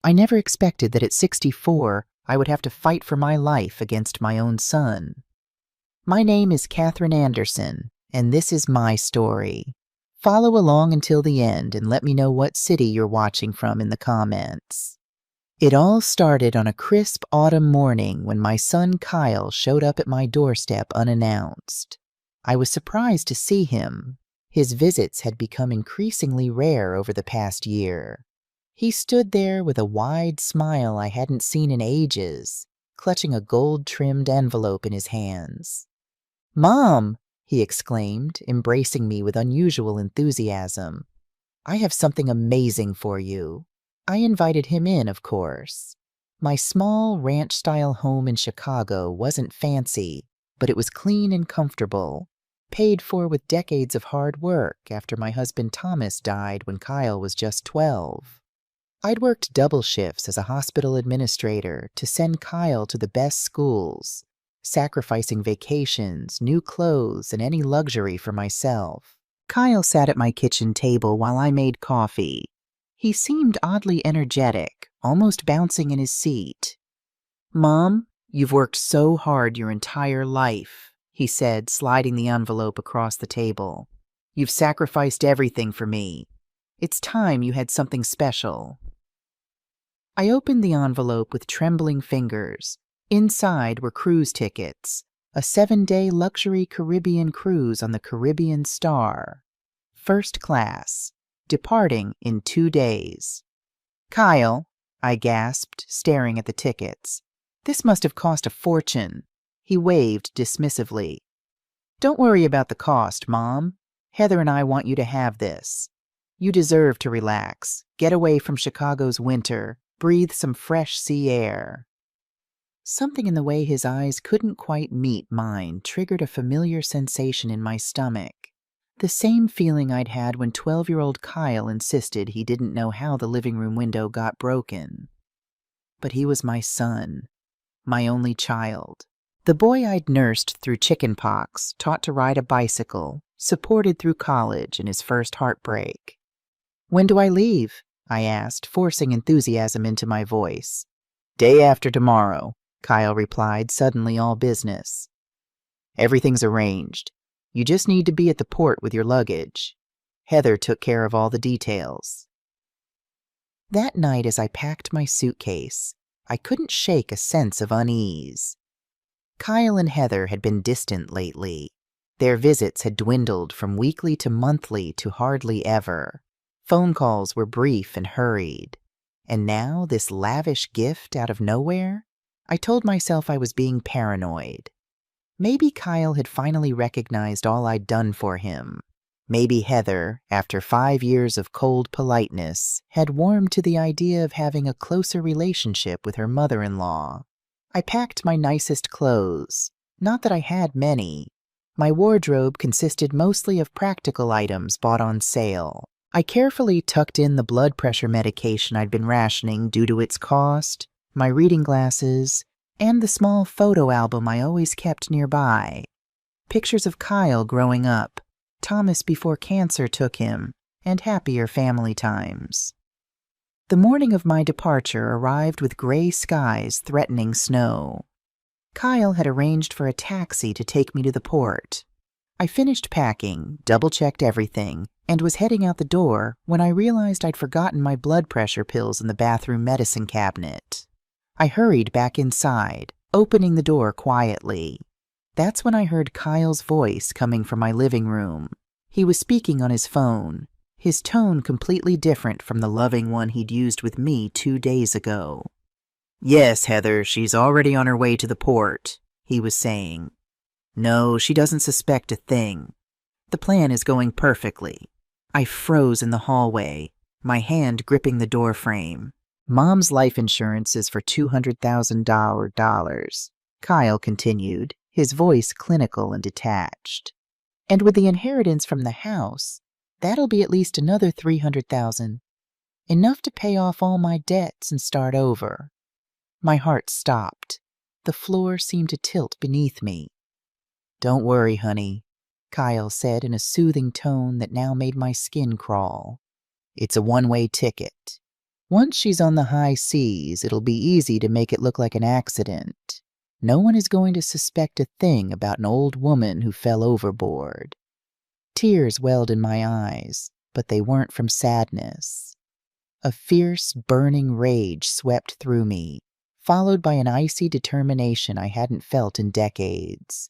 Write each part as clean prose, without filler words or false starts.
I never expected that at 64 I would have to fight for my life against my own son. My name is Katherine Anderson, and this is my story. Follow along until the end and let me know what city you're watching from in the comments. It all started on a crisp autumn morning when my son Kyle showed up at my doorstep unannounced. I was surprised to see him. His visits had become increasingly rare over the past year. He stood there with a wide smile I hadn't seen in ages, clutching a gold-trimmed envelope in his hands. "Mom!" he exclaimed, embracing me with unusual enthusiasm. "I have something amazing for you." I invited him in, of course. My small ranch-style home in Chicago wasn't fancy, but it was clean and comfortable, paid for with decades of hard work after my husband Thomas died when Kyle was just 12. I'd worked double shifts as a hospital administrator to send Kyle to the best schools, sacrificing vacations, new clothes, and any luxury for myself. Kyle sat at my kitchen table while I made coffee. He seemed oddly energetic, almost bouncing in his seat. "Mom, you've worked so hard your entire life," he said, sliding the envelope across the table. "You've sacrificed everything for me. It's time you had something special." I opened the envelope with trembling fingers. Inside were cruise tickets, a 7-day luxury Caribbean cruise on the Caribbean Star. First class, departing in 2 days. "Kyle," I gasped, staring at the tickets. "This must have cost a fortune." He waved dismissively. "Don't worry about the cost, Mom. Heather and I want you to have this. You deserve to relax, get away from Chicago's winter, breathe some fresh sea air." Something in the way his eyes couldn't quite meet mine triggered a familiar sensation in my stomach. The same feeling I'd had when 12-year-old Kyle insisted he didn't know how the living room window got broken. But he was my son, my only child. The boy I'd nursed through chickenpox, taught to ride a bicycle, supported through college and his first heartbreak. "When do I leave?" I asked, forcing enthusiasm into my voice. "Day after tomorrow," Kyle replied, suddenly all business. "Everything's arranged. You just need to be at the port with your luggage. Heather took care of all the details." That night as I packed my suitcase, I couldn't shake a sense of unease. Kyle and Heather had been distant lately. Their visits had dwindled from weekly to monthly to hardly ever. Phone calls were brief and hurried. And now this lavish gift out of nowhere? I told myself I was being paranoid. Maybe Kyle had finally recognized all I'd done for him. Maybe Heather, after 5 years of cold politeness, had warmed to the idea of having a closer relationship with her mother-in-law. I packed my nicest clothes. Not that I had many. My wardrobe consisted mostly of practical items bought on sale. I carefully tucked in the blood pressure medication I'd been rationing due to its cost, my reading glasses, and the small photo album I always kept nearby. Pictures of Kyle growing up, Thomas before cancer took him, and happier family times. The morning of my departure arrived with gray skies threatening snow. Kyle had arranged for a taxi to take me to the port. I finished packing, double-checked everything, and was heading out the door when I realized I'd forgotten my blood pressure pills in the bathroom medicine cabinet. I hurried back inside, opening the door quietly. That's when I heard Kyle's voice coming from my living room. He was speaking on his phone, his tone completely different from the loving one he'd used with me 2 days ago. "Yes, Heather, she's already on her way to the port," he was saying. "No, she doesn't suspect a thing. The plan is going perfectly." I froze in the hallway, my hand gripping the doorframe. "Mom's life insurance is for $200,000, Kyle continued, his voice clinical and detached. "And with the inheritance from the house, that'll be at least another $300,000. Enough to pay off all my debts and start over." My heart stopped. The floor seemed to tilt beneath me. "Don't worry, honey," Kyle said in a soothing tone that now made my skin crawl. "It's a one-way ticket. Once she's on the high seas, it'll be easy to make it look like an accident. No one is going to suspect a thing about an old woman who fell overboard. Tears welled in my eyes, but they weren't from sadness. A fierce, burning rage swept through me, followed by an icy determination I hadn't felt in decades.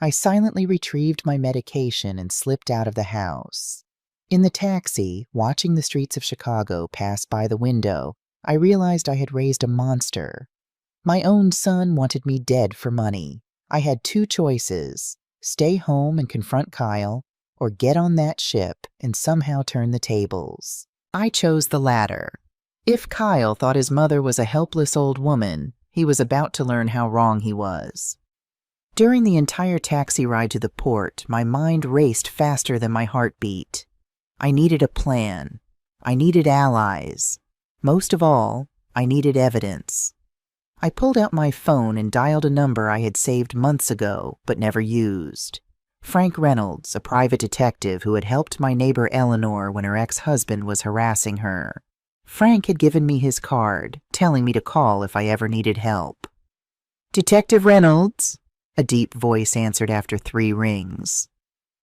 I silently retrieved my medication and slipped out of the house. In the taxi, watching the streets of Chicago pass by the window, I realized I had raised a monster. My own son wanted me dead for money. I had two choices: stay home and confront Kyle, or get on that ship and somehow turn the tables. I chose the latter. If Kyle thought his mother was a helpless old woman, he was about to learn how wrong he was. During the entire taxi ride to the port, my mind raced faster than my heartbeat. I needed a plan. I needed allies. Most of all, I needed evidence. I pulled out my phone and dialed a number I had saved months ago but never used. Frank Reynolds, a private detective who had helped my neighbor Eleanor when her ex-husband was harassing her. Frank had given me his card, telling me to call if I ever needed help. "Detective Reynolds," a deep voice answered after 3 rings.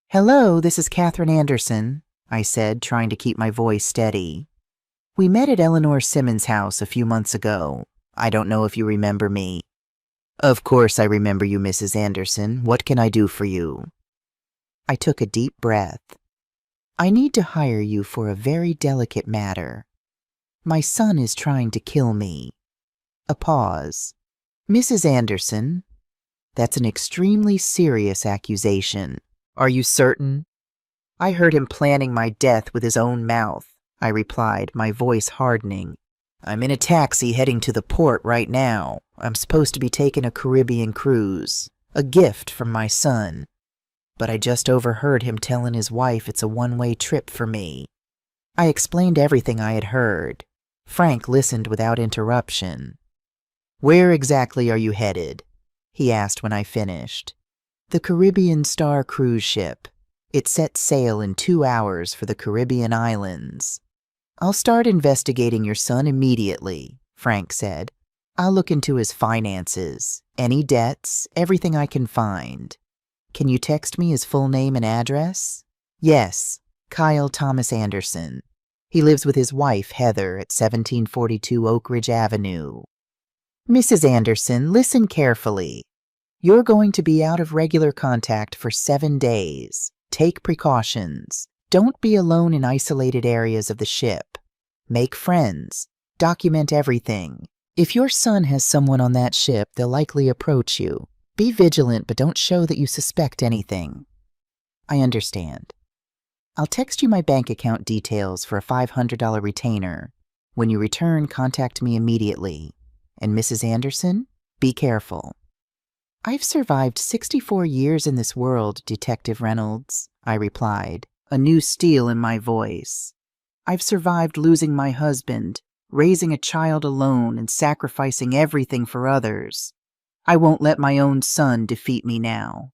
"Hello, this is Catherine Anderson," I said, trying to keep my voice steady. "We met at Eleanor Simmons' house a few months ago. I don't know if you remember me." "Of course I remember you, Mrs. Anderson. What can I do for you?" I took a deep breath. "I need to hire you for a very delicate matter. My son is trying to kill me." A pause. "Mrs. Anderson, that's an extremely serious accusation. Are you certain?" "I heard him planning my death with his own mouth," I replied, my voice hardening. "I'm in a taxi heading to the port right now. I'm supposed to be taking a Caribbean cruise, a gift from my son. But I just overheard him telling his wife it's a one-way trip for me." I explained everything I had heard. Frank listened without interruption. "Where exactly are you headed?" he asked when I finished. "The Caribbean Star cruise ship. It sets sail in 2 hours for the Caribbean islands." "I'll start investigating your son immediately," Frank said. "I'll look into his finances, any debts, everything I can find. Can you text me his full name and address?" "Yes, Kyle Thomas Anderson. He lives with his wife, Heather, at 1742 Oak Ridge Avenue." "Mrs. Anderson, listen carefully. You're going to be out of regular contact for 7 days. Take precautions. Don't be alone in isolated areas of the ship. Make friends. Document everything. If your son has someone on that ship, they'll likely approach you. Be vigilant, but don't show that you suspect anything." "I understand. I'll text you my bank account details for a $500 retainer. When you return, contact me immediately. And Mrs. Anderson, be careful." "I've survived 64 years in this world, Detective Reynolds," I replied, a new steel in my voice. "I've survived losing my husband, raising a child alone, and sacrificing everything for others. I won't let my own son defeat me now."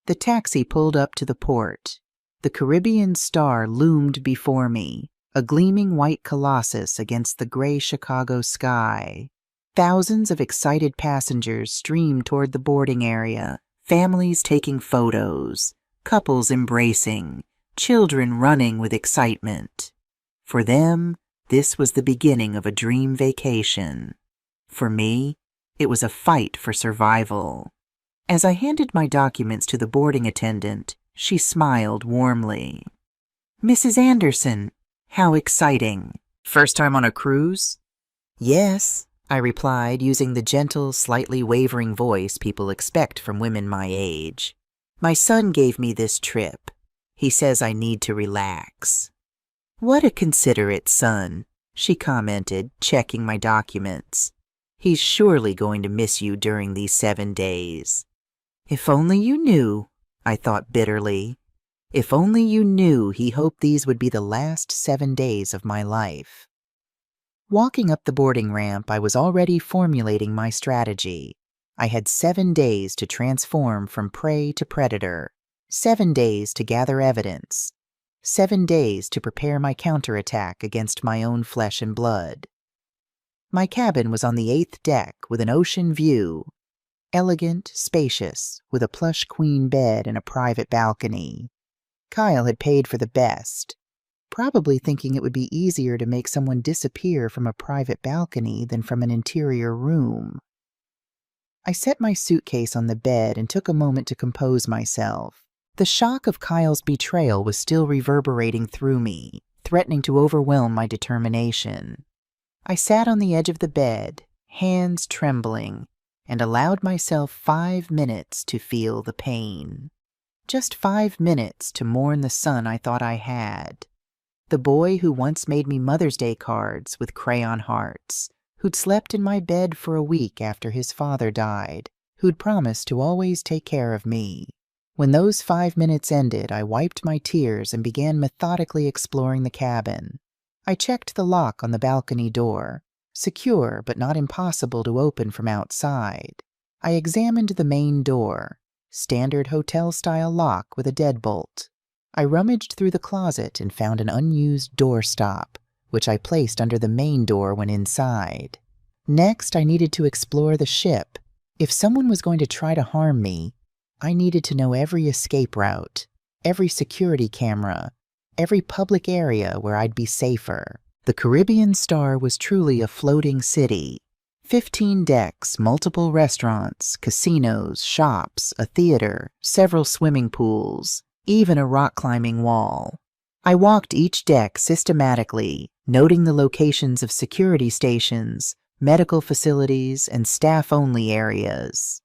The taxi pulled up to the port. The Caribbean Star loomed before me, a gleaming white colossus against the gray Chicago sky. Thousands of excited passengers streamed toward the boarding area, families taking photos, couples embracing, children running with excitement. For them, this was the beginning of a dream vacation. For me, it was a fight for survival. As I handed my documents to the boarding attendant, she smiled warmly. "Mrs. Anderson, how exciting. First time on a cruise?" "Yes," I replied, using the gentle, slightly wavering voice people expect from women my age. "My son gave me this trip. He says I need to relax." "What a considerate son," she commented, checking my documents. "He's surely going to miss you during these 7 days." "If only you knew," I thought bitterly. If only you knew he hoped these would be the last 7 days of my life. Walking up the boarding ramp, I was already formulating my strategy. I had 7 days to transform from prey to predator, 7 days to gather evidence, 7 days to prepare my counterattack against my own flesh and blood. My cabin was on the 8th deck with an ocean view, elegant, spacious, with a plush queen bed and a private balcony. Kyle had paid for the best, probably thinking it would be easier to make someone disappear from a private balcony than from an interior room. I set my suitcase on the bed and took a moment to compose myself. The shock of Kyle's betrayal was still reverberating through me, threatening to overwhelm my determination. I sat on the edge of the bed, hands trembling, and allowed myself 5 minutes to feel the pain. Just 5 minutes to mourn the son I thought I had. The boy who once made me Mother's Day cards with crayon hearts, who'd slept in my bed for a week after his father died, who'd promised to always take care of me. When those 5 minutes ended, I wiped my tears and began methodically exploring the cabin. I checked the lock on the balcony door, secure but not impossible to open from outside. I examined the main door, standard hotel-style lock with a deadbolt. I rummaged through the closet and found an unused doorstop, which I placed under the main door when inside. Next, I needed to explore the ship. If someone was going to try to harm me, I needed to know every escape route, every security camera, every public area where I'd be safer. The Caribbean Star was truly a floating city. 15 decks, multiple restaurants, casinos, shops, a theater, several swimming pools, even a rock-climbing wall. I walked each deck systematically, noting the locations of security stations, medical facilities, and staff-only areas.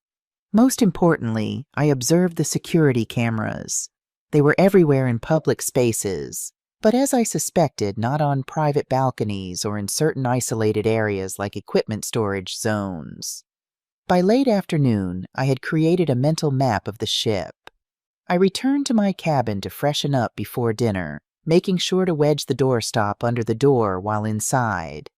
Most importantly, I observed the security cameras. They were everywhere in public spaces, but as I suspected, not on private balconies or in certain isolated areas like equipment storage zones. By late afternoon, I had created a mental map of the ship. I returned to my cabin to freshen up before dinner, making sure to wedge the doorstop under the door while inside.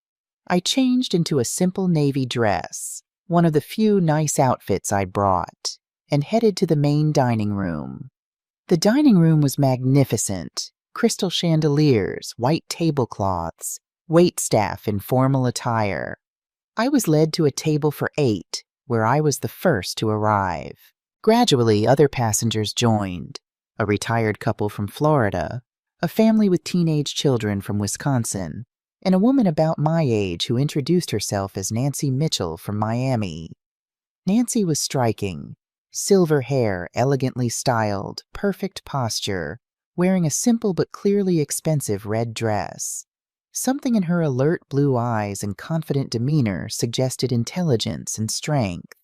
I changed into a simple navy dress, one of the few nice outfits I'd brought, and headed to the main dining room. The dining room was magnificent. Crystal chandeliers, white tablecloths, waitstaff in formal attire. I was led to a table for 8, where I was the first to arrive. Gradually, other passengers joined. A retired couple from Florida, a family with teenage children from Wisconsin, and a woman about my age who introduced herself as Nancy Mitchell from Miami. Nancy was striking. Silver hair, elegantly styled, perfect posture, wearing a simple but clearly expensive red dress. Something in her alert blue eyes and confident demeanor suggested intelligence and strength.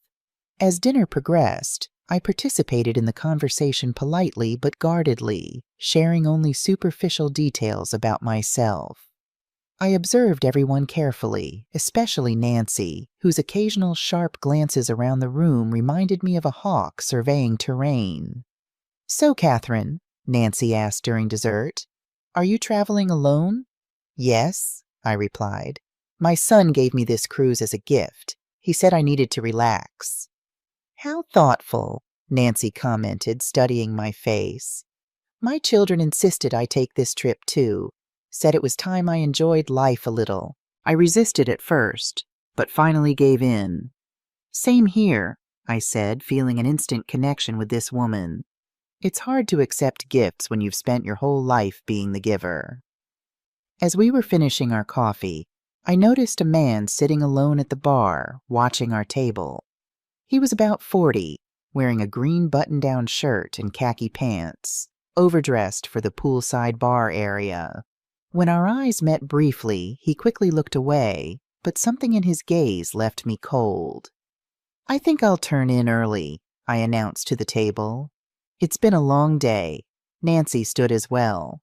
As dinner progressed, I participated in the conversation politely but guardedly, sharing only superficial details about myself. I observed everyone carefully, especially Nancy, whose occasional sharp glances around the room reminded me of a hawk surveying terrain. "So, Catherine," Nancy asked during dessert, "are you traveling alone?" "Yes," I replied. "My son gave me this cruise as a gift. He said I needed to relax." "How thoughtful," Nancy commented, studying my face. "My children insisted I take this trip too, said it was time I enjoyed life a little. I resisted at first, but finally gave in." "Same here," I said, feeling an instant connection with this woman. It's hard to accept gifts when you've spent your whole life being the giver. As we were finishing our coffee, I noticed a man sitting alone at the bar, watching our table. He was about 40, wearing a green button-down shirt and khaki pants, overdressed for the poolside bar area. When our eyes met briefly, he quickly looked away, but something in his gaze left me cold. "I think I'll turn in early," I announced to the table. "It's been a long day." Nancy stood as well.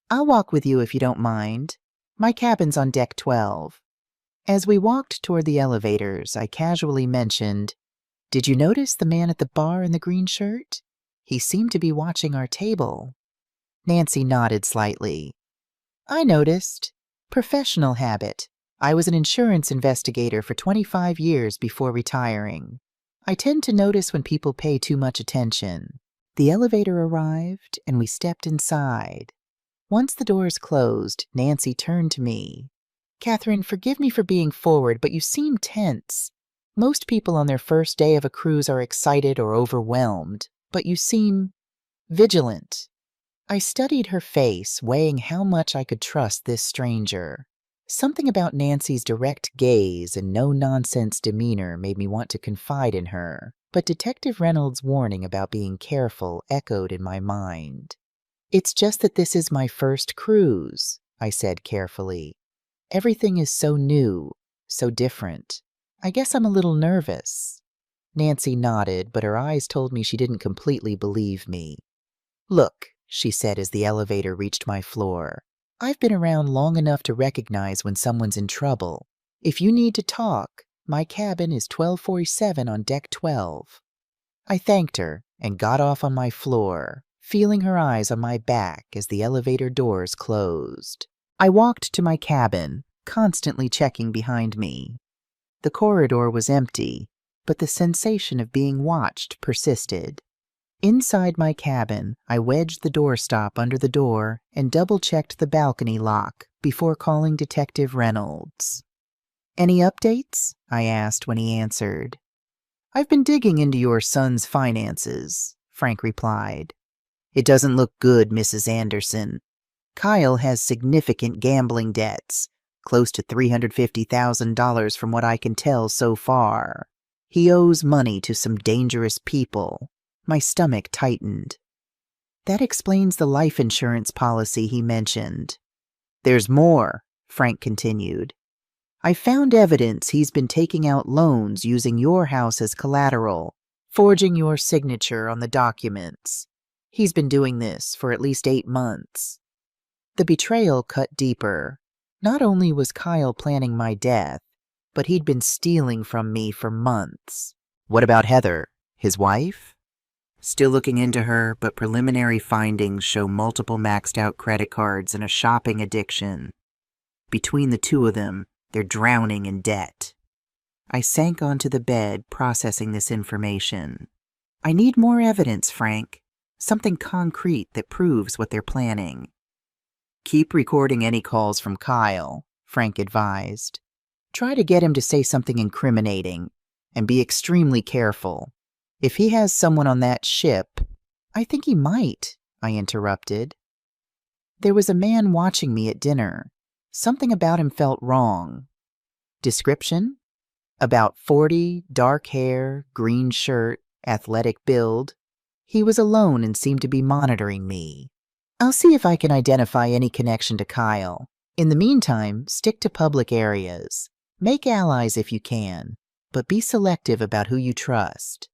"I'll walk with you if you don't mind. My cabin's on deck 12. As we walked toward the elevators, I casually mentioned, "Did you notice the man at the bar in the green shirt? He seemed to be watching our table." Nancy nodded slightly. "I noticed. Professional habit. I was an insurance investigator for 25 years before retiring. I tend to notice when people pay too much attention." The elevator arrived, and we stepped inside. Once the doors closed, Nancy turned to me. "Catherine, forgive me for being forward, but you seem tense. Most people on their first day of a cruise are excited or overwhelmed, but you seem vigilant." I studied her face, weighing how much I could trust this stranger. Something about Nancy's direct gaze and no-nonsense demeanor made me want to confide in her, but Detective Reynolds' warning about being careful echoed in my mind. "It's just that this is my first cruise," I said carefully. "Everything is so new, so different. I guess I'm a little nervous." Nancy nodded, but her eyes told me she didn't completely believe me. "Look," she said as the elevator reached my floor, "I've been around long enough to recognize when someone's in trouble. If you need to talk, my cabin is 1247 on deck 12. I thanked her and got off on my floor, feeling her eyes on my back as the elevator doors closed. I walked to my cabin, constantly checking behind me. The corridor was empty, but the sensation of being watched persisted. Inside my cabin, I wedged the doorstop under the door and double-checked the balcony lock before calling Detective Reynolds. "Any updates?" I asked when he answered. "I've been digging into your son's finances," Frank replied. "It doesn't look good, Mrs. Anderson. Kyle has significant gambling debts, close to $350,000 from what I can tell so far. He owes money to some dangerous people." My stomach tightened. "That explains the life insurance policy he mentioned." "There's more," Frank continued. "I found evidence he's been taking out loans using your house as collateral, forging your signature on the documents. He's been doing this for at least 8 months. The betrayal cut deeper. Not only was Kyle planning my death, but he'd been stealing from me for months." "What about Heather, his wife?" "Still looking into her, but preliminary findings show multiple maxed-out credit cards and a shopping addiction. Between the two of them, they're drowning in debt." I sank onto the bed, processing this information. "I need more evidence, Frank. Something concrete that proves what they're planning." "Keep recording any calls from Kyle," Frank advised. "Try to get him to say something incriminating, and be extremely careful. If he has someone on that ship—" "I think he might," I interrupted. "There was a man watching me at dinner. Something about him felt wrong." "Description?" "About 40, dark hair, green shirt, athletic build. He was alone and seemed to be monitoring me. I'll see if I can identify any connection to Kyle. In the meantime, stick to public areas. Make allies if you can, but be selective about who you trust."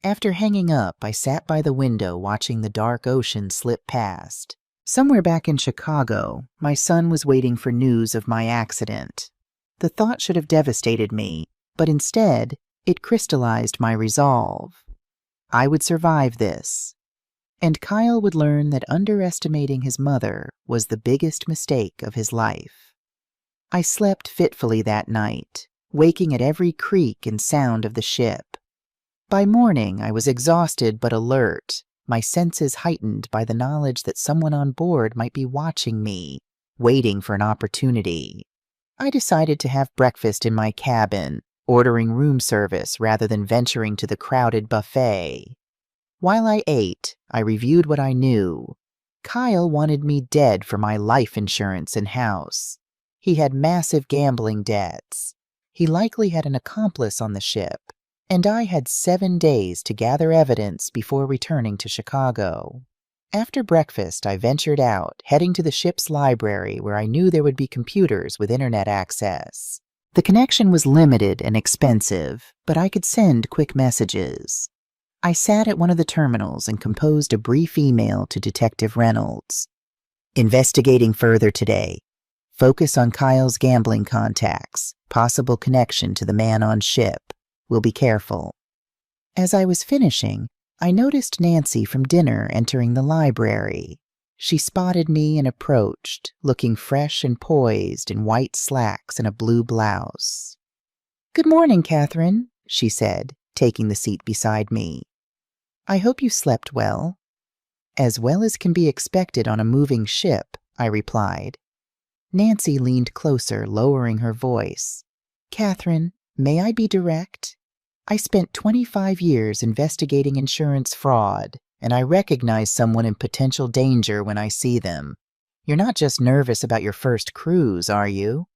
After hanging up, I sat by the window watching the dark ocean slip past. Somewhere back in Chicago, my son was waiting for news of my accident. The thought should have devastated me, but instead, it crystallized my resolve. I would survive this, and Kyle would learn that underestimating his mother was the biggest mistake of his life. I slept fitfully that night, waking at every creak and sound of the ship. By morning, I was exhausted but alert, my senses heightened by the knowledge that someone on board might be watching me, waiting for an opportunity. I decided to have breakfast in my cabin, ordering room service rather than venturing to the crowded buffet. While I ate, I reviewed what I knew. Kyle wanted me dead for my life insurance and house. He had massive gambling debts. He likely had an accomplice on the ship, and I had 7 days to gather evidence before returning to Chicago. After breakfast, I ventured out, heading to the ship's library where I knew there would be computers with internet access. The connection was limited and expensive, but I could send quick messages. I sat at one of the terminals and composed a brief email to Detective Reynolds. "Investigating further today. Focus on Kyle's gambling contacts, possible connection to the man on ship. Will be careful." As I was finishing, I noticed Nancy from dinner entering the library. She spotted me and approached, looking fresh and poised in white slacks and a blue blouse. "Good morning, Catherine," she said, taking the seat beside me. "I hope you slept well." As well as can be expected on a moving ship, I replied. Nancy leaned closer, lowering her voice. Catherine, may I be direct? I spent 25 years investigating insurance fraud, and I recognize someone in potential danger when I see them. You're not just nervous about your first cruise, are you?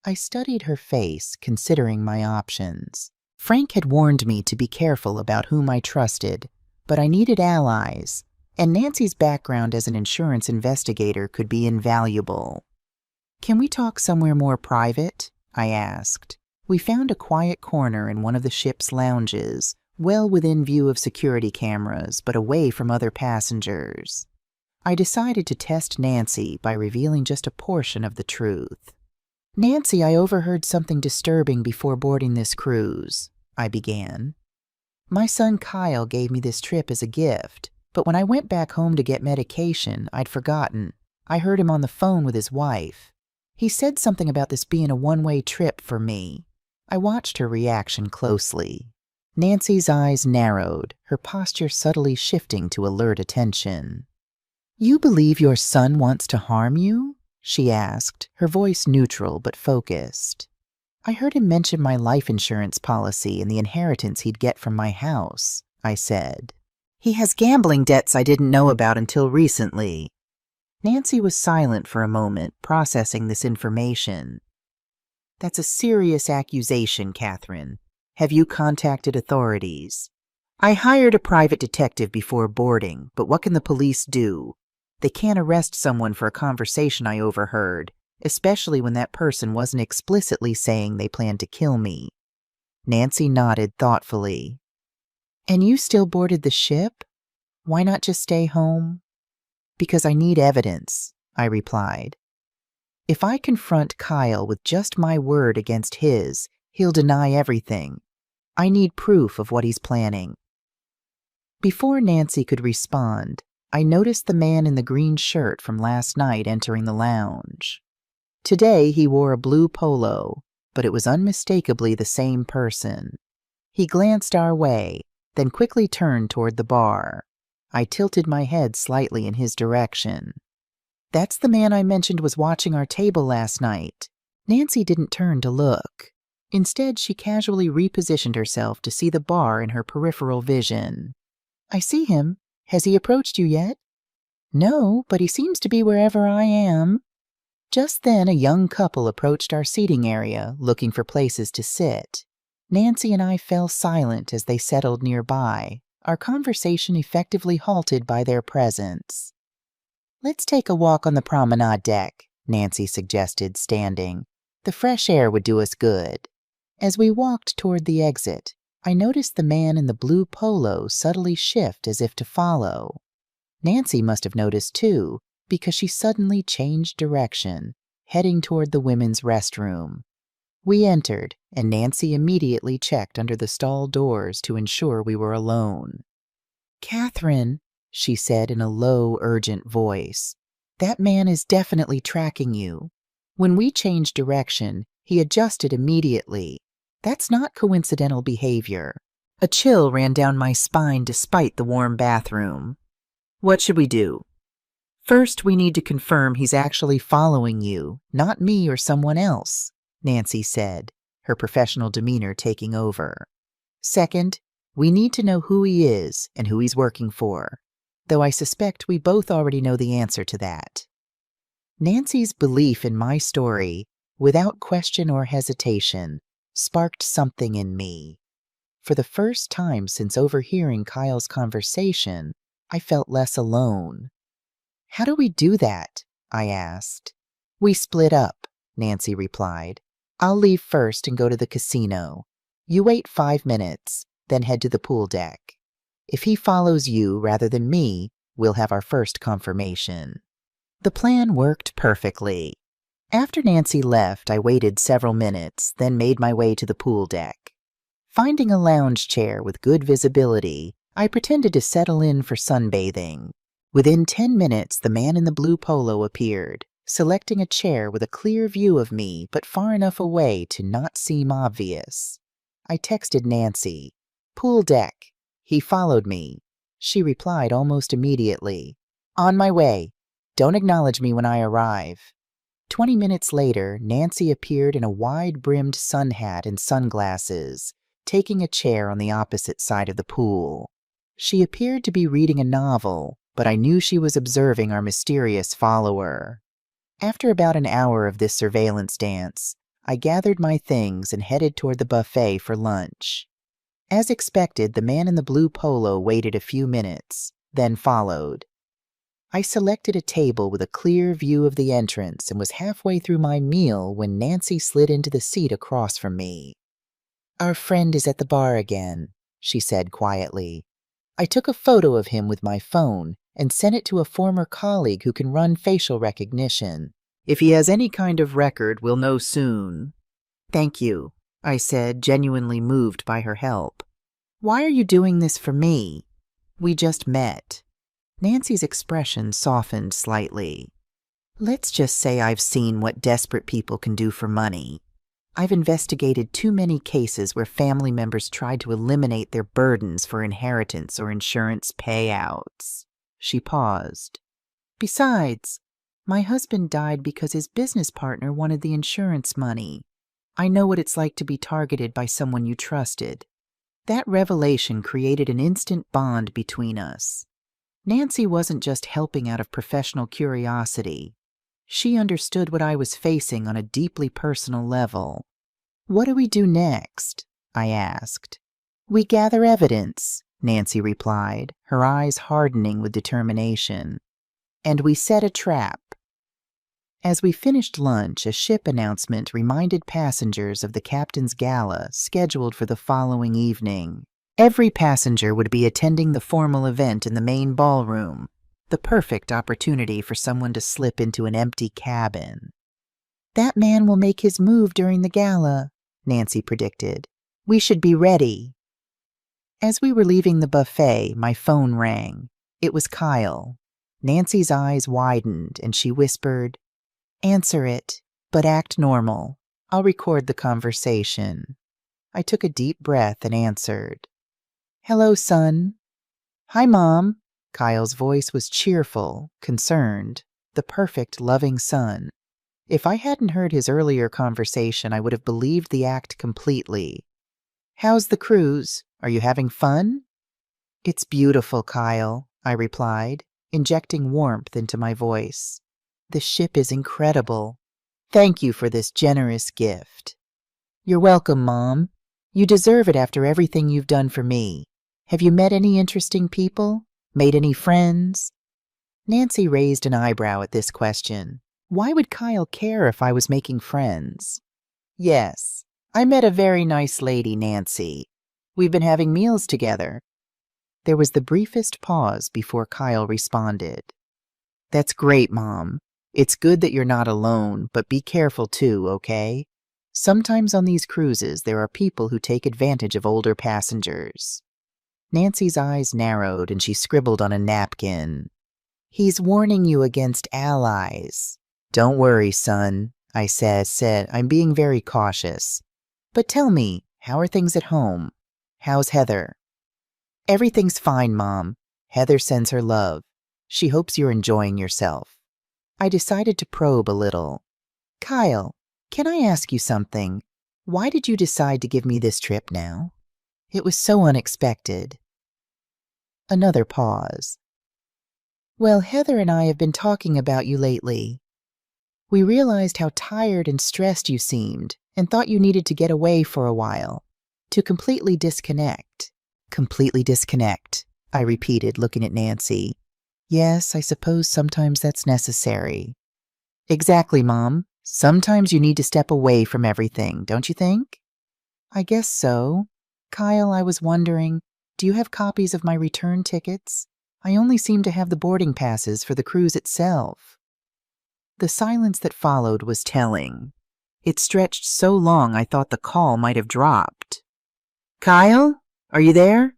I studied her face, considering my options. Frank had warned me to be careful about whom I trusted, but I needed allies, and Nancy's background as an insurance investigator could be invaluable. Can we talk somewhere more private? I asked. We found a quiet corner in one of the ship's lounges, well within view of security cameras, but away from other passengers. I decided to test Nancy by revealing just a portion of the truth. Nancy, I overheard something disturbing before boarding this cruise, I began. My son Kyle gave me this trip as a gift, but when I went back home to get medication, I'd forgotten. I heard him on the phone with his wife. He said something about this being a one-way trip for me. I watched her reaction closely. Nancy's eyes narrowed, her posture subtly shifting to alert attention. You believe your son wants to harm you? She asked, her voice neutral but focused. I heard him mention my life insurance policy and the inheritance he'd get from my house, I said. He has gambling debts I didn't know about until recently. Nancy was silent for a moment, processing this information. That's a serious accusation, Catherine. Have you contacted authorities? I hired a private detective before boarding, but what can the police do? They can't arrest someone for a conversation I overheard, especially when that person wasn't explicitly saying they planned to kill me. Nancy nodded thoughtfully. And you still boarded the ship? Why not just stay home? Because I need evidence, I replied. If I confront Kyle with just my word against his, he'll deny everything. I need proof of what he's planning. Before Nancy could respond, I noticed the man in the green shirt from last night entering the lounge. Today he wore a blue polo, but it was unmistakably the same person. He glanced our way, then quickly turned toward the bar. I tilted my head slightly in his direction. That's the man I mentioned was watching our table last night. Nancy didn't turn to look. Instead, she casually repositioned herself to see the bar in her peripheral vision. I see him. Has he approached you yet? No, but he seems to be wherever I am. Just then, a young couple approached our seating area, looking for places to sit. Nancy and I fell silent as they settled nearby, our conversation effectively halted by their presence. Let's take a walk on the promenade deck, Nancy suggested, standing. The fresh air would do us good. As we walked toward the exit, I noticed the man in the blue polo subtly shift as if to follow. Nancy must have noticed too, because she suddenly changed direction, heading toward the women's restroom. We entered, and Nancy immediately checked under the stall doors to ensure we were alone. Catherine, she said in a low, urgent voice, that man is definitely tracking you. When we changed direction, he adjusted immediately. That's not coincidental behavior. A chill ran down my spine despite the warm bathroom. What should we do? First, we need to confirm he's actually following you, not me or someone else, Nancy said, her professional demeanor taking over. Second, we need to know who he is and who he's working for, though I suspect we both already know the answer to that. Nancy's belief in my story, without question or hesitation, sparked something in me. For the first time since overhearing Kyle's conversation, I felt less alone. How do we do that? I asked. We split up, Nancy replied. I'll leave first and go to the casino. You wait 5 minutes, then head to the pool deck. If he follows you rather than me, we'll have our first confirmation. The plan worked perfectly. After Nancy left, I waited several minutes, then made my way to the pool deck. Finding a lounge chair with good visibility, I pretended to settle in for sunbathing. Within 10 minutes, the man in the blue polo appeared, selecting a chair with a clear view of me but far enough away to not seem obvious. I texted Nancy, "Pool deck." He followed me. She replied almost immediately, "On my way. Don't acknowledge me when I arrive." 20 minutes later, Nancy appeared in a wide-brimmed sun hat and sunglasses, taking a chair on the opposite side of the pool. She appeared to be reading a novel, but I knew she was observing our mysterious follower. After about an hour of this surveillance dance, I gathered my things and headed toward the buffet for lunch. As expected, the man in the blue polo waited a few minutes, then followed. I selected a table with a clear view of the entrance and was halfway through my meal when Nancy slid into the seat across from me. "Our friend is at the bar again," she said quietly. "I took a photo of him with my phone and sent it to a former colleague who can run facial recognition. If he has any kind of record, we'll know soon." "Thank you," I said, genuinely moved by her help. "Why are you doing this for me? We just met." Nancy's expression softened slightly. "Let's just say I've seen what desperate people can do for money. I've investigated too many cases where family members tried to eliminate their burdens for inheritance or insurance payouts." She paused. "Besides, my husband died because his business partner wanted the insurance money. I know what it's like to be targeted by someone you trusted." That revelation created an instant bond between us. Nancy wasn't just helping out of professional curiosity. She understood what I was facing on a deeply personal level. "What do we do next?" I asked. "We gather evidence," Nancy replied, her eyes hardening with determination. "And we set a trap." As we finished lunch, a ship announcement reminded passengers of the captain's gala scheduled for the following evening. Every passenger would be attending the formal event in the main ballroom, the perfect opportunity for someone to slip into an empty cabin. "That man will make his move during the gala," Nancy predicted. "We should be ready." As we were leaving the buffet, my phone rang. It was Kyle. Nancy's eyes widened and she whispered, "Answer it, but act normal. I'll record the conversation." I took a deep breath and answered. "Hello, son." "Hi, Mom." Kyle's voice was cheerful, concerned, the perfect loving son. If I hadn't heard his earlier conversation, I would have believed the act completely. "How's the cruise? Are you having fun?" "It's beautiful, Kyle," I replied, injecting warmth into my voice. "The ship is incredible. Thank you for this generous gift." "You're welcome, Mom. You deserve it after everything you've done for me. Have you met any interesting people? Made any friends?" Nancy raised an eyebrow at this question. Why would Kyle care if I was making friends? "Yes, I met a very nice lady, Nancy. We've been having meals together." There was the briefest pause before Kyle responded. "That's great, Mom. It's good that you're not alone, but be careful too, okay? Sometimes on these cruises there are people who take advantage of older passengers." Nancy's eyes narrowed and she scribbled on a napkin. "He's warning you against allies." "Don't worry, son," I said, "I'm being very cautious. But tell me, how are things at home? How's Heather?" "Everything's fine, Mom. Heather sends her love. She hopes you're enjoying yourself." I decided to probe a little. "Kyle, can I ask you something? Why did you decide to give me this trip now? It was so unexpected." Another pause. "Well, Heather and I have been talking about you lately. We realized how tired and stressed you seemed and thought you needed to get away for a while, to completely disconnect." "Completely disconnect," I repeated, looking at Nancy. "Yes, I suppose sometimes that's necessary." "Exactly, Mom. Sometimes you need to step away from everything, don't you think?" "I guess so. Kyle, I was wondering, do you have copies of my return tickets? I only seem to have the boarding passes for the cruise itself." The silence that followed was telling. It stretched so long I thought the call might have dropped. "Kyle, are you there?"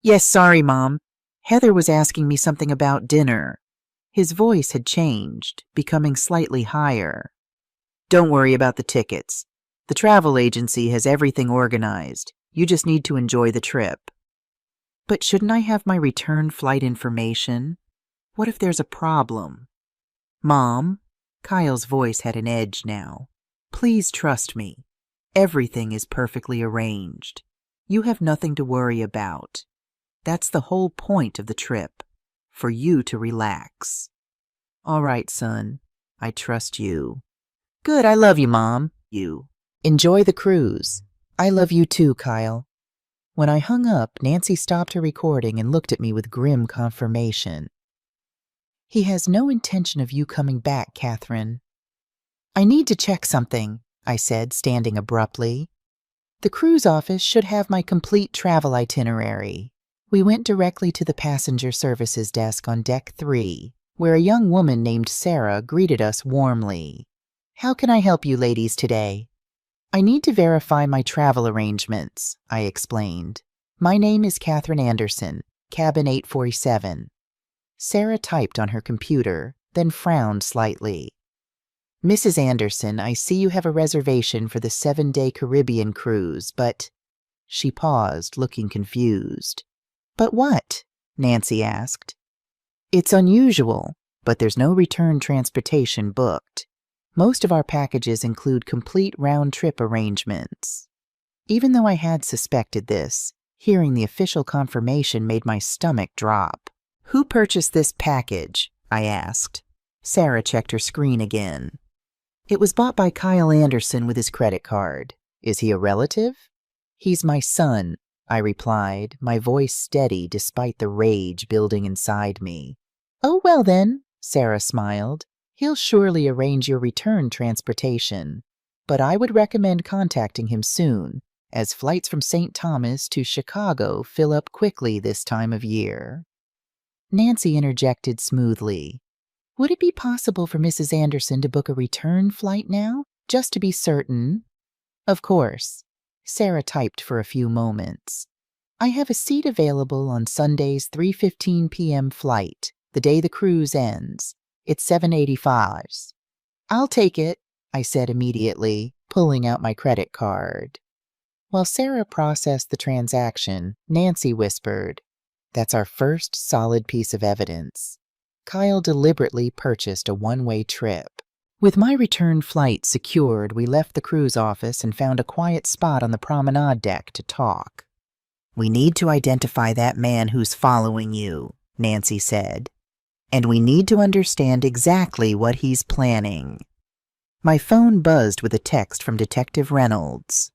"Yes, sorry, Mom. Heather was asking me something about dinner." His voice had changed, becoming slightly higher. "Don't worry about the tickets. The travel agency has everything organized. You just need to enjoy the trip." But shouldn't I have my return flight information? What if there's a problem? Mom, Kyle's voice had an edge now. Please trust me. Everything is perfectly arranged. You have nothing to worry about. That's the whole point of the trip, for you to relax. All right, son. I trust you. Good, I love you, Mom. You. Enjoy the cruise. I love you too, Kyle. When I hung up, Nancy stopped her recording and looked at me with grim confirmation. He has no intention of you coming back, Catherine. I need to check something, I said, standing abruptly. The cruise office should have my complete travel itinerary. We went directly to the passenger services desk on deck 3, where a young woman named Sarah greeted us warmly. How can I help you ladies today? I need to verify my travel arrangements, I explained. My name is Catherine Anderson, cabin 847. Sarah typed on her computer, then frowned slightly. Mrs. Anderson, I see you have a reservation for the 7-day Caribbean cruise, but... She paused, looking confused. But what? Nancy asked. It's unusual, but there's no return transportation booked. Most of our packages include complete round-trip arrangements. Even though I had suspected this, hearing the official confirmation made my stomach drop. Who purchased this package? I asked. Sarah checked her screen again. It was bought by Kyle Anderson with his credit card. Is he a relative? He's my son, I replied, my voice steady despite the rage building inside me. Oh, well then, Sarah smiled. He'll surely arrange your return transportation, but I would recommend contacting him soon, as flights from St. Thomas to Chicago fill up quickly this time of year. Nancy interjected smoothly. Would it be possible for Mrs. Anderson to book a return flight now, just to be certain? Of course. Sarah typed for a few moments. I have a seat available on Sunday's 3:15 p.m. flight, the day the cruise ends. It's $7.85. I'll take it, I said immediately, pulling out my credit card. While Sarah processed the transaction, Nancy whispered, That's our first solid piece of evidence. Kyle deliberately purchased a one-way trip. With my return flight secured, we left the cruise office and found a quiet spot on the promenade deck to talk. We need to identify that man who's following you, Nancy said. And we need to understand exactly what he's planning. My phone buzzed with a text from Detective Reynolds.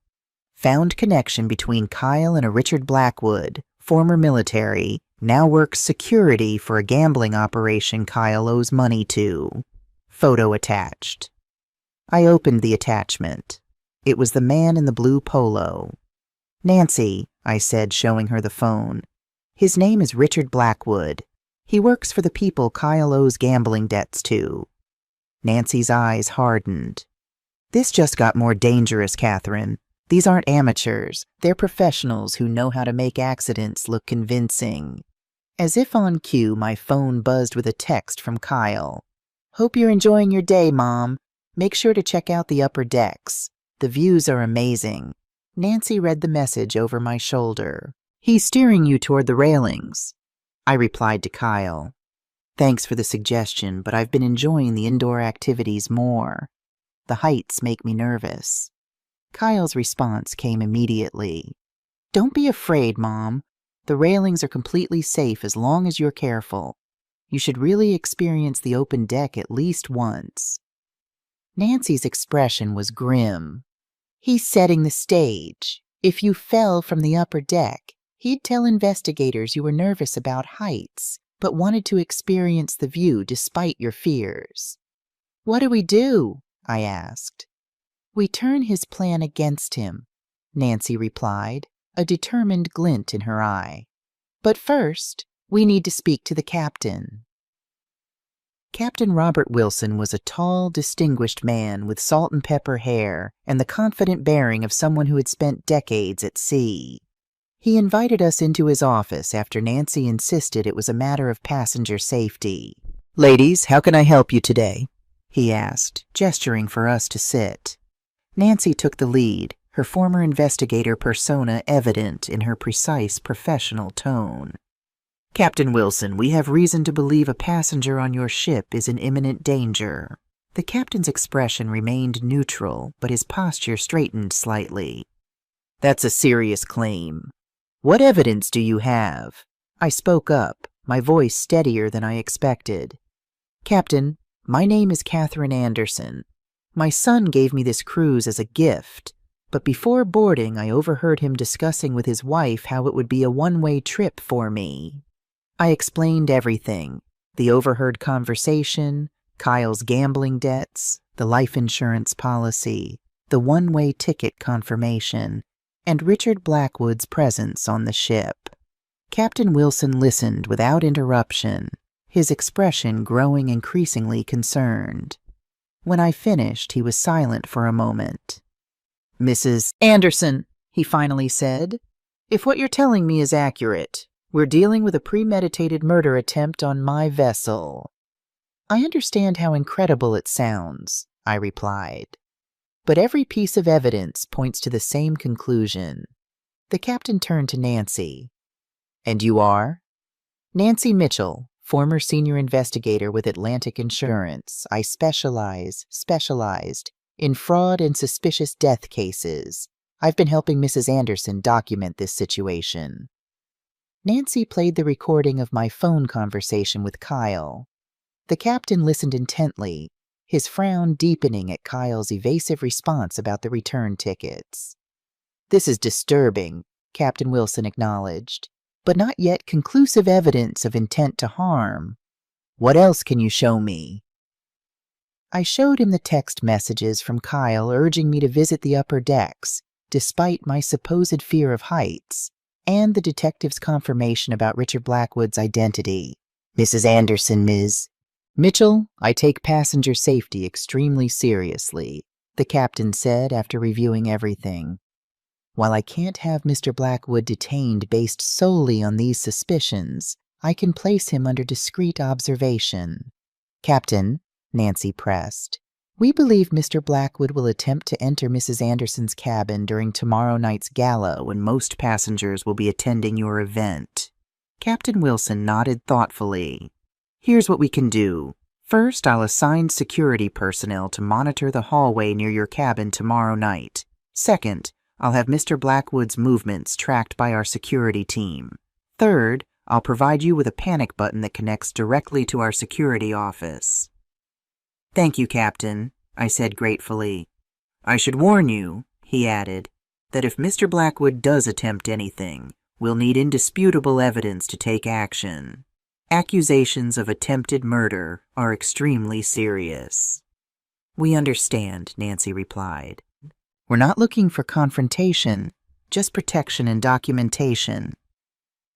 Found connection between Kyle and a Richard Blackwood, former military, now works security for a gambling operation Kyle owes money to. Photo attached. I opened the attachment. It was the man in the blue polo. Nancy, I said, showing her the phone. His name is Richard Blackwood. He works for the people Kyle owes gambling debts to. Nancy's eyes hardened. This just got more dangerous, Catherine. These aren't amateurs. They're professionals who know how to make accidents look convincing. As if on cue, my phone buzzed with a text from Kyle. Hope you're enjoying your day, Mom. Make sure to check out the upper decks. The views are amazing. Nancy read the message over my shoulder. He's steering you toward the railings. I replied to Kyle. Thanks for the suggestion, but I've been enjoying the indoor activities more. The heights make me nervous. Kyle's response came immediately. Don't be afraid, Mom. The railings are completely safe as long as you're careful. You should really experience the open deck at least once. Nancy's expression was grim. He's setting the stage. If you fell from the upper deck, he'd tell investigators you were nervous about heights, but wanted to experience the view despite your fears. What do we do? I asked. We turn his plan against him, Nancy replied, a determined glint in her eye. But first, we need to speak to the captain. Captain Robert Wilson was a tall, distinguished man with salt and pepper hair and the confident bearing of someone who had spent decades at sea. He invited us into his office after Nancy insisted it was a matter of passenger safety. "Ladies, how can I help you today?" he asked, gesturing for us to sit. Nancy took the lead, her former investigator persona evident in her precise professional tone. "Captain Wilson, we have reason to believe a passenger on your ship is in imminent danger." The captain's expression remained neutral, but his posture straightened slightly. "That's a serious claim. What evidence do you have?" I spoke up, my voice steadier than I expected. "Captain, my name is Catherine Anderson. My son gave me this cruise as a gift, but before boarding I overheard him discussing with his wife how it would be a one-way trip for me." I explained everything: the overheard conversation, Kyle's gambling debts, the life insurance policy, the one-way ticket confirmation, and Richard Blackwood's presence on the ship. Captain Wilson listened without interruption, his expression growing increasingly concerned. When I finished, he was silent for a moment. "Mrs. Anderson," he finally said, "if what you're telling me is accurate, we're dealing with a premeditated murder attempt on my vessel." "I understand how incredible it sounds," I replied. "But every piece of evidence points to the same conclusion." The captain turned to Nancy. "And you are?" "Nancy Mitchell, former senior investigator with Atlantic Insurance. I specialized in fraud and suspicious death cases. I've been helping Mrs. Anderson document this situation." Nancy played the recording of my phone conversation with Kyle. The captain listened intently, his frown deepening at Kyle's evasive response about the return tickets. "This is disturbing," Captain Wilson acknowledged, "but not yet conclusive evidence of intent to harm. What else can you show me?" I showed him the text messages from Kyle urging me to visit the upper decks, despite my supposed fear of heights, and the detective's confirmation about Richard Blackwood's identity. "Mrs. Anderson, Ms. Mitchell, I take passenger safety extremely seriously," the captain said after reviewing everything. "While I can't have Mr. Blackwood detained based solely on these suspicions, I can place him under discreet observation." "Captain," Nancy pressed, "we believe Mr. Blackwood will attempt to enter Mrs. Anderson's cabin during tomorrow night's gala when most passengers will be attending your event." Captain Wilson nodded thoughtfully. "Here's what we can do. First, I'll assign security personnel to monitor the hallway near your cabin tomorrow night. Second, I'll have Mr. Blackwood's movements tracked by our security team. Third, I'll provide you with a panic button that connects directly to our security office." "Thank you, Captain," I said gratefully. "I should warn you," he added, "that if Mr. Blackwood does attempt anything, we'll need indisputable evidence to take action. Accusations of attempted murder are extremely serious." "We understand," Nancy replied. "We're not looking for confrontation, just protection and documentation."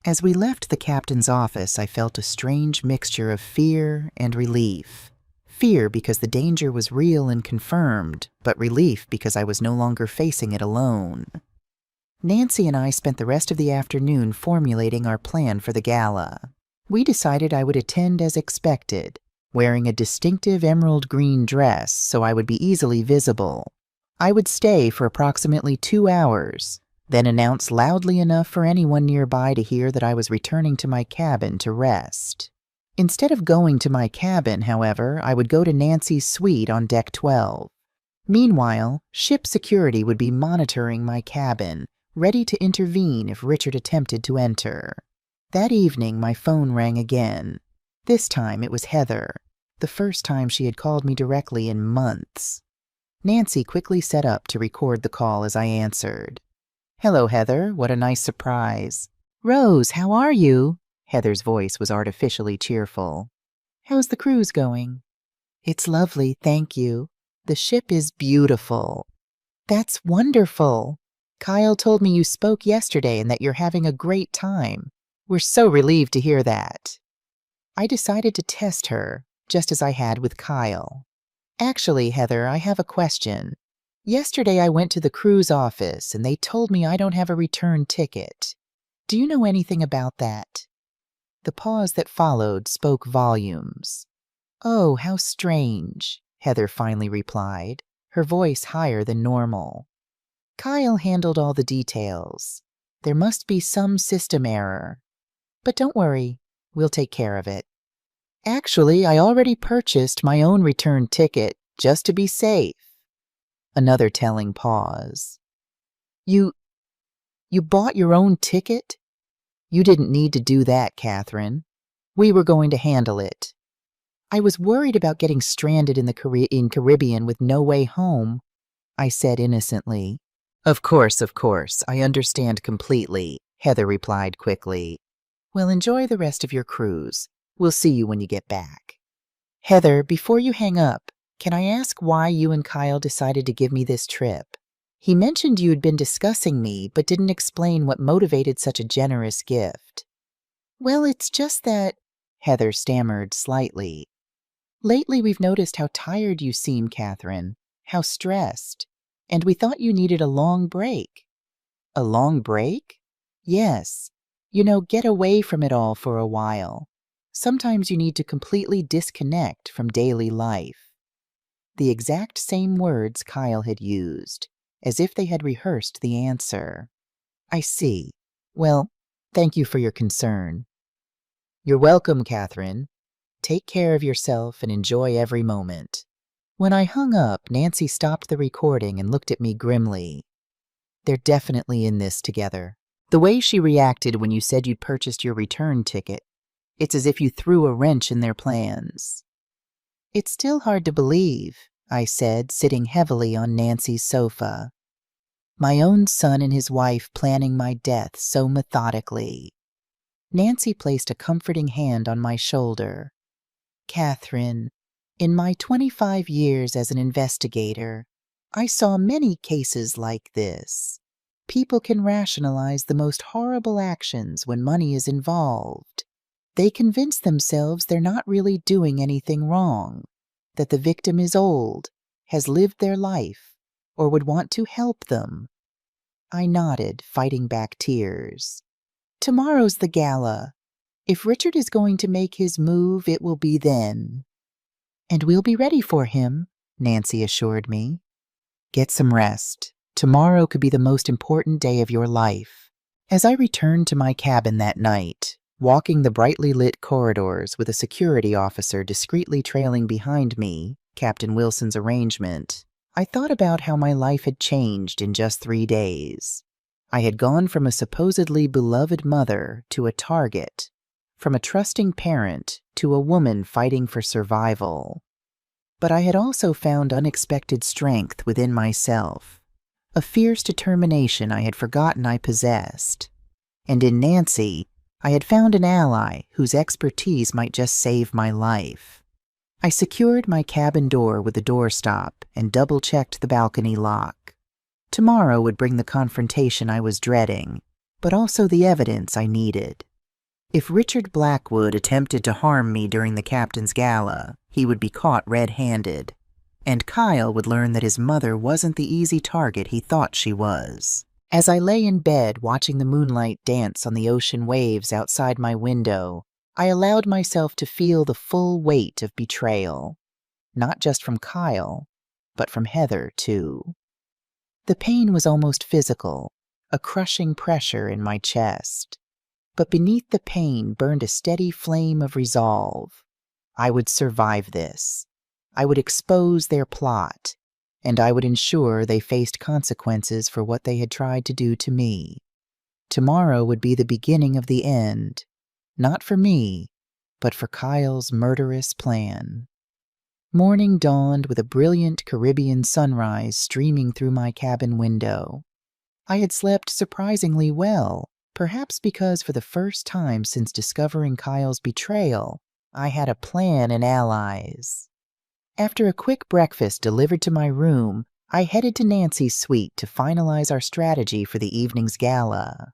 As we left the captain's office, I felt a strange mixture of fear and relief. Fear because the danger was real and confirmed, but relief because I was no longer facing it alone. Nancy and I spent the rest of the afternoon formulating our plan for the gala. We decided I would attend as expected, wearing a distinctive emerald green dress so I would be easily visible. I would stay for approximately 2 hours, then announce loudly enough for anyone nearby to hear that I was returning to my cabin to rest. Instead of going to my cabin, however, I would go to Nancy's suite on Deck 12. Meanwhile, ship security would be monitoring my cabin, ready to intervene if Richard attempted to enter. That evening, my phone rang again. This time it was Heather, the first time she had called me directly in months. Nancy quickly set up to record the call as I answered. "Hello, Heather. What a nice surprise." "Rose, how are you?" Heather's voice was artificially cheerful. "How's the cruise going?" "It's lovely, thank you. The ship is beautiful." "That's wonderful. Kyle told me you spoke yesterday and that you're having a great time. We're so relieved to hear that." I decided to test her, just as I had with Kyle. "Actually, Heather, I have a question. Yesterday I went to the cruise office and they told me I don't have a return ticket. Do you know anything about that?" The pause that followed spoke volumes. "Oh, how strange," Heather finally replied, her voice higher than normal. Kyle handled all the details. There must be some system error. But don't worry, we'll take care of it. Actually, I already purchased my own return ticket just to be safe. Another telling pause. You bought your own ticket? You didn't need to do that, Catherine. We were going to handle it. I was worried about getting stranded in the Caribbean with no way home, I said innocently. Of course, I understand completely, Heather replied quickly. Well, enjoy the rest of your cruise. We'll see you when you get back. Heather, before you hang up, can I ask why you and Kyle decided to give me this trip? He mentioned you had been discussing me, but didn't explain what motivated such a generous gift. Well, it's just that, Heather stammered slightly. Lately we've noticed how tired you seem, Catherine, how stressed, and we thought you needed a long break. A long break? Yes. Get away from it all for a while. Sometimes you need to completely disconnect from daily life. The exact same words Kyle had used, as if they had rehearsed the answer. I see. Well, thank you for your concern. You're welcome, Catherine. Take care of yourself and enjoy every moment. When I hung up, Nancy stopped the recording and looked at me grimly. They're definitely in this together. The way she reacted when you said you'd purchased your return ticket, it's as if you threw a wrench in their plans. It's still hard to believe, I said, sitting heavily on Nancy's sofa. My own son and his wife planning my death so methodically. Nancy placed a comforting hand on my shoulder. Catherine, in my 25 years as an investigator, I saw many cases like this. People can rationalize the most horrible actions when money is involved. They convince themselves they're not really doing anything wrong, that the victim is old, has lived their life, or would want to help them. I nodded, fighting back tears. Tomorrow's the gala. If Richard is going to make his move, it will be then. And we'll be ready for him, Nancy assured me. Get some rest. Tomorrow could be the most important day of your life. As I returned to my cabin that night, walking the brightly lit corridors with a security officer discreetly trailing behind me, Captain Wilson's arrangement, I thought about how my life had changed in just 3 days. I had gone from a supposedly beloved mother to a target, from a trusting parent to a woman fighting for survival. But I had also found unexpected strength within myself, a fierce determination I had forgotten I possessed. And in Nancy, I had found an ally whose expertise might just save my life. I secured my cabin door with the doorstop and double-checked the balcony lock. Tomorrow would bring the confrontation I was dreading, but also the evidence I needed. If Richard Blackwood attempted to harm me during the captain's gala, he would be caught red-handed, and Kyle would learn that his mother wasn't the easy target he thought she was. As I lay in bed watching the moonlight dance on the ocean waves outside my window, I allowed myself to feel the full weight of betrayal, not just from Kyle, but from Heather, too. The pain was almost physical, a crushing pressure in my chest. But beneath the pain burned a steady flame of resolve. I would survive this. I would expose their plot, and I would ensure they faced consequences for what they had tried to do to me. Tomorrow would be the beginning of the end, not for me, but for Kyle's murderous plan. Morning dawned with a brilliant Caribbean sunrise streaming through my cabin window. I had slept surprisingly well, perhaps because for the first time since discovering Kyle's betrayal, I had a plan and allies. After a quick breakfast delivered to my room, I headed to Nancy's suite to finalize our strategy for the evening's gala.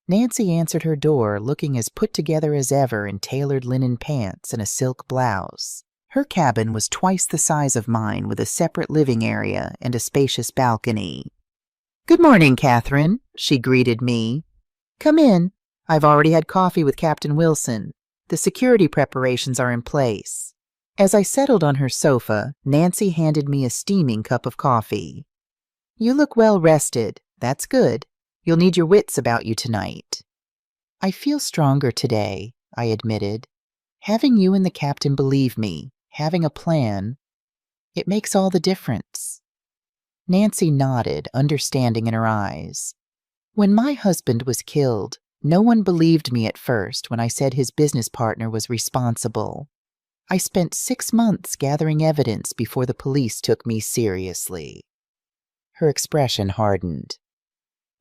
Nancy answered her door looking as put together as ever in tailored linen pants and a silk blouse. Her cabin was twice the size of mine with a separate living area and a spacious balcony. "Good morning, Catherine," she greeted me. "Come in. I've already had coffee with Captain Wilson. The security preparations are in place." As I settled on her sofa, Nancy handed me a steaming cup of coffee. You look well rested. That's good. You'll need your wits about you tonight. I feel stronger today, I admitted. Having you and the captain believe me, having a plan, it makes all the difference. Nancy nodded, understanding in her eyes. When my husband was killed, no one believed me at first when I said his business partner was responsible. I spent 6 months gathering evidence before the police took me seriously. Her expression hardened.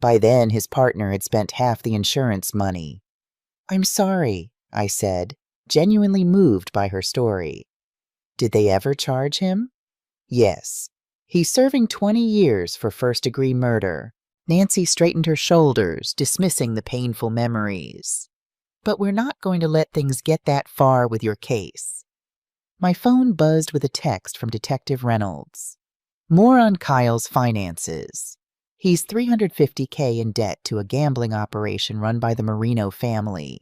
By then, his partner had spent half the insurance money. I'm sorry, I said, genuinely moved by her story. Did they ever charge him? Yes. He's serving 20 years for first-degree murder. Nancy straightened her shoulders, dismissing the painful memories. But we're not going to let things get that far with your case. My phone buzzed with a text from Detective Reynolds. More on Kyle's finances. He's $350K in debt to a gambling operation run by the Marino family.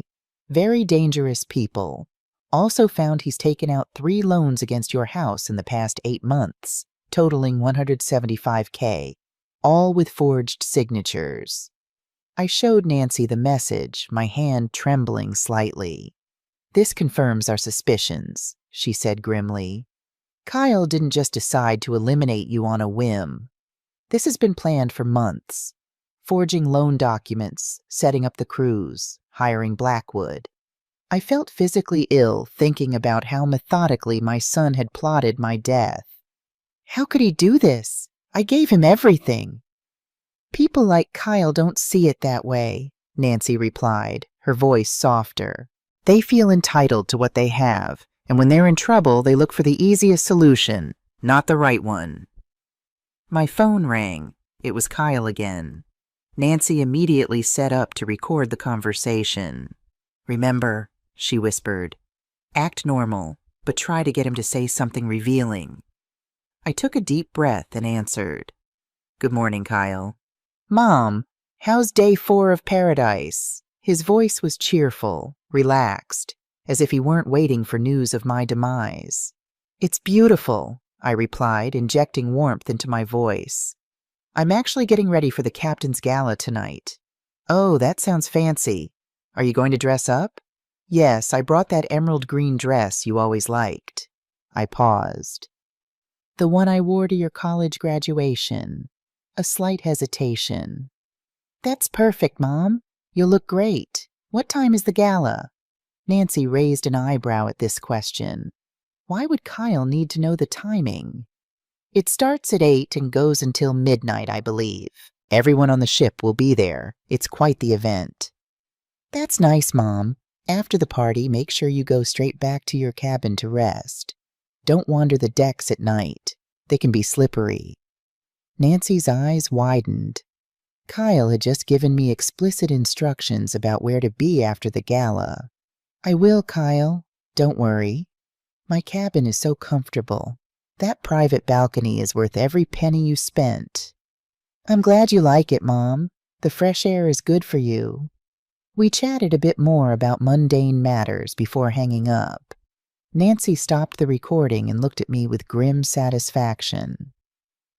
Very dangerous people. Also found he's taken out 3 loans against your house in the past 8 months, totaling $175K, all with forged signatures. I showed Nancy the message, my hand trembling slightly. This confirms our suspicions, she said grimly. Kyle didn't just decide to eliminate you on a whim. This has been planned for months. Forging loan documents, setting up the cruise, hiring Blackwood. I felt physically ill thinking about how methodically my son had plotted my death. How could he do this? I gave him everything. People like Kyle don't see it that way, Nancy replied, her voice softer. They feel entitled to what they have, and when they're in trouble, they look for the easiest solution, not the right one. My phone rang. It was Kyle again. Nancy immediately set up to record the conversation. Remember, she whispered, act normal, but try to get him to say something revealing. I took a deep breath and answered, Good morning, Kyle. Mom, how's day 4 of paradise? His voice was cheerful, relaxed, as if he weren't waiting for news of my demise. It's beautiful, I replied, injecting warmth into my voice. I'm actually getting ready for the captain's gala tonight. Oh, that sounds fancy. Are you going to dress up? Yes, I brought that emerald green dress you always liked. I paused. The one I wore to your college graduation. A slight hesitation. That's perfect, Mom. You'll look great. What time is the gala? Nancy raised an eyebrow at this question. Why would Kyle need to know the timing? It starts at 8 and goes until midnight, I believe. Everyone on the ship will be there. It's quite the event. That's nice, Mom. After the party, make sure you go straight back to your cabin to rest. Don't wander the decks at night. They can be slippery. Nancy's eyes widened. Kyle had just given me explicit instructions about where to be after the gala. I will, Kyle. Don't worry. My cabin is so comfortable. That private balcony is worth every penny you spent. I'm glad you like it, Mom. The fresh air is good for you. We chatted a bit more about mundane matters before hanging up. Nancy stopped the recording and looked at me with grim satisfaction.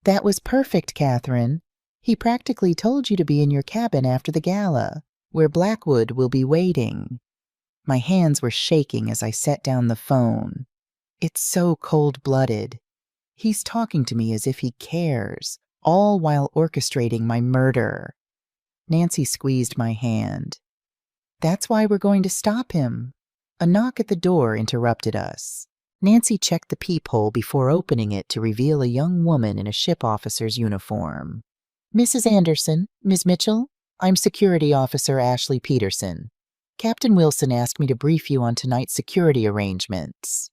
That was perfect, Catherine. He practically told you to be in your cabin after the gala, where Blackwood will be waiting. My hands were shaking as I set down the phone. It's so cold-blooded. He's talking to me as if he cares, all while orchestrating my murder. Nancy squeezed my hand. That's why we're going to stop him. A knock at the door interrupted us. Nancy checked the peephole before opening it to reveal a young woman in a ship officer's uniform. Mrs. Anderson, Ms. Mitchell, I'm Security Officer Ashley Peterson. Captain Wilson asked me to brief you on tonight's security arrangements.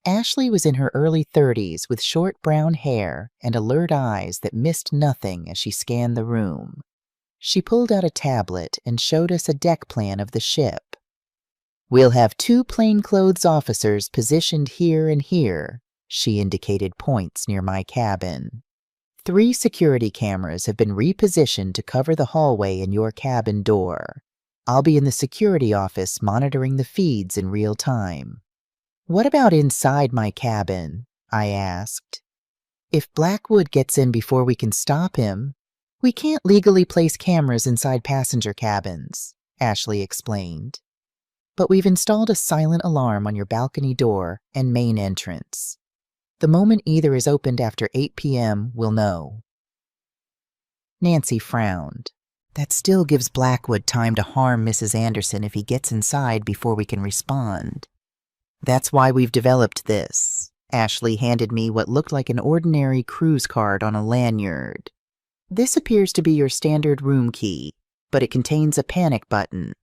Ashley was in her early 30s with short brown hair and alert eyes that missed nothing as she scanned the room. She pulled out a tablet and showed us a deck plan of the ship. We'll have 2 plainclothes officers positioned here and here, she indicated points near my cabin. 3 security cameras have been repositioned to cover the hallway and your cabin door. I'll be in the security office monitoring the feeds in real time. What about inside my cabin? I asked. If Blackwood gets in before we can stop him, we can't legally place cameras inside passenger cabins, Ashley explained. But we've installed a silent alarm on your balcony door and main entrance. The moment either is opened after 8 p.m., we'll know. Nancy frowned. That still gives Blackwood time to harm Mrs. Anderson if he gets inside before we can respond. That's why we've developed this. Ashley handed me what looked like an ordinary cruise card on a lanyard. This appears to be your standard room key, but it contains a panic button.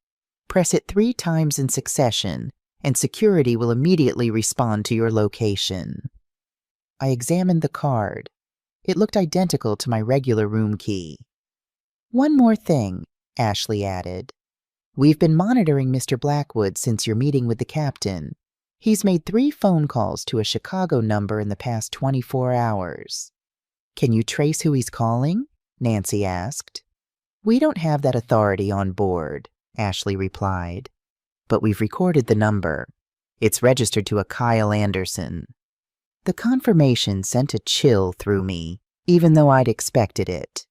Press it 3 times in succession, and security will immediately respond to your location. I examined the card. It looked identical to my regular room key. One more thing, Ashley added. We've been monitoring Mr. Blackwood since your meeting with the captain. He's made 3 phone calls to a Chicago number in the past 24 hours. Can you trace who he's calling? Nancy asked. We don't have that authority on board, Ashley replied. But we've recorded the number. It's registered to a Kyle Anderson. The confirmation sent a chill through me, even though I'd expected it.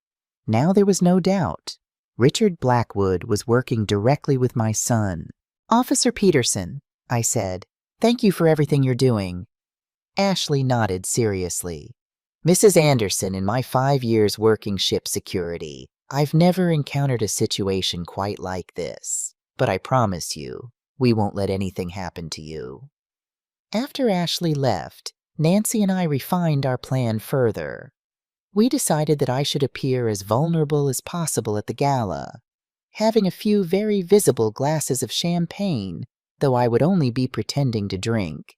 Now there was no doubt. Richard Blackwood was working directly with my son. Officer Peterson, I said, thank you for everything you're doing. Ashley nodded seriously. Mrs. Anderson, in my 5 years working ship security, I've never encountered a situation quite like this. But I promise you, we won't let anything happen to you. After Ashley left, Nancy and I refined our plan further. We decided that I should appear as vulnerable as possible at the gala, having a few very visible glasses of champagne, though I would only be pretending to drink,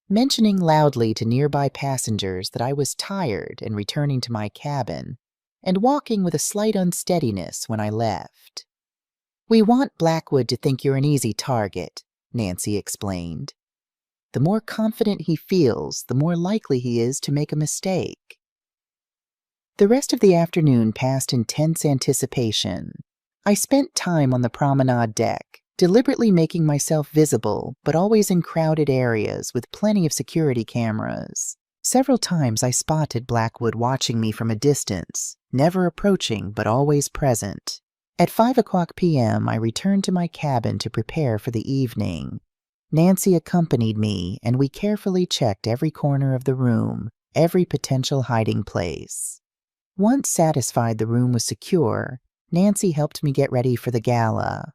mentioning loudly to nearby passengers that I was tired and returning to my cabin, and walking with a slight unsteadiness when I left. We want Blackwood to think you're an easy target, Nancy explained. The more confident he feels, the more likely he is to make a mistake. The rest of the afternoon passed in tense anticipation. I spent time on the promenade deck, deliberately making myself visible, but always in crowded areas with plenty of security cameras. Several times I spotted Blackwood watching me from a distance, never approaching but always present. At 5:00 p.m., I returned to my cabin to prepare for the evening. Nancy accompanied me, and we carefully checked every corner of the room, every potential hiding place. Once satisfied the room was secure, Nancy helped me get ready for the gala.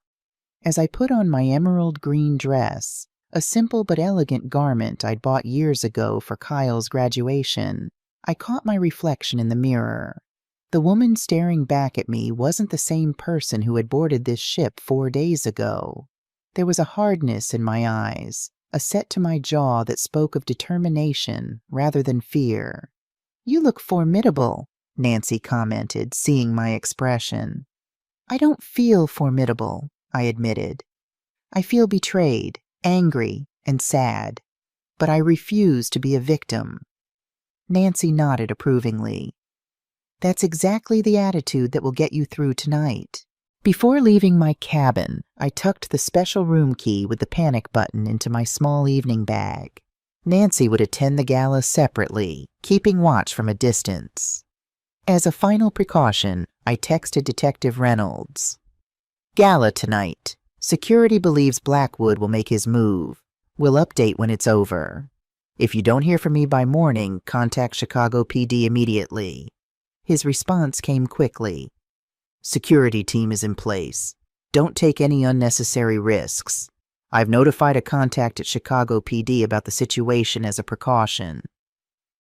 As I put on my emerald green dress, a simple but elegant garment I'd bought years ago for Kyle's graduation, I caught my reflection in the mirror. The woman staring back at me wasn't the same person who had boarded this ship 4 days ago. There was a hardness in my eyes, a set to my jaw that spoke of determination rather than fear. "You look formidable," Nancy commented, seeing my expression. "I don't feel formidable," I admitted. "I feel betrayed, angry, and sad, but I refuse to be a victim." Nancy nodded approvingly. "That's exactly the attitude that will get you through tonight." Before leaving my cabin, I tucked the special room key with the panic button into my small evening bag. Nancy would attend the gala separately, keeping watch from a distance. As a final precaution, I texted Detective Reynolds. "Gala tonight. Security believes Blackwood will make his move. We'll update when it's over. If you don't hear from me by morning, contact Chicago PD immediately." His response came quickly. "Security team is in place. Don't take any unnecessary risks. I've notified a contact at Chicago PD about the situation as a precaution."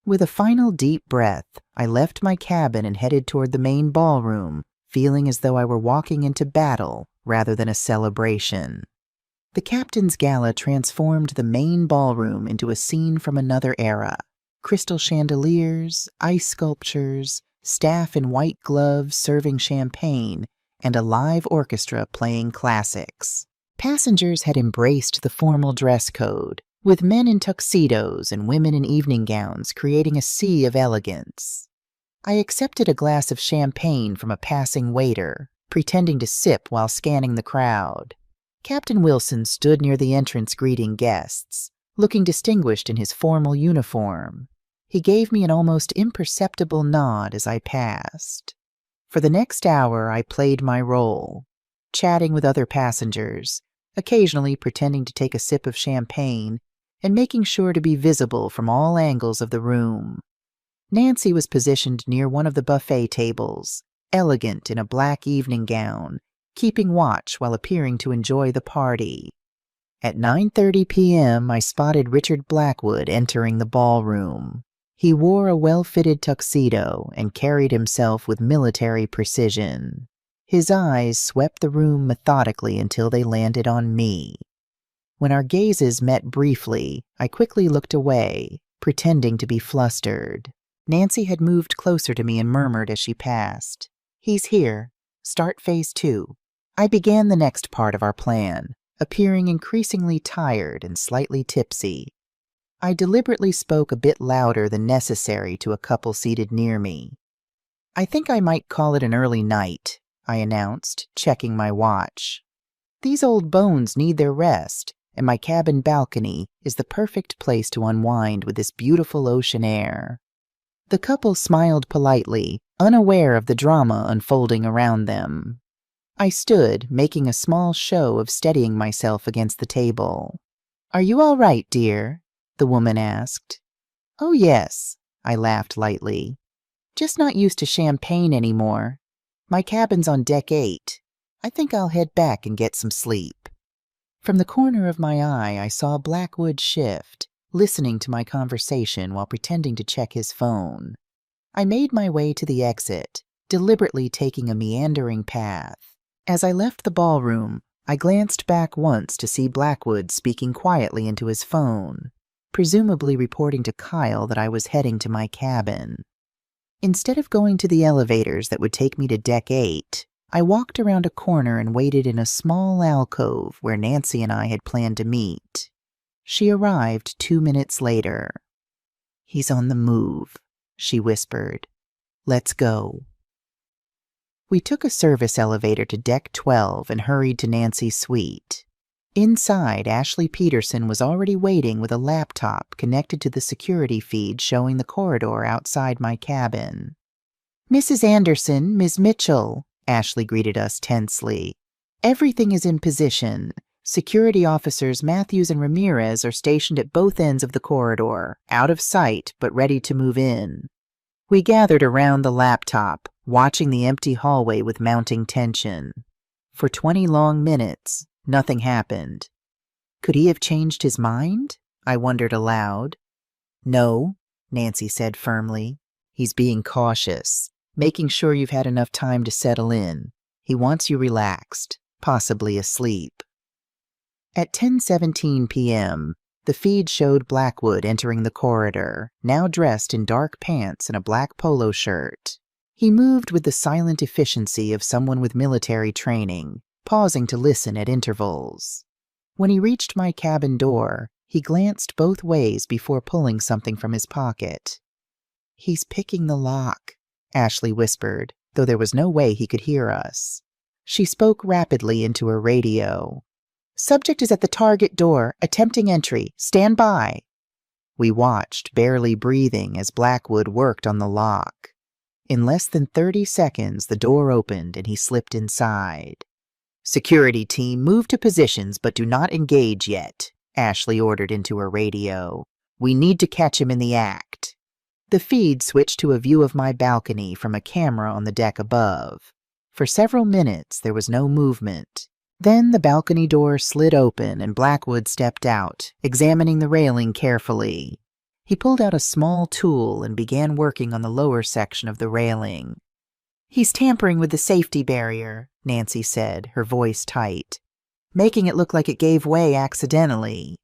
With a final deep breath, I left my cabin and headed toward the main ballroom, feeling as though I were walking into battle rather than a celebration. The captain's gala transformed the main ballroom into a scene from another era. Crystal chandeliers, ice sculptures, staff in white gloves serving champagne, and a live orchestra playing classics. Passengers had embraced the formal dress code, with men in tuxedos and women in evening gowns creating a sea of elegance. I accepted a glass of champagne from a passing waiter, pretending to sip while scanning the crowd. Captain Wilson stood near the entrance greeting guests, looking distinguished in his formal uniform. He gave me an almost imperceptible nod as I passed. For the next hour, I played my role, chatting with other passengers, occasionally pretending to take a sip of champagne, and making sure to be visible from all angles of the room. Nancy was positioned near one of the buffet tables, elegant in a black evening gown, keeping watch while appearing to enjoy the party. At 9:30 p.m., I spotted Richard Blackwood entering the ballroom. He wore a well-fitted tuxedo and carried himself with military precision. His eyes swept the room methodically until they landed on me. When our gazes met briefly, I quickly looked away, pretending to be flustered. Nancy had moved closer to me and murmured as she passed, "He's here. Start phase 2. I began the next part of our plan, appearing increasingly tired and slightly tipsy. I deliberately spoke a bit louder than necessary to a couple seated near me. "I think I might call it an early night," I announced, checking my watch. "These old bones need their rest, and my cabin balcony is the perfect place to unwind with this beautiful ocean air." The couple smiled politely, unaware of the drama unfolding around them. I stood, making a small show of steadying myself against the table. "Are you all right, dear?" the woman asked. "Oh, yes," I laughed lightly. "Just not used to champagne anymore. My cabin's on deck 8. I think I'll head back and get some sleep." From the corner of my eye, I saw Blackwood shift, listening to my conversation while pretending to check his phone. I made my way to the exit, deliberately taking a meandering path. As I left the ballroom, I glanced back once to see Blackwood speaking quietly into his phone, presumably reporting to Kyle that I was heading to my cabin. Instead of going to the elevators that would take me to deck 8, I walked around a corner and waited in a small alcove where Nancy and I had planned to meet. She arrived 2 minutes later. "He's on the move," she whispered. "Let's go." We took a service elevator to deck 12 and hurried to Nancy's suite. Inside, Ashley Peterson was already waiting with a laptop connected to the security feed showing the corridor outside my cabin. "Mrs. Anderson, Ms. Mitchell," Ashley greeted us tensely. "Everything is in position. Security officers Matthews and Ramirez are stationed at both ends of the corridor, out of sight but ready to move in." We gathered around the laptop, watching the empty hallway with mounting tension. For 20 long minutes, nothing happened. Could he have changed his mind? I wondered aloud. "No," Nancy said firmly. "He's being cautious, making sure you've had enough time to settle in. He wants you relaxed, possibly asleep." At 10:17 p.m., the feed showed Blackwood entering the corridor, now dressed in dark pants and a black polo shirt. He moved with the silent efficiency of someone with military training, pausing to listen at intervals. When he reached my cabin door, he glanced both ways before pulling something from his pocket. "He's picking the lock," Ashley whispered, though there was no way he could hear us. She spoke rapidly into her radio. "Subject is at the target door, attempting entry. Stand by." We watched, barely breathing, as Blackwood worked on the lock. In less than 30 seconds, the door opened and he slipped inside. "Security team, move to positions but do not engage yet," Ashley ordered into her radio. "We need to catch him in the act." The feed switched to a view of my balcony from a camera on the deck above. For several minutes, there was no movement. Then the balcony door slid open and Blackwood stepped out, examining the railing carefully. He pulled out a small tool and began working on the lower section of the railing. "He's tampering with the safety barrier," Nancy said, her voice tight, "making it look like it gave way accidentally."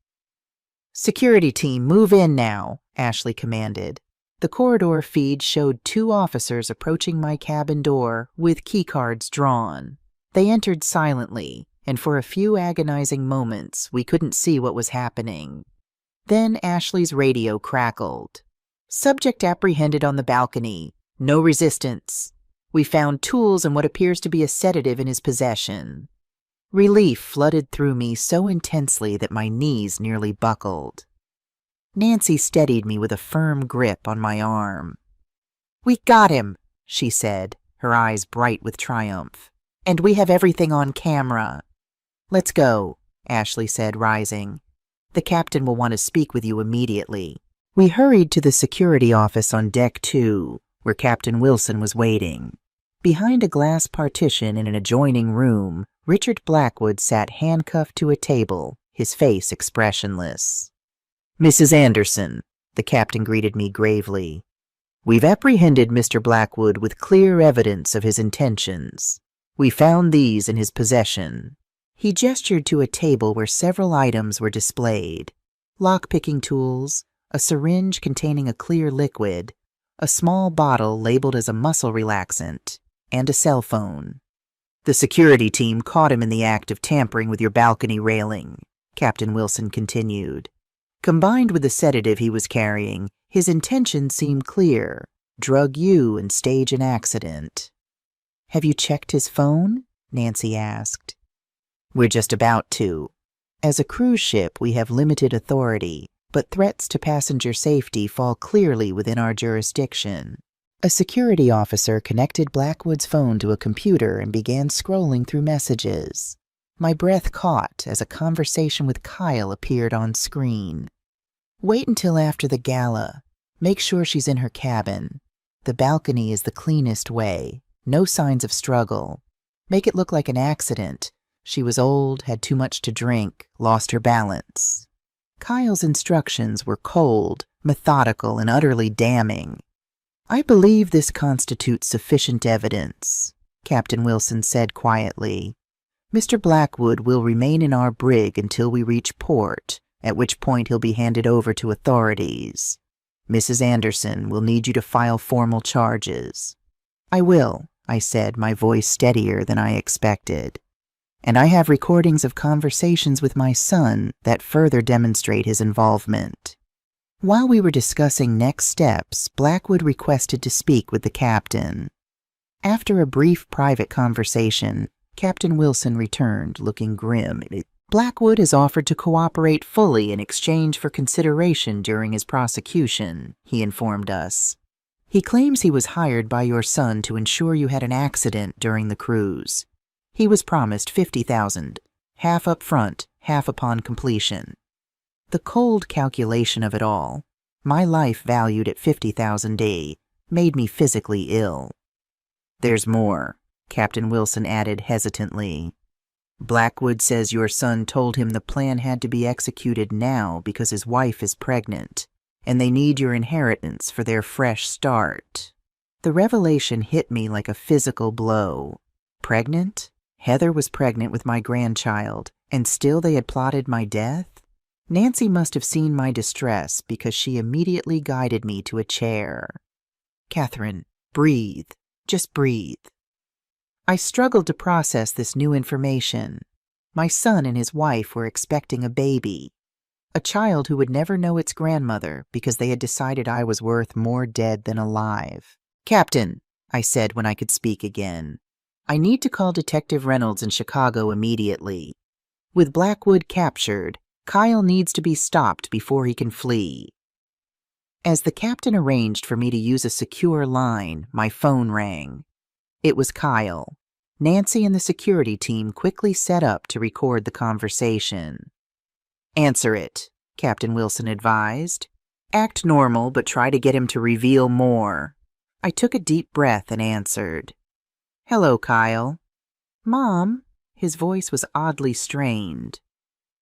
"Security team, move in now," Ashley commanded. The corridor feed showed 2 officers approaching my cabin door with keycards drawn. They entered silently, and for a few agonizing moments, we couldn't see what was happening. Then Ashley's radio crackled. "Subject apprehended on the balcony. No resistance. We found tools and what appears to be a sedative in his possession." Relief flooded through me so intensely that my knees nearly buckled. Nancy steadied me with a firm grip on my arm. "We got him," she said, her eyes bright with triumph. "And we have everything on camera." "Let's go," Ashley said, rising. "The captain will want to speak with you immediately." We hurried to the security office on Deck 2, where Captain Wilson was waiting. Behind a glass partition in an adjoining room, Richard Blackwood sat handcuffed to a table, his face expressionless. "Mrs. Anderson," the captain greeted me gravely, "we've apprehended Mr. Blackwood with clear evidence of his intentions. We found these in his possession." He gestured to a table where several items were displayed: lock-picking tools, a syringe containing a clear liquid, a small bottle labeled as a muscle relaxant, and a cell phone. "The security team caught him in the act of tampering with your balcony railing," Captain Wilson continued. "Combined with the sedative he was carrying, his intentions seem clear: drug you and stage an accident." "Have you checked his phone?" Nancy asked. "We're just about to. As a cruise ship, we have limited authority, but threats to passenger safety fall clearly within our jurisdiction." A security officer connected Blackwood's phone to a computer and began scrolling through messages. My breath caught as a conversation with Kyle appeared on screen. "Wait until after the gala. Make sure she's in her cabin. The balcony is the cleanest way. No signs of struggle. Make it look like an accident. She was old, had too much to drink, lost her balance." Kyle's instructions were cold, methodical, and utterly damning. "I believe this constitutes sufficient evidence," Captain Wilson said quietly. "Mr. Blackwood will remain in our brig until we reach port, at which point he'll be handed over to authorities. Mrs. Anderson will need you to file formal charges." "I will," I said, my voice steadier than I expected. "And I have recordings of conversations with my son that further demonstrate his involvement." While we were discussing next steps, Blackwood requested to speak with the captain. After a brief private conversation, Captain Wilson returned, looking grim. "Blackwood has offered to cooperate fully in exchange for consideration during his prosecution," he informed us. "He claims he was hired by your son to ensure you had an accident during the cruise. He was promised $50,000, half up front, half upon completion." The cold calculation of it all, my life valued at $50,000, made me physically ill. "There's more," Captain Wilson added hesitantly. "Blackwood says your son told him the plan had to be executed now because his wife is pregnant, and they need your inheritance for their fresh start." The revelation hit me like a physical blow. Pregnant? Heather was pregnant with my grandchild, and still they had plotted my death? Nancy must have seen my distress because she immediately guided me to a chair. "Catherine, breathe. Just breathe." I struggled to process this new information. My son and his wife were expecting a baby, a child who would never know its grandmother because they had decided I was worth more dead than alive. "Captain," I said when I could speak again, "I need to call Detective Reynolds in Chicago immediately. With Blackwood captured, Kyle needs to be stopped before he can flee." As the captain arranged for me to use a secure line, my phone rang. It was Kyle. Nancy and the security team quickly set up to record the conversation. "Answer it," Captain Wilson advised. "Act normal, but try to get him to reveal more." I took a deep breath and answered. "Hello, Kyle." "Mom?" His voice was oddly strained.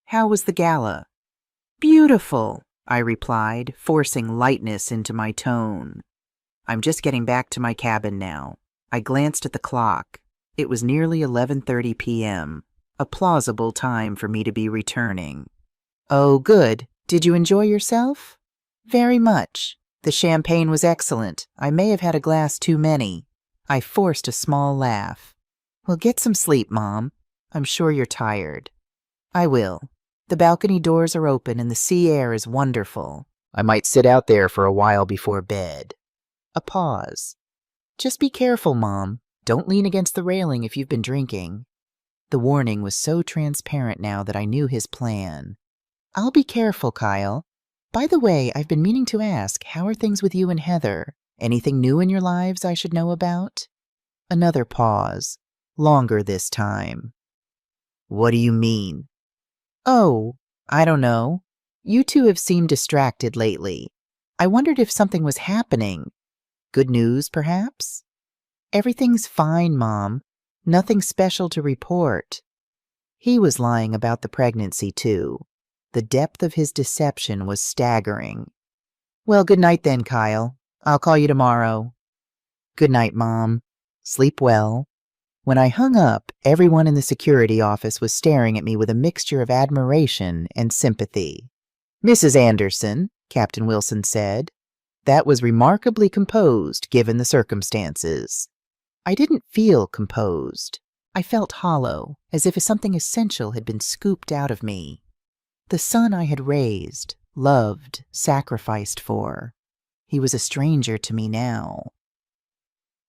"How was the gala?" "Beautiful," I replied, forcing lightness into my tone. "I'm just getting back to my cabin now." I glanced at the clock. It was nearly 11:30 p.m., a plausible time for me to be returning. "Oh, good. Did you enjoy yourself?" "Very much. The champagne was excellent. I may have had a glass too many." I forced a small laugh. "Well, get some sleep, Mom. I'm sure you're tired." "I will. The balcony doors are open and the sea air is wonderful. I might sit out there for a while before bed." A pause. "Just be careful, Mom. Don't lean against the railing if you've been drinking." The warning was so transparent now that I knew his plan. "I'll be careful, Kyle." By the way, I've been meaning to ask, how are things with you and Heather? Anything new in your lives I should know about? Another pause, longer this time. What do you mean? Oh, I don't know. You two have seemed distracted lately. I wondered if something was happening. Good news, perhaps? Everything's fine, Mom. Nothing special to report. He was lying about the pregnancy, too. The depth of his deception was staggering. Well, good night then, Kyle. I'll call you tomorrow. Good night, Mom. Sleep well. When I hung up, everyone in the security office was staring at me with a mixture of admiration and sympathy. Mrs. Anderson, Captain Wilson said, that was remarkably composed given the circumstances. I didn't feel composed. I felt hollow, as if something essential had been scooped out of me. The son I had raised, loved, sacrificed for. He was a stranger to me now.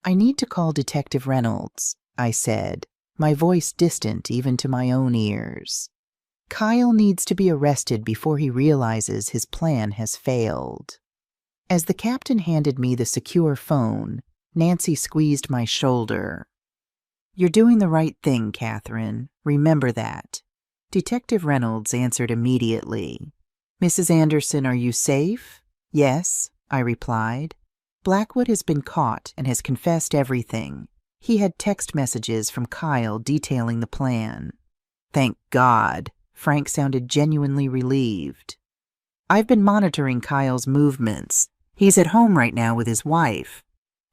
I need to call Detective Reynolds, I said, my voice distant even to my own ears. Kyle needs to be arrested before he realizes his plan has failed. As the captain handed me the secure phone, Nancy squeezed my shoulder. You're doing the right thing, Catherine. Remember that. Detective Reynolds answered immediately. Mrs. Anderson, are you safe? Yes, I replied. Blackwood has been caught and has confessed everything. He had text messages from Kyle detailing the plan. Thank God. Frank sounded genuinely relieved. I've been monitoring Kyle's movements. He's at home right now with his wife.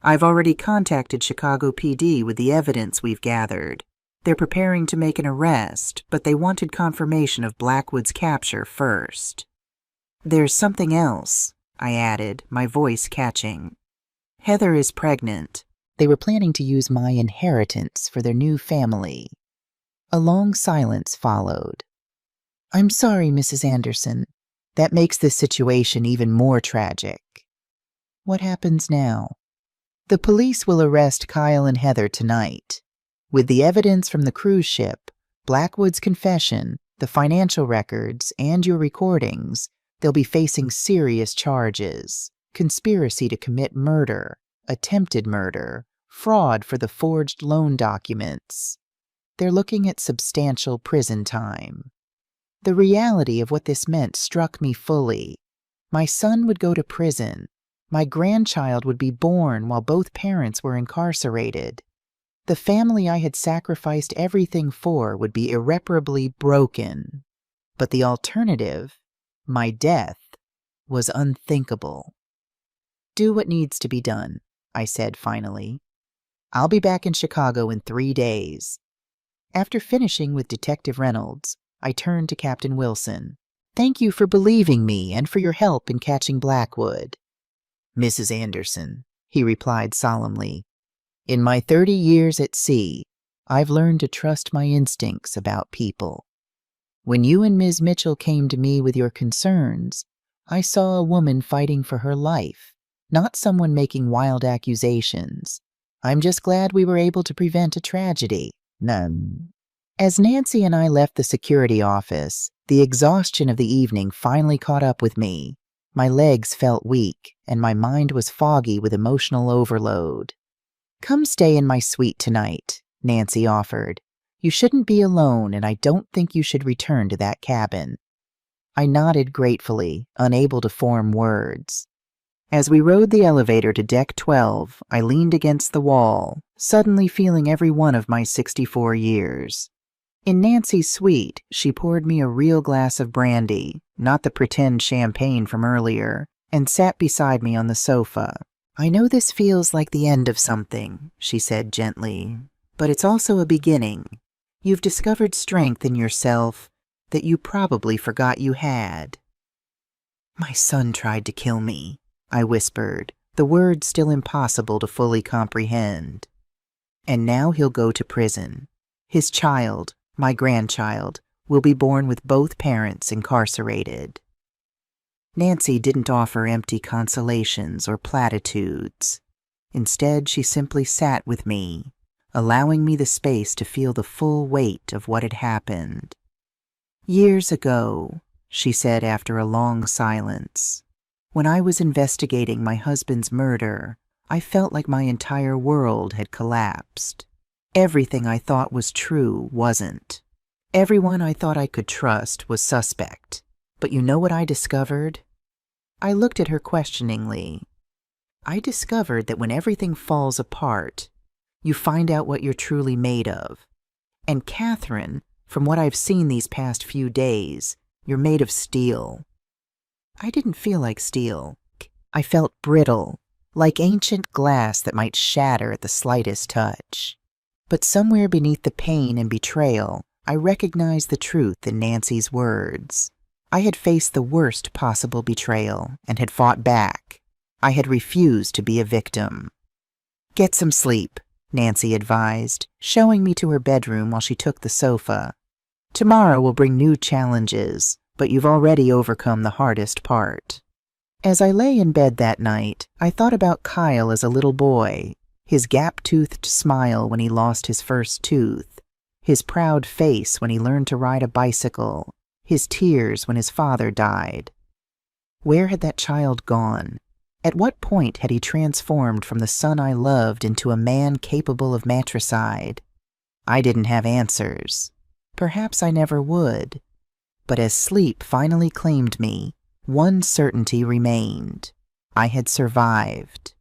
I've already contacted Chicago PD with the evidence we've gathered. They're preparing to make an arrest, but they wanted confirmation of Blackwood's capture first. There's something else, I added, my voice catching. Heather is pregnant. They were planning to use my inheritance for their new family. A long silence followed. I'm sorry, Mrs. Anderson. That makes this situation even more tragic. What happens now? The police will arrest Kyle and Heather tonight. With the evidence from the cruise ship, Blackwood's confession, the financial records, and your recordings, they'll be facing serious charges: conspiracy to commit murder, attempted murder, fraud for the forged loan documents. They're looking at substantial prison time. The reality of what this meant struck me fully. My son would go to prison. My grandchild would be born while both parents were incarcerated. The family I had sacrificed everything for would be irreparably broken. But the alternative, my death, was unthinkable. Do what needs to be done, I said finally. I'll be back in Chicago in 3 days. After finishing with Detective Reynolds, I turned to Captain Wilson. Thank you for believing me and for your help in catching Blackwood. Mrs. Anderson, he replied solemnly, in my 30 years at sea, I've learned to trust my instincts about people. When you and Ms. Mitchell came to me with your concerns, I saw a woman fighting for her life, not someone making wild accusations. I'm just glad we were able to prevent a tragedy. None. As Nancy and I left the security office, the exhaustion of the evening finally caught up with me. My legs felt weak, and my mind was foggy with emotional overload. Come stay in my suite tonight, Nancy offered. You shouldn't be alone, and I don't think you should return to that cabin. I nodded gratefully, unable to form words. As we rode the elevator to Deck 12, I leaned against the wall, suddenly feeling every one of my 64 years. In Nancy's suite, she poured me a real glass of brandy, not the pretend champagne from earlier, and sat beside me on the sofa. I know this feels like the end of something, she said gently, but it's also a beginning. You've discovered strength in yourself that you probably forgot you had. My son tried to kill me, I whispered, the words still impossible to fully comprehend. And now he'll go to prison. His child, my grandchild, will be born with both parents incarcerated. Nancy didn't offer empty consolations or platitudes. Instead, she simply sat with me, allowing me the space to feel the full weight of what had happened. Years ago, she said after a long silence. When I was investigating my husband's murder, I felt like my entire world had collapsed. Everything I thought was true wasn't. Everyone I thought I could trust was suspect. But you know what I discovered? I looked at her questioningly. I discovered that when everything falls apart, you find out what you're truly made of. And Catherine, from what I've seen these past few days, you're made of steel. I didn't feel like steel. I felt brittle, like ancient glass that might shatter at the slightest touch. But somewhere beneath the pain and betrayal, I recognized the truth in Nancy's words. I had faced the worst possible betrayal and had fought back. I had refused to be a victim. "Get some sleep," Nancy advised, showing me to her bedroom while she took the sofa. "Tomorrow will bring new challenges, but you've already overcome the hardest part." As I lay in bed that night, I thought about Kyle as a little boy, his gap-toothed smile when he lost his first tooth, his proud face when he learned to ride a bicycle, his tears when his father died. Where had that child gone? At what point had he transformed from the son I loved into a man capable of matricide? I didn't have answers. Perhaps I never would. But as sleep finally claimed me, one certainty remained. I had survived.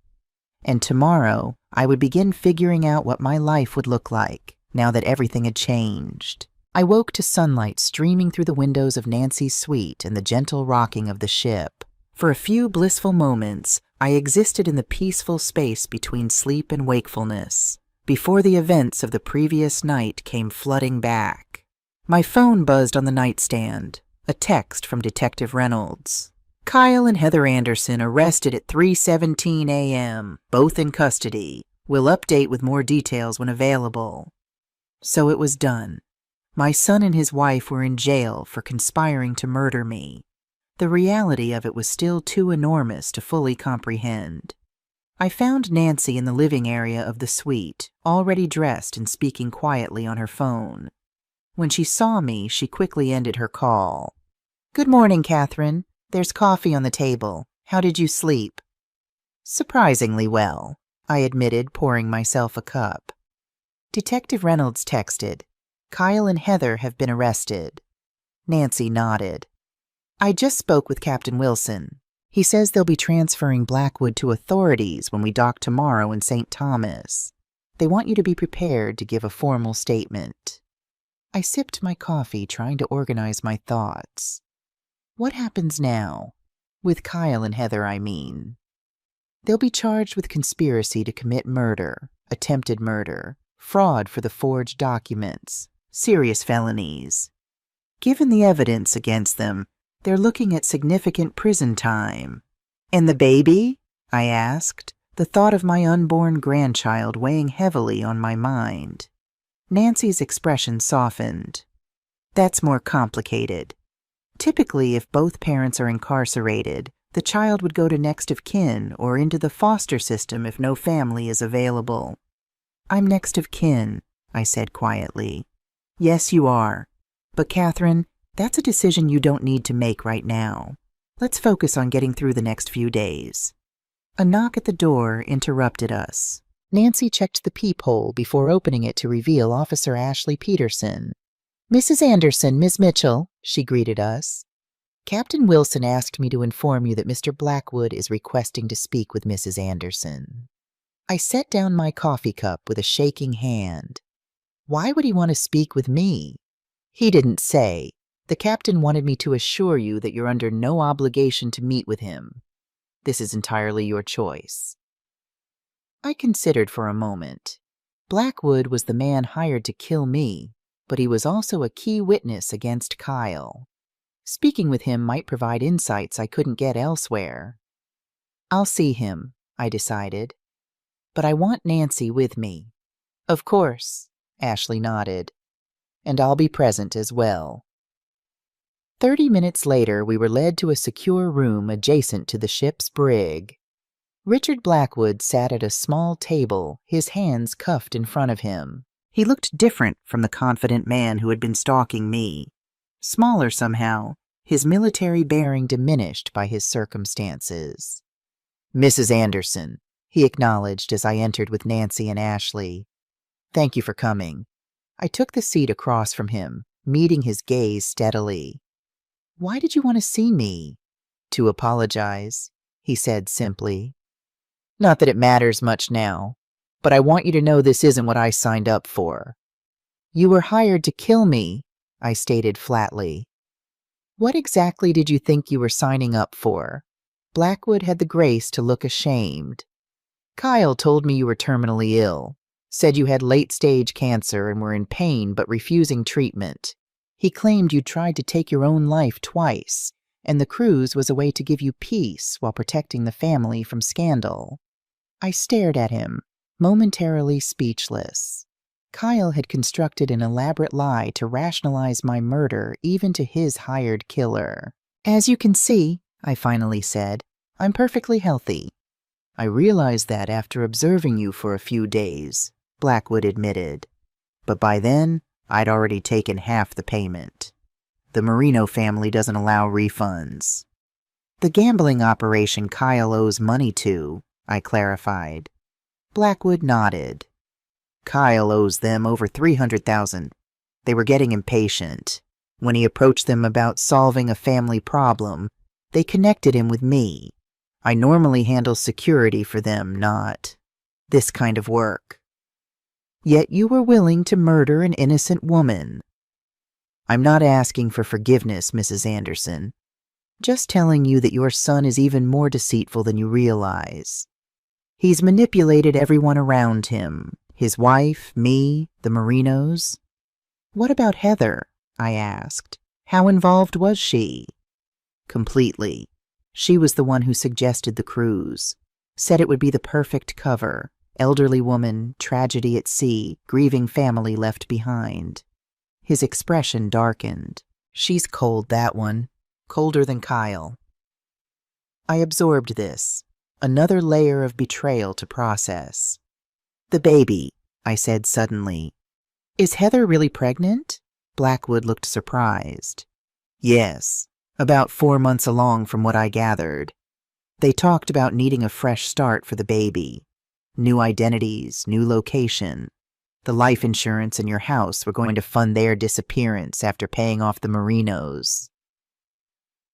And tomorrow, I would begin figuring out what my life would look like, now that everything had changed. I woke to sunlight streaming through the windows of Nancy's suite and the gentle rocking of the ship. For a few blissful moments, I existed in the peaceful space between sleep and wakefulness, before the events of the previous night came flooding back. My phone buzzed on the nightstand, a text from Detective Reynolds. "Kyle and Heather Anderson arrested at 3:17 a.m., both in custody. We'll update with more details when available." So it was done. My son and his wife were in jail for conspiring to murder me. The reality of it was still too enormous to fully comprehend. I found Nancy in the living area of the suite, already dressed and speaking quietly on her phone. When she saw me, she quickly ended her call. "Good morning, Catherine. There's coffee on the table. How did you sleep?" "Surprisingly well," I admitted, pouring myself a cup. Detective Reynolds texted, "Kyle and Heather have been arrested." Nancy nodded. "I just spoke with Captain Wilson. He says they'll be transferring Blackwood to authorities when we dock tomorrow in St. Thomas. They want you to be prepared to give a formal statement." I sipped my coffee, trying to organize my thoughts. What happens now? With Kyle and Heather, I mean. They'll be charged with conspiracy to commit murder, attempted murder, fraud for the forged documents, serious felonies. Given the evidence against them, they're looking at significant prison time. "And the baby?" I asked, the thought of my unborn grandchild weighing heavily on my mind. Nancy's expression softened. "That's more complicated. Typically, if both parents are incarcerated, the child would go to next of kin or into the foster system if no family is available." "I'm next of kin," I said quietly. "Yes, you are. But Catherine, that's a decision you don't need to make right now. Let's focus on getting through the next few days." A knock at the door interrupted us. Nancy checked the peephole before opening it to reveal Officer Ashley Peterson. "Mrs. Anderson, Miss Mitchell," she greeted us. "Captain Wilson asked me to inform you that Mr. Blackwood is requesting to speak with Mrs. Anderson." I set down my coffee cup with a shaking hand. Why would he want to speak with me? He didn't say. "The captain wanted me to assure you that you're under no obligation to meet with him. This is entirely your choice." I considered for a moment. Blackwood was the man hired to kill me, but he was also a key witness against Kyle. Speaking with him might provide insights I couldn't get elsewhere. "I'll see him," I decided. "But I want Nancy with me." "Of course," Ashley nodded. "And I'll be present as well." 30 minutes later, we were led to a secure room adjacent to the ship's brig. Richard Blackwood sat at a small table, his hands cuffed in front of him. He looked different from the confident man who had been stalking me. Smaller somehow, his military bearing diminished by his circumstances. "Mrs. Anderson," he acknowledged as I entered with Nancy and Ashley. "Thank you for coming." I took the seat across from him, meeting his gaze steadily. "Why did you want to see me?" "To apologize," he said simply. "Not that it matters much now, but I want you to know this isn't what I signed up for." "You were hired to kill me," I stated flatly. "What exactly did you think you were signing up for?" Blackwood had the grace to look ashamed. "Kyle told me you were terminally ill, said you had late-stage cancer and were in pain but refusing treatment. He claimed you tried to take your own life twice, and the cruise was a way to give you peace while protecting the family from scandal." I stared at him, momentarily speechless. Kyle had constructed an elaborate lie to rationalize my murder even to his hired killer. "As you can see," I finally said, "I'm perfectly healthy." "I realized that after observing you for a few days," Blackwood admitted. "But by then, I'd already taken half the payment. The Marino family doesn't allow refunds." "The gambling operation Kyle owes money to," I clarified. Blackwood nodded. "Kyle owes them over $300,000. They were getting impatient. When he approached them about solving a family problem, they connected him with me. I normally handle security for them, not this kind of work." "Yet you were willing to murder an innocent woman." "I'm not asking for forgiveness, Mrs. Anderson. Just telling you that your son is even more deceitful than you realize. He's manipulated everyone around him, his wife, me, the Marinos." "What about Heather?" I asked. "How involved was she?" "Completely. She was the one who suggested the cruise. Said it would be the perfect cover. Elderly woman, tragedy at sea, grieving family left behind." His expression darkened. "She's cold, that one. Colder than Kyle." I absorbed this. Another layer of betrayal to process. "The baby," I said suddenly. "Is Heather really pregnant?" Blackwood looked surprised. "Yes, about 4 months along from what I gathered. They talked about needing a fresh start for the baby. New identities, new location. The life insurance in your house were going to fund their disappearance after paying off the Marinos."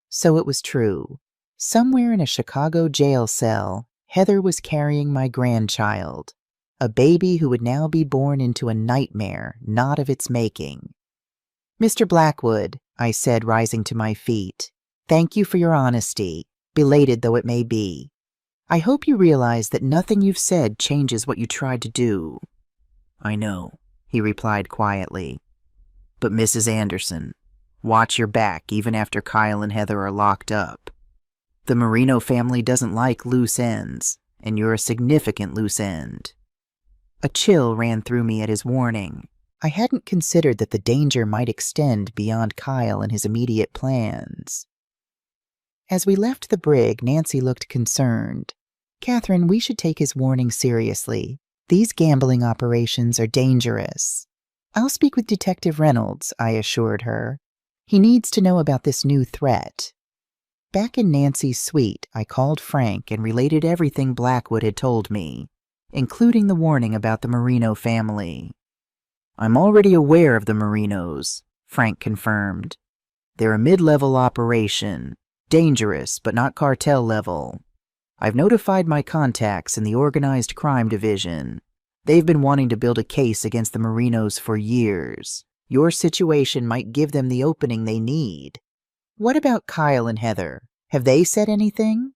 So it was true. Somewhere in a Chicago jail cell, Heather was carrying my grandchild, a baby who would now be born into a nightmare not of its making. "Mr. Blackwood," I said, rising to my feet, "thank you for your honesty, belated though it may be. I hope you realize that nothing you've said changes what you tried to do." "I know," he replied quietly. "But Mrs. Anderson, watch your back even after Kyle and Heather are locked up. The Marino family doesn't like loose ends, and you're a significant loose end." A chill ran through me at his warning. I hadn't considered that the danger might extend beyond Kyle and his immediate plans. As we left the brig, Nancy looked concerned. "Catherine, we should take his warning seriously. These gambling operations are dangerous." "I'll speak with Detective Reynolds," I assured her. "He needs to know about this new threat." Back in Nancy's suite, I called Frank and related everything Blackwood had told me, including the warning about the Marino family. "I'm already aware of the Marinos," Frank confirmed. "They're a mid-level operation, dangerous but not cartel level. I've notified my contacts in the organized crime division. They've been wanting to build a case against the Marinos for years. Your situation might give them the opening they need." "What about Kyle and Heather? Have they said anything?"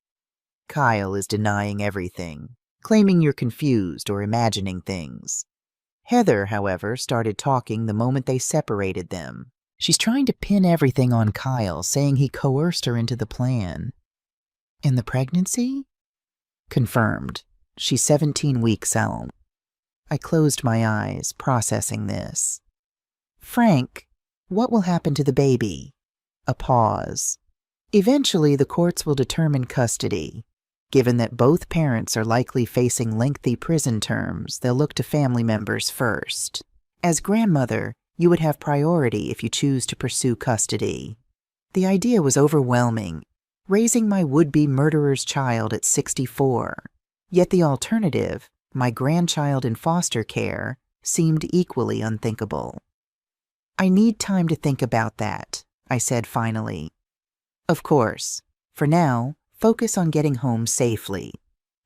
"Kyle is denying everything, claiming you're confused or imagining things. Heather, however, started talking the moment they separated them. She's trying to pin everything on Kyle, saying he coerced her into the plan." "And the pregnancy?" "Confirmed. She's 17 weeks out." I closed my eyes, processing this. "Frank, what will happen to the baby?" A pause. "Eventually, the courts will determine custody. Given that both parents are likely facing lengthy prison terms, they'll look to family members first. As grandmother, you would have priority if you choose to pursue custody." The idea was overwhelming, raising my would-be murderer's child at 64. Yet the alternative, my grandchild in foster care, seemed equally unthinkable. "I need time to think about that," I said finally. "Of course. For now, focus on getting home safely.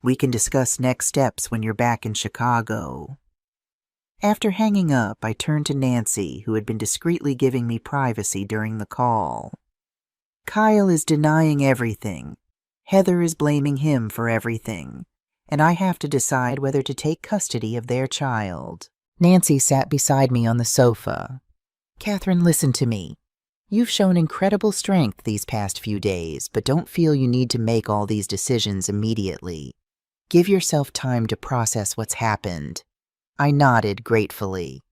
We can discuss next steps when you're back in Chicago." After hanging up, I turned to Nancy, who had been discreetly giving me privacy during the call. "Kyle is denying everything. Heather is blaming him for everything, and I have to decide whether to take custody of their child." Nancy sat beside me on the sofa. "Catherine, listen to me. You've shown incredible strength these past few days, but don't feel you need to make all these decisions immediately. Give yourself time to process what's happened." I nodded gratefully.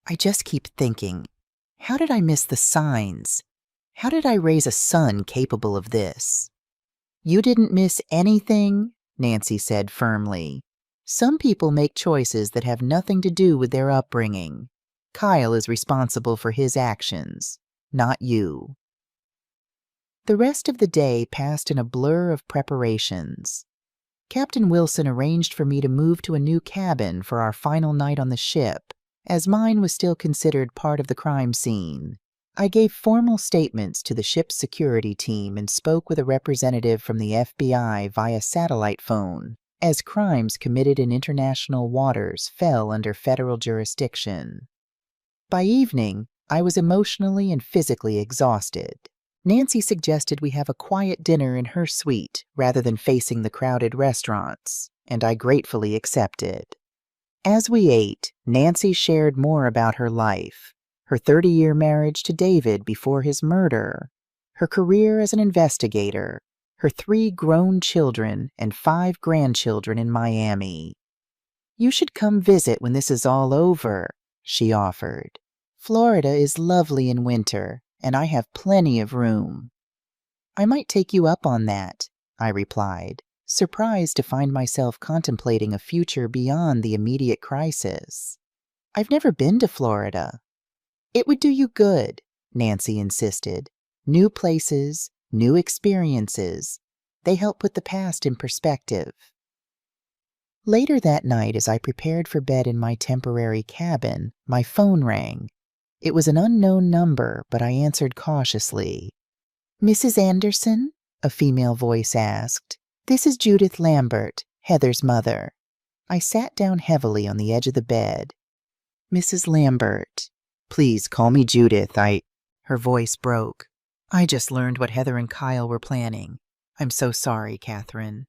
"I just keep thinking, how did I miss the signs? How did I raise a son capable of this?" "You didn't miss anything," Nancy said firmly. "Some people make choices that have nothing to do with their upbringing. Kyle is responsible for his actions, not you." The rest of the day passed in a blur of preparations. Captain Wilson arranged for me to move to a new cabin for our final night on the ship, as mine was still considered part of the crime scene. I gave formal statements to the ship's security team and spoke with a representative from the FBI via satellite phone, as crimes committed in international waters fell under federal jurisdiction. By evening, I was emotionally and physically exhausted. Nancy suggested we have a quiet dinner in her suite rather than facing the crowded restaurants, and I gratefully accepted. As we ate, Nancy shared more about her life, her 30-year marriage to David before his murder, her career as an investigator, her 3 grown children and 5 grandchildren in Miami. "You should come visit when this is all over," she offered. "Florida is lovely in winter, and I have plenty of room." "I might take you up on that," I replied, surprised to find myself contemplating a future beyond the immediate crisis. "I've never been to Florida." "It would do you good," Nancy insisted. "New places, new experiences. They help put the past in perspective." Later that night, as I prepared for bed in my temporary cabin, my phone rang. It was an unknown number, but I answered cautiously. "Mrs. Anderson?" a female voice asked. "This is Judith Lambert, Heather's mother." I sat down heavily on the edge of the bed. "Mrs. Lambert, please call me Judith. Her voice broke. "I just learned what Heather and Kyle were planning. I'm so sorry, Catherine.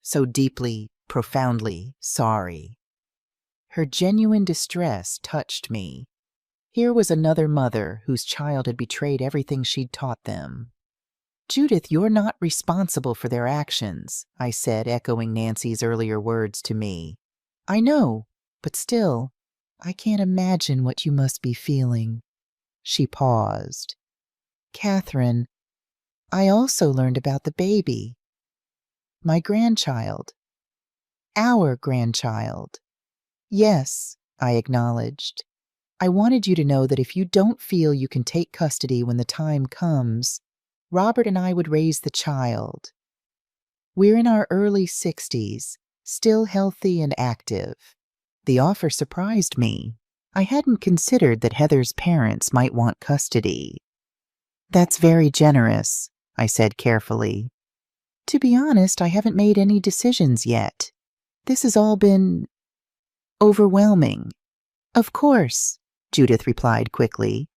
So deeply, profoundly sorry." Her genuine distress touched me. Here was another mother whose child had betrayed everything she'd taught them. "Judith, you're not responsible for their actions," I said, echoing Nancy's earlier words to me. "I know, but still, I can't imagine what you must be feeling." She paused. "Catherine, I also learned about the baby. My grandchild. Our grandchild." "Yes," I acknowledged. "I wanted you to know that if you don't feel you can take custody when the time comes, Robert and I would raise the child. We're in our early 60s, still healthy and active." The offer surprised me. I hadn't considered that Heather's parents might want custody. "That's very generous," I said carefully. "To be honest, I haven't made any decisions yet. This has all been overwhelming." "Of course," Judith replied quickly.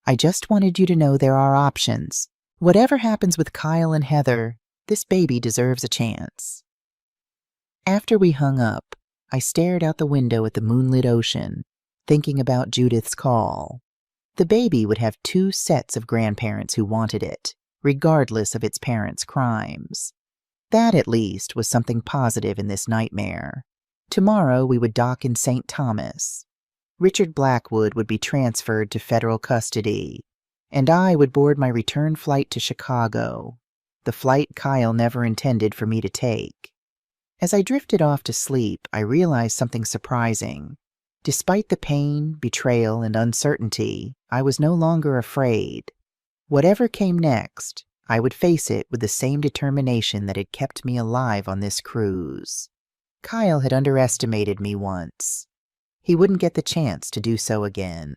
"I just wanted you to know there are options. Whatever happens with Kyle and Heather, this baby deserves a chance." After we hung up, I stared out the window at the moonlit ocean, thinking about Judith's call. The baby would have 2 sets of grandparents who wanted it, regardless of its parents' crimes. That, at least, was something positive in this nightmare. Tomorrow we would dock in St. Thomas. Richard Blackwood would be transferred to federal custody, and I would board my return flight to Chicago, the flight Kyle never intended for me to take. As I drifted off to sleep, I realized something surprising. Despite the pain, betrayal, and uncertainty, I was no longer afraid. Whatever came next, I would face it with the same determination that had kept me alive on this cruise. Kyle had underestimated me once. He wouldn't get the chance to do so again.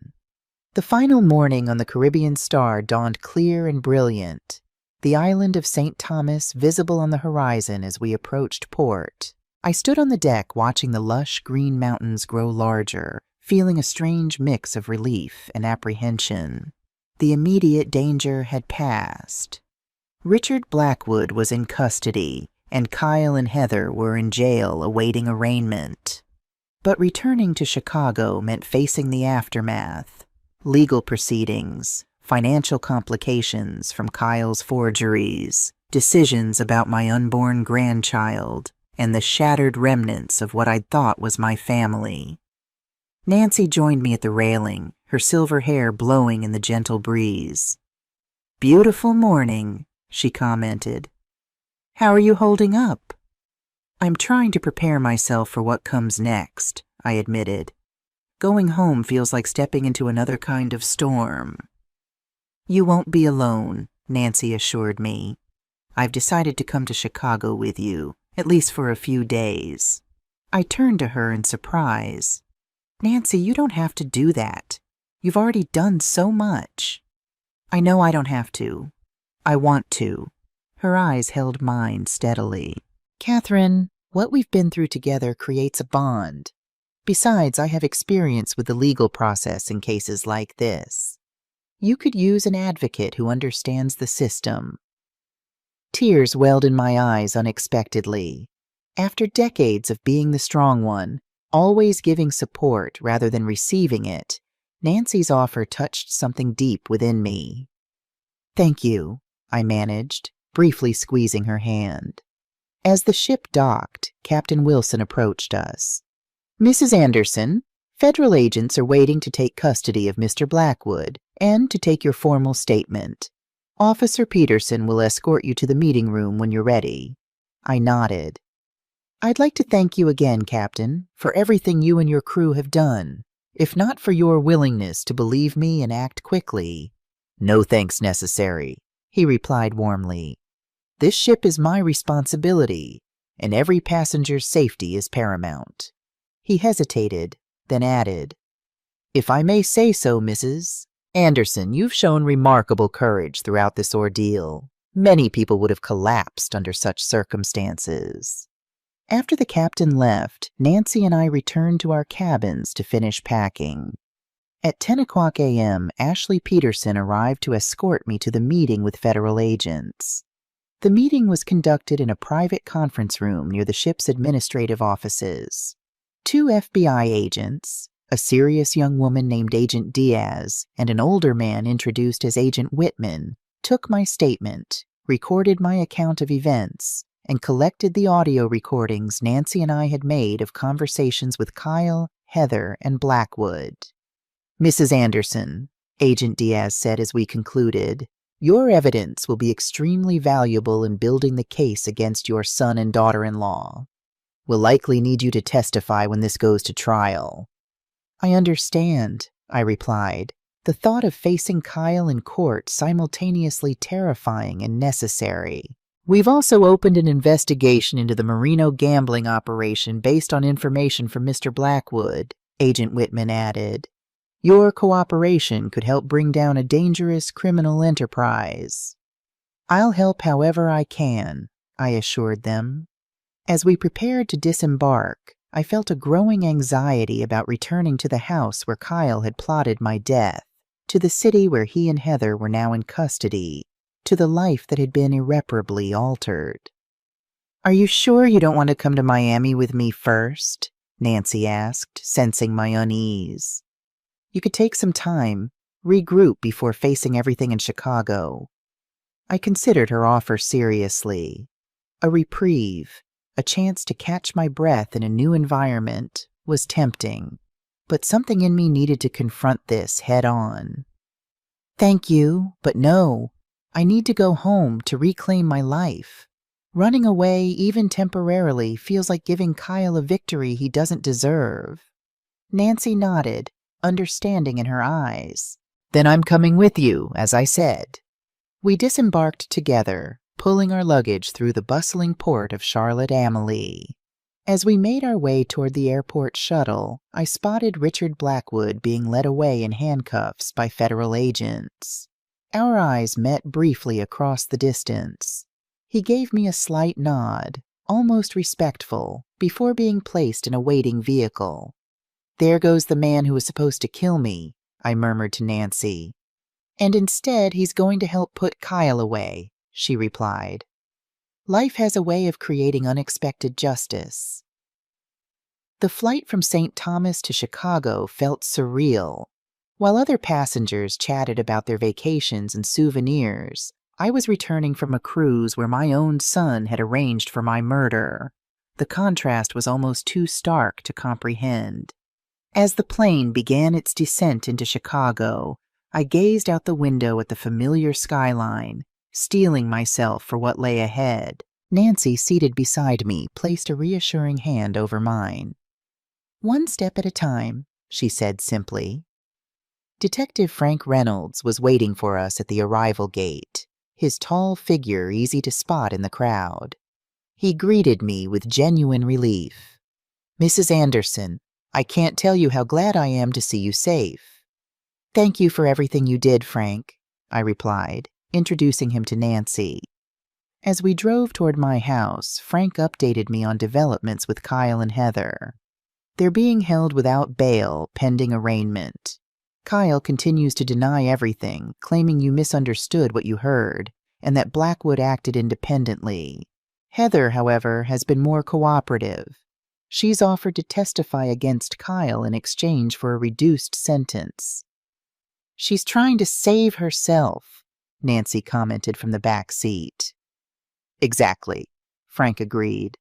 The final morning on the Caribbean Star dawned clear and brilliant, the island of St. Thomas visible on the horizon as we approached port. I stood on the deck watching the lush green mountains grow larger, feeling a strange mix of relief and apprehension. The immediate danger had passed. Richard Blackwood was in custody, and Kyle and Heather were in jail awaiting arraignment. But returning to Chicago meant facing the aftermath, legal proceedings, financial complications from Kyle's forgeries, decisions about my unborn grandchild, and the shattered remnants of what I'd thought was my family. Nancy joined me at the railing, her silver hair blowing in the gentle breeze. "Beautiful morning," she commented. "How are you holding up?" "I'm trying to prepare myself for what comes next," I admitted. "Going home feels like stepping into another kind of storm." "You won't be alone," Nancy assured me. "I've decided to come to Chicago with you, at least for a few days." I turned to her in surprise. "Nancy, you don't have to do that. You've already done so much." "I know I don't have to. I want to." Her eyes held mine steadily. "Catherine, what we've been through together creates a bond. Besides, I have experience with the legal process in cases like this. You could use an advocate who understands the system." Tears welled in my eyes unexpectedly. After decades of being the strong one, always giving support rather than receiving it, Nancy's offer touched something deep within me. "Thank you," I managed, briefly squeezing her hand. As the ship docked, Captain Wilson approached us. "Mrs. Anderson, federal agents are waiting to take custody of Mr. Blackwood and to take your formal statement. Officer Peterson will escort you to the meeting room when you're ready." I nodded. "I'd like to thank you again, Captain, for everything you and your crew have done. If not for your willingness to believe me and act quickly—" "No thanks necessary," he replied warmly. "This ship is my responsibility, and every passenger's safety is paramount." He hesitated, then added, "If I may say so, Mrs. Anderson, you've shown remarkable courage throughout this ordeal. Many people would have collapsed under such circumstances." After the captain left, Nancy and I returned to our cabins to finish packing. At 10 o'clock a.m., Ashley Peterson arrived to escort me to the meeting with federal agents. The meeting was conducted in a private conference room near the ship's administrative offices. 2 FBI agents, a serious young woman named Agent Diaz, and an older man introduced as Agent Whitman, took my statement, recorded my account of events, and collected the audio recordings Nancy and I had made of conversations with Kyle, Heather, and Blackwood. "Mrs. Anderson," Agent Diaz said as we concluded, "your evidence will be extremely valuable in building the case against your son and daughter-in-law. We'll likely need you to testify when this goes to trial." "I understand," I replied, the thought of facing Kyle in court simultaneously terrifying and necessary. "We've also opened an investigation into the Merino gambling operation based on information from Mr. Blackwood," Agent Whitman added. "Your cooperation could help bring down a dangerous criminal enterprise." "I'll help however I can," I assured them. As we prepared to disembark, I felt a growing anxiety about returning to the house where Kyle had plotted my death, to the city where he and Heather were now in custody, to the life that had been irreparably altered. "Are you sure you don't want to come to Miami with me first?" Nancy asked, sensing my unease. "You could take some time, regroup before facing everything in Chicago." I considered her offer seriously. A reprieve, a chance to catch my breath in a new environment, was tempting, but something in me needed to confront this head on. "Thank you, but no. I need to go home to reclaim my life. Running away, even temporarily, feels like giving Kyle a victory he doesn't deserve." Nancy nodded, understanding in her eyes. "Then I'm coming with you, as I said." We disembarked together, pulling our luggage through the bustling port of Charlotte-Amalie. As we made our way toward the airport shuttle, I spotted Richard Blackwood being led away in handcuffs by federal agents. Our eyes met briefly across the distance. He gave me a slight nod, almost respectful, before being placed in a waiting vehicle. "There goes the man who was supposed to kill me," I murmured to Nancy. "And instead he's going to help put Kyle away," she replied. Life has a way of creating unexpected justice. The flight from St. Thomas to Chicago felt surreal. While other passengers chatted about their vacations and souvenirs, I was returning from a cruise where my own son had arranged for my murder. The contrast was almost too stark to comprehend. As the plane began its descent into Chicago, I gazed out the window at the familiar skyline, steeling myself for what lay ahead. Nancy, seated beside me, placed a reassuring hand over mine. "One step at a time," she said simply. Detective Frank Reynolds was waiting for us at the arrival gate, his tall figure easy to spot in the crowd. He greeted me with genuine relief. "Mrs. Anderson, I can't tell you how glad I am to see you safe." "Thank you for everything you did, Frank," I replied, introducing him to Nancy. As we drove toward my house, Frank updated me on developments with Kyle and Heather. They're being held without bail, pending arraignment. Kyle continues to deny everything, claiming you misunderstood what you heard, and that Blackwood acted independently. Heather, however, has been more cooperative. She's offered to testify against Kyle in exchange for a reduced sentence. "She's trying to save herself," Nancy commented from the back seat. "Exactly," Frank agreed.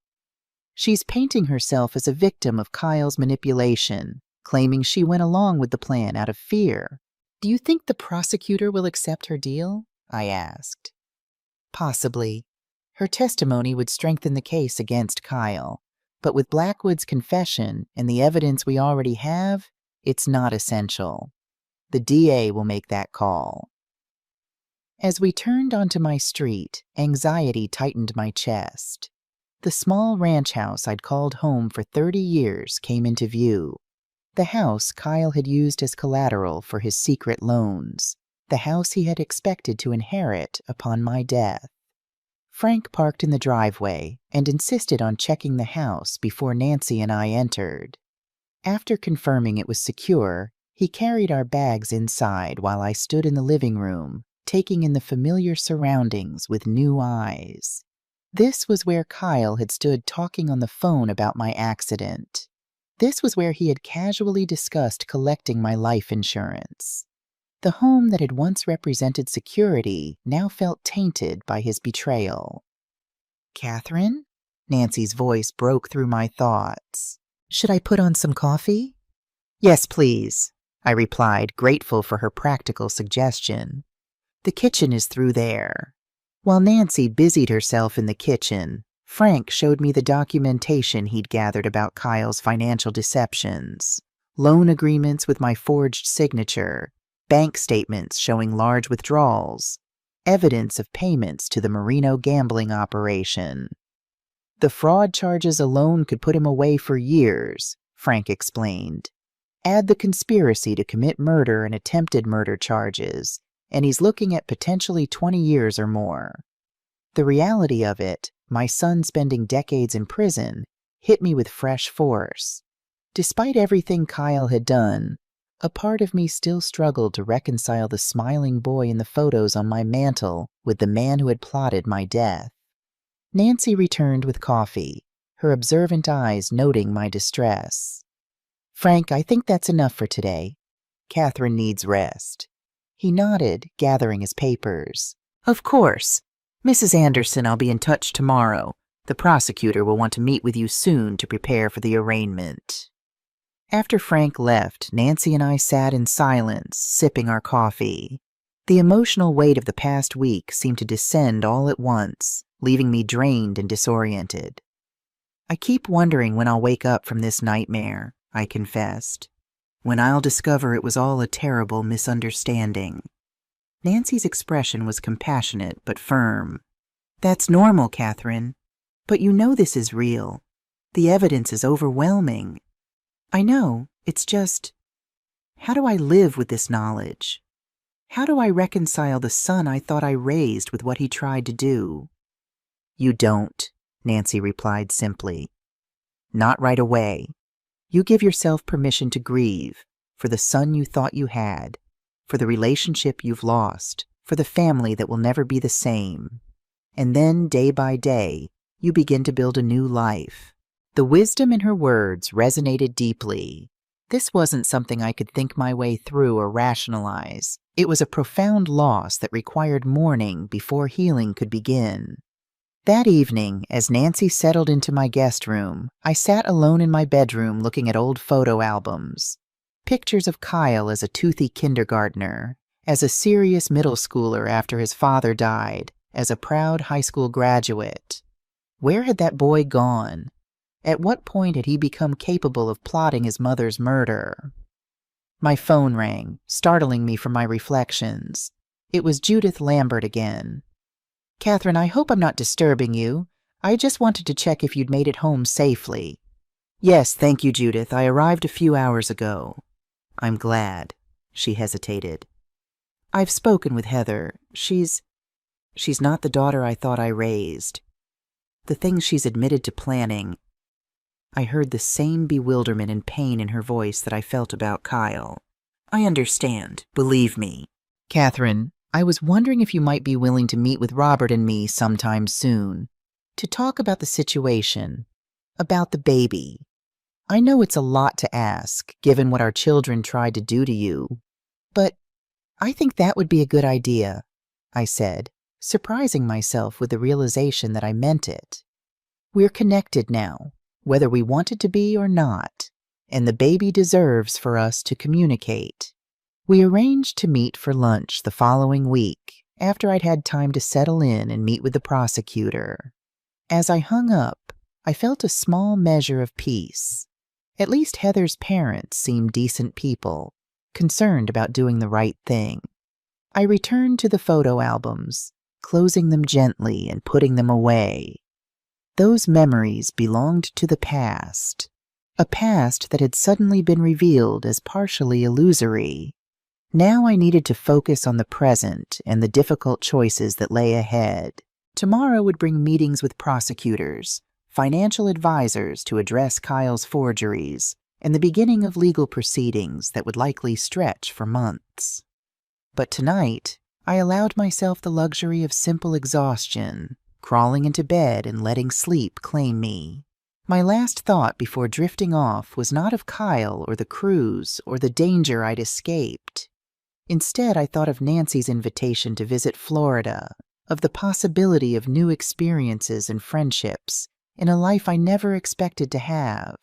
"She's painting herself as a victim of Kyle's manipulation, claiming she went along with the plan out of fear." "Do you think the prosecutor will accept her deal?" I asked. "Possibly. Her testimony would strengthen the case against Kyle, but with Blackwood's confession and the evidence we already have, it's not essential. The DA will make that call." As we turned onto my street, anxiety tightened my chest. The small ranch house I'd called home for 30 years came into view. The house Kyle had used as collateral for his secret loans. The house he had expected to inherit upon my death. Frank parked in the driveway and insisted on checking the house before Nancy and I entered. After confirming it was secure, he carried our bags inside while I stood in the living room, taking in the familiar surroundings with new eyes. This was where Kyle had stood talking on the phone about my accident. This was where he had casually discussed collecting my life insurance. The home that had once represented security now felt tainted by his betrayal. "Catherine?" Nancy's voice broke through my thoughts. "Should I put on some coffee?" "Yes, please," I replied, grateful for her practical suggestion. "The kitchen is through there." While Nancy busied herself in the kitchen, Frank showed me the documentation he'd gathered about Kyle's financial deceptions. Loan agreements with my forged signature, bank statements showing large withdrawals, evidence of payments to the Marino gambling operation. "The fraud charges alone could put him away for years," Frank explained. "Add the conspiracy to commit murder and attempted murder charges, and he's looking at potentially 20 years or more." The reality of it, my son spending decades in prison, hit me with fresh force. Despite everything Kyle had done, a part of me still struggled to reconcile the smiling boy in the photos on my mantel with the man who had plotted my death. Nancy returned with coffee, her observant eyes noting my distress. "Frank, I think that's enough for today. Catherine needs rest." He nodded, gathering his papers. "Of course. Mrs. Anderson, I'll be in touch tomorrow. The prosecutor will want to meet with you soon to prepare for the arraignment." After Frank left, Nancy and I sat in silence, sipping our coffee. The emotional weight of the past week seemed to descend all at once, leaving me drained and disoriented. "I keep wondering when I'll wake up from this nightmare," I confessed. "When I'll discover it was all a terrible misunderstanding." Nancy's expression was compassionate but firm. "That's normal, Catherine. But you know this is real. The evidence is overwhelming." "I know. It's just, how do I live with this knowledge? How do I reconcile the son I thought I raised with what he tried to do?" "You don't," Nancy replied simply. "Not right away. You give yourself permission to grieve for the son you thought you had, for the relationship you've lost, for the family that will never be the same. And then, day by day, you begin to build a new life." The wisdom in her words resonated deeply. This wasn't something I could think my way through or rationalize. It was a profound loss that required mourning before healing could begin. That evening, as Nancy settled into my guest room, I sat alone in my bedroom looking at old photo albums. Pictures of Kyle as a toothy kindergartner, as a serious middle schooler after his father died, as a proud high school graduate. Where had that boy gone? At what point had he become capable of plotting his mother's murder? My phone rang, startling me from my reflections. It was Judith Lambert again. "Catherine, I hope I'm not disturbing you. I just wanted to check if you'd made it home safely." "Yes, thank you, Judith. I arrived a few hours ago." "I'm glad." She hesitated. "I've spoken with Heather. She's not the daughter I thought I raised. The things she's admitted to planning." I heard the same bewilderment and pain in her voice that I felt about Kyle. "I understand. Believe me." "Catherine, I was wondering if you might be willing to meet with Robert and me sometime soon, to talk about the situation, about the baby. I know it's a lot to ask, given what our children tried to do to you, but I think that would be a good idea," I said, surprising myself with the realization that I meant it. "We're connected now, whether we wanted to be or not, and the baby deserves for us to communicate." We arranged to meet for lunch the following week, after I'd had time to settle in and meet with the prosecutor. As I hung up, I felt a small measure of peace. At least Heather's parents seemed decent people, concerned about doing the right thing. I returned to the photo albums, closing them gently and putting them away. Those memories belonged to the past, a past that had suddenly been revealed as partially illusory. Now I needed to focus on the present and the difficult choices that lay ahead. Tomorrow would bring meetings with prosecutors, financial advisors to address Kyle's forgeries, and the beginning of legal proceedings that would likely stretch for months. But tonight, I allowed myself the luxury of simple exhaustion, crawling into bed and letting sleep claim me. My last thought before drifting off was not of Kyle or the cruise or the danger I'd escaped. Instead, I thought of Nancy's invitation to visit Florida, of the possibility of new experiences and friendships in a life I never expected to have.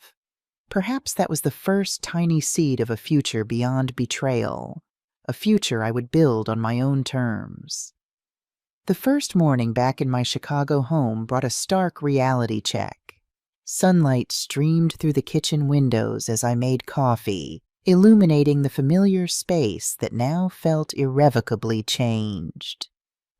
Perhaps that was the first tiny seed of a future beyond betrayal, a future I would build on my own terms. The first morning back in my Chicago home brought a stark reality check. Sunlight streamed through the kitchen windows as I made coffee, illuminating the familiar space that now felt irrevocably changed.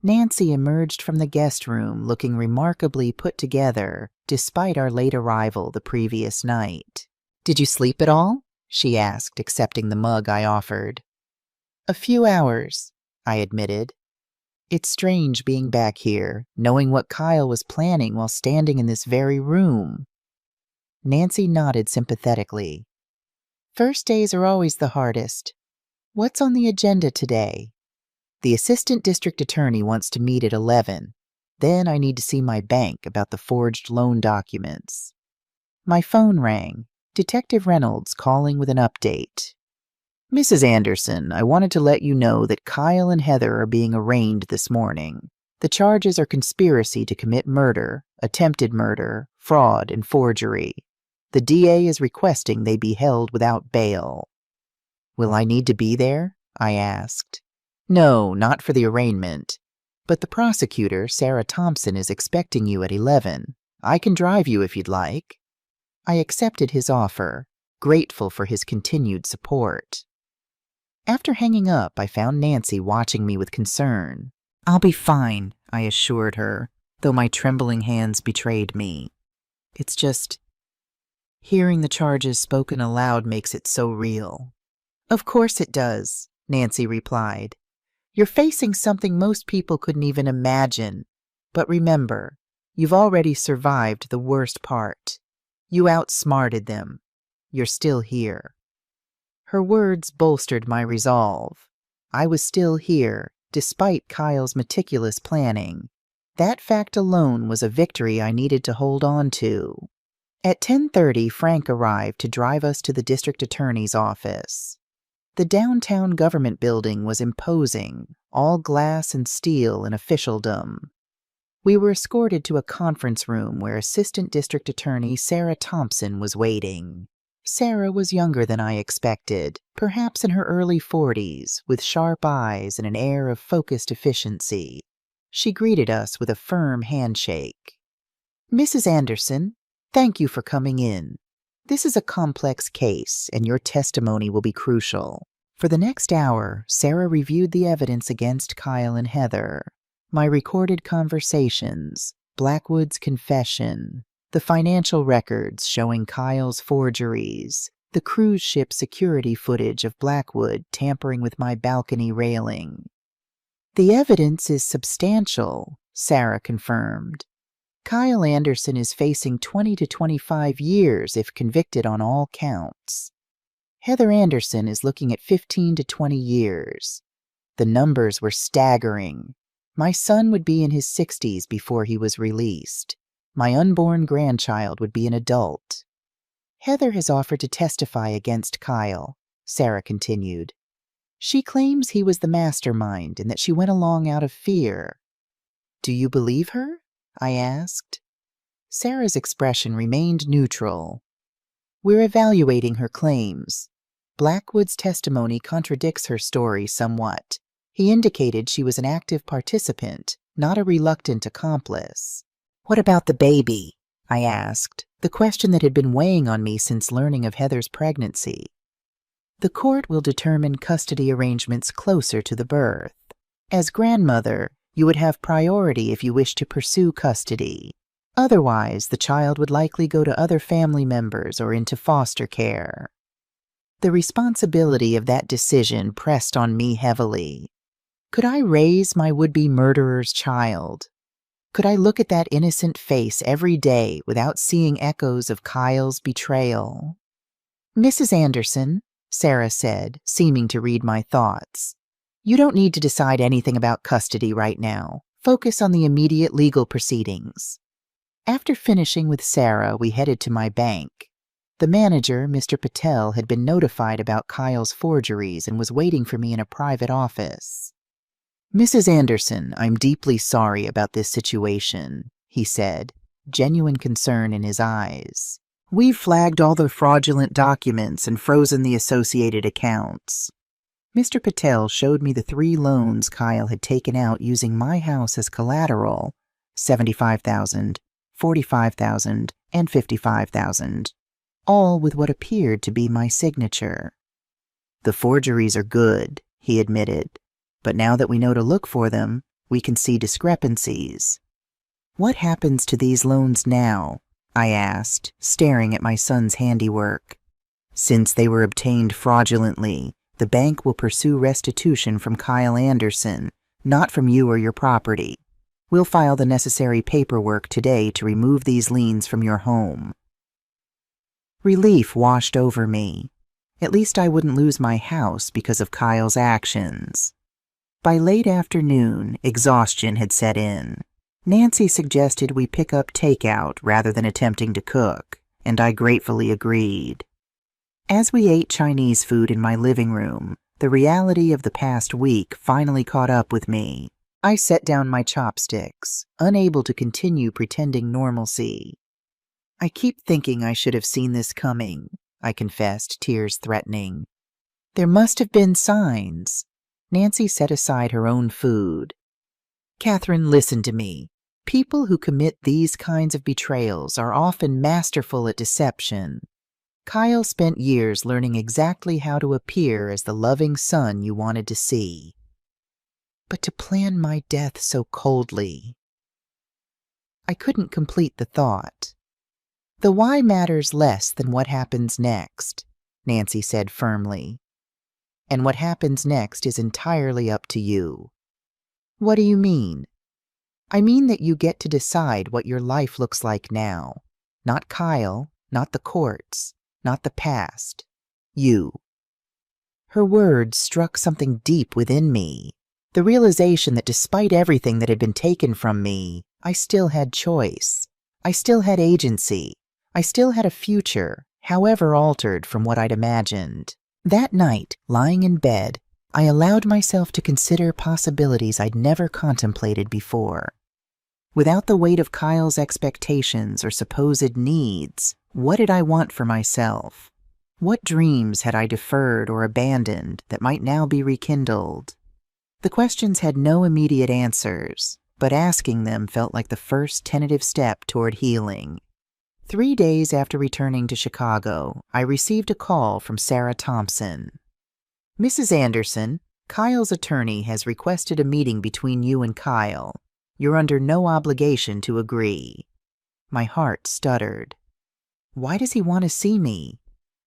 Nancy emerged from the guest room looking remarkably put together, despite our late arrival the previous night. "Did you sleep at all?" she asked, accepting the mug I offered. "A few hours," I admitted. It's strange being back here, knowing what Kyle was planning while standing in this very room. Nancy nodded sympathetically. "First days are always the hardest. What's on the agenda today?" "The assistant district attorney wants to meet at 11. Then I need to see my bank about the forged loan documents." My phone rang. Detective Reynolds calling with an update. "Mrs. Anderson, I wanted to let you know that Kyle and Heather are being arraigned this morning. The charges are conspiracy to commit murder, attempted murder, fraud, and forgery. The DA is requesting they be held without bail." "Will I need to be there?" I asked. "No, not for the arraignment. But the prosecutor, Sarah Thompson, is expecting you at 11. I can drive you if you'd like." I accepted his offer, grateful for his continued support. After hanging up, I found Nancy watching me with concern. "I'll be fine," I assured her, though my trembling hands betrayed me. "It's just hearing the charges spoken aloud makes it so real." "Of course it does," Nancy replied. "You're facing something most people couldn't even imagine. But remember, you've already survived the worst part. You outsmarted them. You're still here." Her words bolstered my resolve. I was still here, despite Kyle's meticulous planning. That fact alone was a victory I needed to hold on to. At 10:30, Frank arrived to drive us to the district attorney's office. The downtown government building was imposing, all glass and steel in officialdom. We were escorted to a conference room where Assistant District Attorney Sarah Thompson was waiting. Sarah was younger than I expected, perhaps in her early 40s, with sharp eyes and an air of focused efficiency. She greeted us with a firm handshake. "Mrs. Anderson, thank you for coming in. This is a complex case, and your testimony will be crucial." For the next hour, Sarah reviewed the evidence against Kyle and Heather. My recorded conversations, Blackwood's confession, the financial records showing Kyle's forgeries, the cruise ship security footage of Blackwood tampering with my balcony railing. "The evidence is substantial," Sarah confirmed. "Kyle Anderson is facing 20 to 25 years if convicted on all counts. Heather Anderson is looking at 15 to 20 years. The numbers were staggering. My son would be in his 60s before he was released. My unborn grandchild would be an adult. Heather has offered to testify against Kyle," Sarah continued. "She claims he was the mastermind and that she went along out of fear." "Do you believe her?" I asked. Sarah's expression remained neutral. "We're evaluating her claims. Blackwood's testimony contradicts her story somewhat. He indicated she was an active participant, not a reluctant accomplice." "What about the baby?" I asked, the question that had been weighing on me since learning of Heather's pregnancy. "The court will determine custody arrangements closer to the birth. As grandmother, you would have priority if you wish to pursue custody. Otherwise, the child would likely go to other family members or into foster care." The responsibility of that decision pressed on me heavily. Could I raise my would-be murderer's child? Could I look at that innocent face every day without seeing echoes of Kyle's betrayal? "Mrs. Anderson," Sarah said, seeming to read my thoughts, "you don't need to decide anything about custody right now. Focus on the immediate legal proceedings." After finishing with Sarah, we headed to my bank. The manager, Mr. Patel, had been notified about Kyle's forgeries and was waiting for me in a private office. "Mrs. Anderson, I'm deeply sorry about this situation," he said, genuine concern in his eyes. "We've flagged all the fraudulent documents and frozen the associated accounts." Mr. Patel showed me the 3 loans Kyle had taken out using my house as collateral, $75,000, $45,000, and $55,000, all with what appeared to be my signature. "The forgeries are good," he admitted. "But now that we know to look for them, we can see discrepancies." "What happens to these loans now?" I asked, staring at my son's handiwork. "Since they were obtained fraudulently, the bank will pursue restitution from Kyle Anderson, not from you or your property. We'll file the necessary paperwork today to remove these liens from your home." Relief washed over me. At least I wouldn't lose my house because of Kyle's actions. By late afternoon, exhaustion had set in. Nancy suggested we pick up takeout rather than attempting to cook, and I gratefully agreed. As we ate Chinese food in my living room, the reality of the past week finally caught up with me. I set down my chopsticks, unable to continue pretending normalcy. "I keep thinking I should have seen this coming," I confessed, tears threatening. "There must have been signs." Nancy set aside her own food. "Catherine, listen to me. People who commit these kinds of betrayals are often masterful at deception. Kyle spent years learning exactly how to appear as the loving son you wanted to see. But to plan my death so coldly. I couldn't complete the thought. The why matters less than what happens next, Nancy said firmly. And what happens next is entirely up to you. What do you mean? I mean that you get to decide what your life looks like now. Not Kyle, not the courts, not the past. You. Her words struck something deep within me. The realization that despite everything that had been taken from me, I still had choice. I still had agency. I still had a future, however altered from what I'd imagined. That night, lying in bed, I allowed myself to consider possibilities I'd never contemplated before. Without the weight of Kyle's expectations or supposed needs, what did I want for myself? What dreams had I deferred or abandoned that might now be rekindled? The questions had no immediate answers, but asking them felt like the first tentative step toward healing. 3 days after returning to Chicago, I received a call from Sarah Thompson. Mrs. Anderson, Kyle's attorney has requested a meeting between you and Kyle. You're under no obligation to agree. My heart stuttered. Why does he want to see me?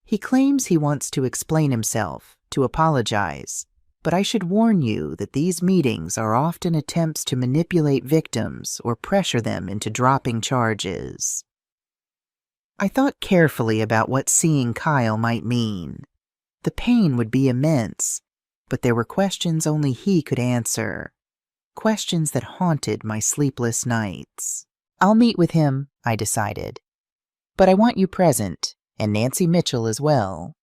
He claims he wants to explain himself, to apologize. But I should warn you that these meetings are often attempts to manipulate victims or pressure them into dropping charges. I thought carefully about what seeing Kyle might mean. The pain would be immense, but there were questions only he could answer. Questions that haunted my sleepless nights. I'll meet with him, I decided. But I want you present, and Nancy Mitchell as well.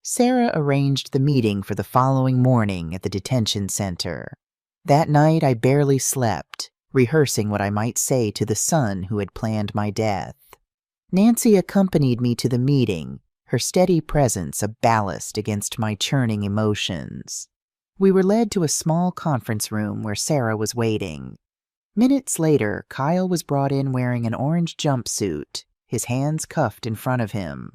Sarah arranged the meeting for the following morning at the detention center. That night I barely slept, rehearsing what I might say to the son who had planned my death. Nancy accompanied me to the meeting, her steady presence a ballast against my churning emotions. We were led to a small conference room where Sarah was waiting. Minutes later, Kyle was brought in wearing an orange jumpsuit, his hands cuffed in front of him.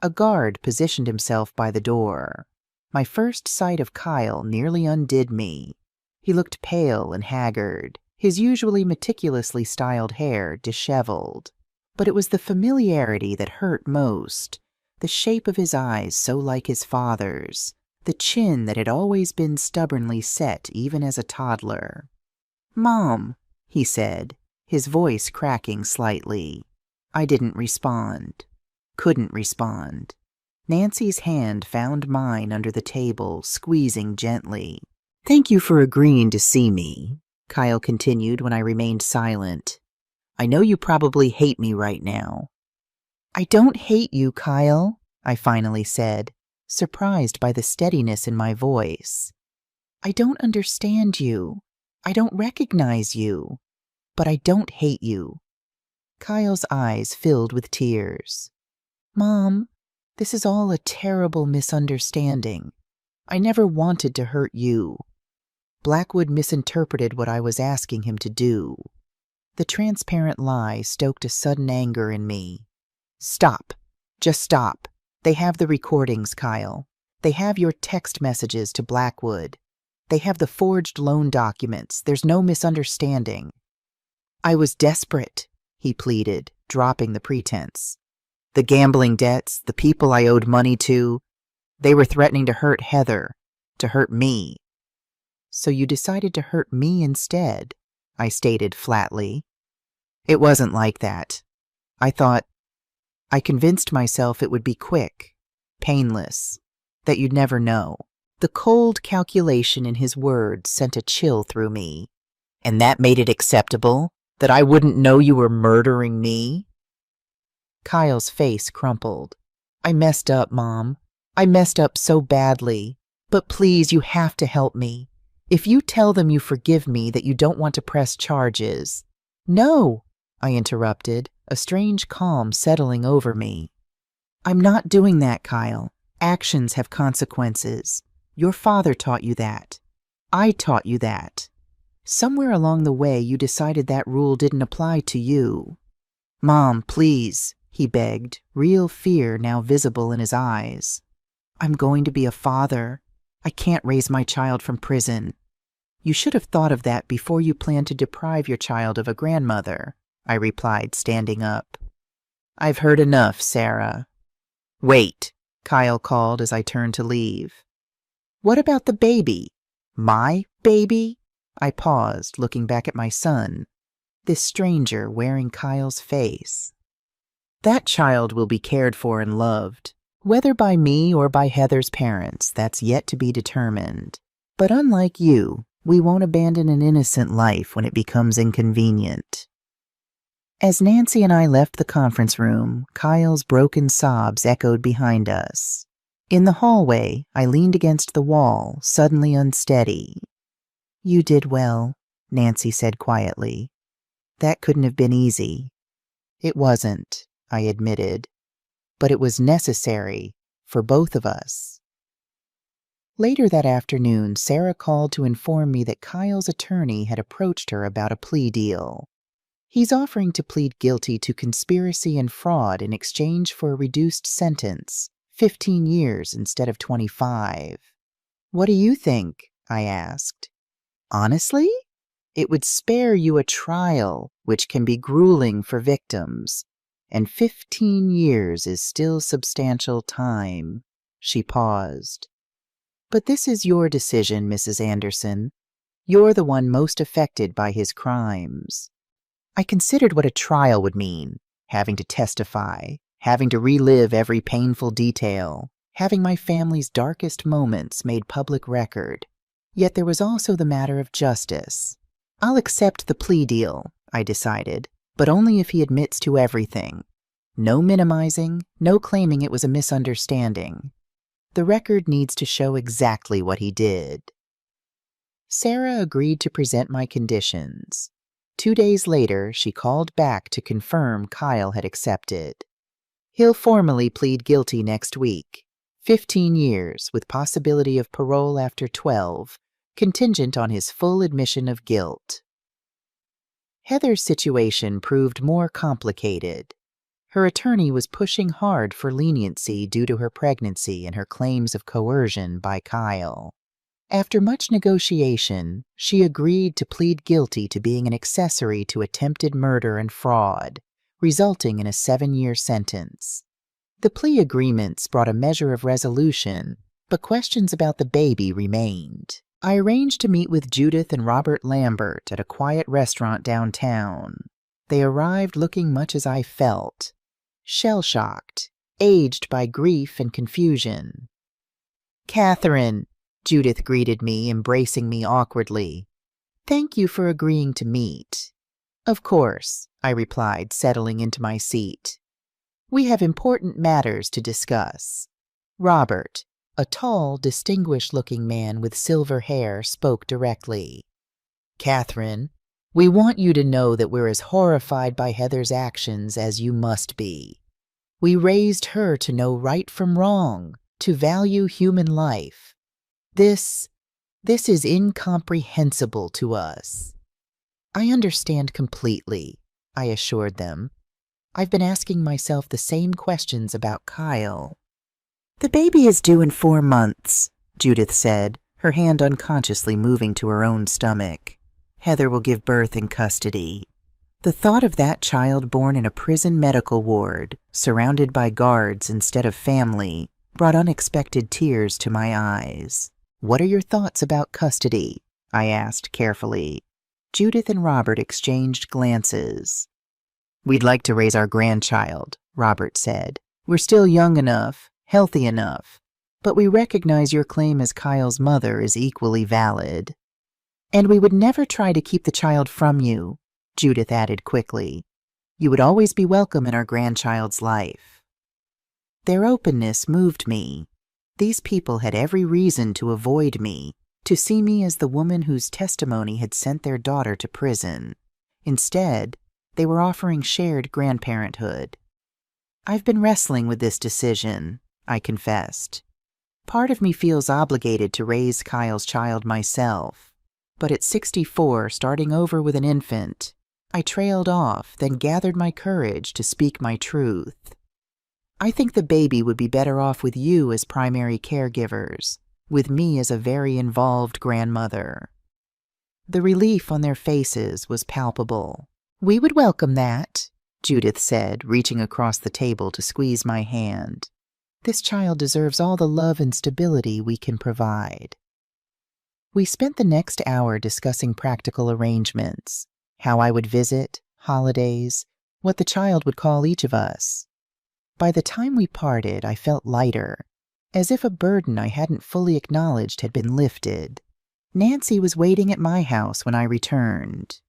A guard positioned himself by the door. My first sight of Kyle nearly undid me. He looked pale and haggard, his usually meticulously styled hair disheveled. But it was the familiarity that hurt most, the shape of his eyes so like his father's, the chin that had always been stubbornly set even as a toddler. "Mom," he said, his voice cracking slightly. I didn't respond. Couldn't respond. Nancy's hand found mine under the table, squeezing gently. "Thank you for agreeing to see me," Kyle continued when I remained silent. "I know you probably hate me right now." "I don't hate you, Kyle," I finally said, surprised by the steadiness in my voice. "I don't understand you. I don't recognize you. But I don't hate you." Kyle's eyes filled with tears. "Mom, this is all a terrible misunderstanding. I never wanted to hurt you. Blackwood misinterpreted what I was asking him to do." The transparent lie stoked a sudden anger in me. "Stop. Just stop. They have the recordings, Kyle. They have your text messages to Blackwood. They have the forged loan documents. There's no misunderstanding." "I was desperate," he pleaded, dropping the pretense. "The gambling debts, the people I owed money to, they were threatening to hurt Heather, to hurt me." "So you decided to hurt me instead," I stated flatly. "It wasn't like that. I convinced myself it would be quick, painless, that you'd never know." The cold calculation in his words sent a chill through me. "And that made it acceptable? That I wouldn't know you were murdering me?" Kyle's face crumpled. "I messed up, Mom. I messed up so badly. But please, you have to help me. If you tell them you forgive me, that you don't want to press charges." "No," I interrupted, a strange calm settling over me. "I'm not doing that, Kyle. Actions have consequences. Your father taught you that. I taught you that. Somewhere along the way, you decided that rule didn't apply to you. Mom, please, he begged, real fear now visible in his eyes. "I'm going to be a father. I can't raise my child from prison." "You should have thought of that before you planned to deprive your child of a grandmother," I replied, standing up. "I've heard enough, Sarah." "Wait," Kyle called as I turned to leave. "What about the baby?" "My baby?" I paused, looking back at my son, this stranger wearing Kyle's face. "That child will be cared for and loved. Whether by me or by Heather's parents, that's yet to be determined. But unlike you, we won't abandon an innocent life when it becomes inconvenient." As Nancy and I left the conference room, Kyle's broken sobs echoed behind us. In the hallway, I leaned against the wall, suddenly unsteady. "You did well," Nancy said quietly. "That couldn't have been easy." "It wasn't," I admitted, "but it was necessary for both of us." Later that afternoon, Sarah called to inform me that Kyle's attorney had approached her about a plea deal. "He's offering to plead guilty to conspiracy and fraud in exchange for a reduced sentence, 15 years instead of 25. "What do you think?" I asked. "Honestly? It would spare you a trial, which can be grueling for victims, and 15 years is still substantial time." She paused. "But this is your decision, Mrs. Anderson. You're the one most affected by his crimes." I considered what a trial would mean, having to testify, having to relive every painful detail, having my family's darkest moments made public record. Yet there was also the matter of justice. "I'll accept the plea deal," I decided, "but only if he admits to everything. No minimizing, no claiming it was a misunderstanding. The record needs to show exactly what he did." Sarah agreed to present my conditions. 2 days later, she called back to confirm Kyle had accepted. "He'll formally plead guilty next week. 15 years, with possibility of parole after 12, contingent on his full admission of guilt." Heather's situation proved more complicated. Her attorney was pushing hard for leniency due to her pregnancy and her claims of coercion by Kyle. After much negotiation, she agreed to plead guilty to being an accessory to attempted murder and fraud, resulting in a 7-year sentence. The plea agreements brought a measure of resolution, but questions about the baby remained. I arranged to meet with Judith and Robert Lambert at a quiet restaurant downtown. They arrived looking much as I felt, shell-shocked, aged by grief and confusion. "Catherine," Judith greeted me, embracing me awkwardly. "Thank you for agreeing to meet." "Of course," I replied, settling into my seat. "We have important matters to discuss." Robert, a tall, distinguished-looking man with silver hair, spoke directly. "Catherine, we want you to know that we're as horrified by Heather's actions as you must be. We raised her to know right from wrong, to value human life. This is incomprehensible to us." "I understand completely," I assured them. "I've been asking myself the same questions about Kyle." "The baby is due in 4 months, Judith said, her hand unconsciously moving to her own stomach. "Heather will give birth in custody." The thought of that child born in a prison medical ward, surrounded by guards instead of family, brought unexpected tears to my eyes. "What are your thoughts about custody?" I asked carefully. Judith and Robert exchanged glances. "We'd like to raise our grandchild," Robert said. "We're still young enough, healthy enough, but we recognize your claim as Kyle's mother is equally valid." "And we would never try to keep the child from you," Judith added quickly. "You would always be welcome in our grandchild's life." Their openness moved me. These people had every reason to avoid me, to see me as the woman whose testimony had sent their daughter to prison. Instead, they were offering shared grandparenthood. "I've been wrestling with this decision," I confessed. "Part of me feels obligated to raise Kyle's child myself, but at 64, starting over with an infant, I trailed off, then gathered my courage to speak my truth. I think the baby would be better off with you as primary caregivers, with me as a very involved grandmother. The relief on their faces was palpable. We would welcome that, Judith said, reaching across the table to squeeze my hand. This child deserves all the love and stability we can provide. We spent the next hour discussing practical arrangements, how I would visit, holidays, what the child would call each of us. By the time we parted, I felt lighter, as if a burden I hadn't fully acknowledged had been lifted. Nancy was waiting at my house when I returned.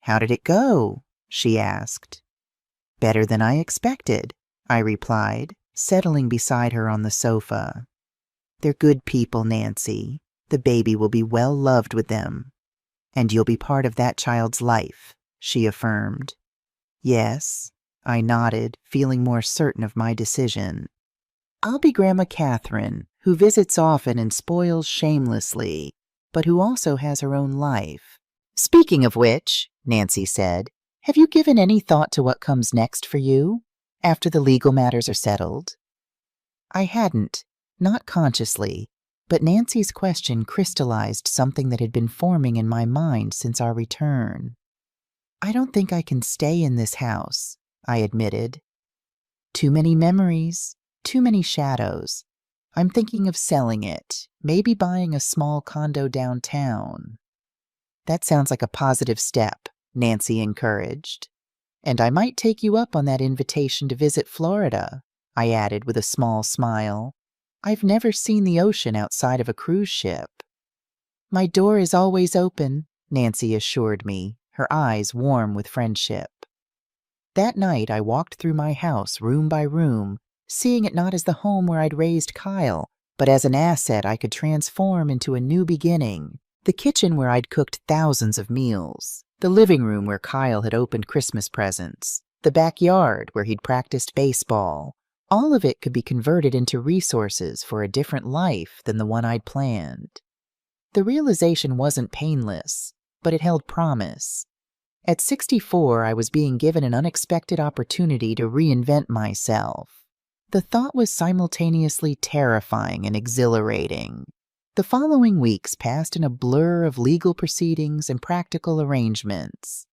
"How did it go?" she asked. "Better than I expected," I replied, settling beside her on the sofa. "They're good people, Nancy. The baby will be well loved with them. And you'll be part of that child's life," she affirmed. "Yes," I nodded, feeling more certain of my decision. "I'll be Grandma Catherine, who visits often and spoils shamelessly, but who also has her own life." "Speaking of which," Nancy said, "have you given any thought to what comes next for you, after the legal matters are settled?" I hadn't, not consciously, but Nancy's question crystallized something that had been forming in my mind since our return. "I don't think I can stay in this house," I admitted. "Too many memories, too many shadows. I'm thinking of selling it, maybe buying a small condo downtown." "That sounds like a positive step," Nancy encouraged. "And I might take you up on that invitation to visit Florida," I added with a small smile. "I've never seen the ocean outside of a cruise ship." "My door is always open," Nancy assured me, her eyes warm with friendship. That night I walked through my house room by room, seeing it not as the home where I'd raised Kyle, but as an asset I could transform into a new beginning. The kitchen where I'd cooked thousands of meals, the living room where Kyle had opened Christmas presents, the backyard where he'd practiced baseball. All of it could be converted into resources for a different life than the one I'd planned. The realization wasn't painless, but it held promise. At 64, I was being given an unexpected opportunity to reinvent myself. The thought was simultaneously terrifying and exhilarating. The following weeks passed in a blur of legal proceedings and practical arrangements.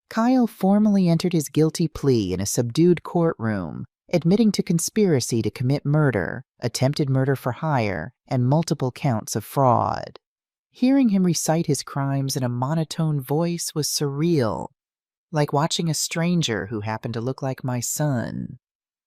Kyle formally entered his guilty plea in a subdued courtroom, admitting to conspiracy to commit murder, attempted murder for hire, and multiple counts of fraud. Hearing him recite his crimes in a monotone voice was surreal, like watching a stranger who happened to look like my son.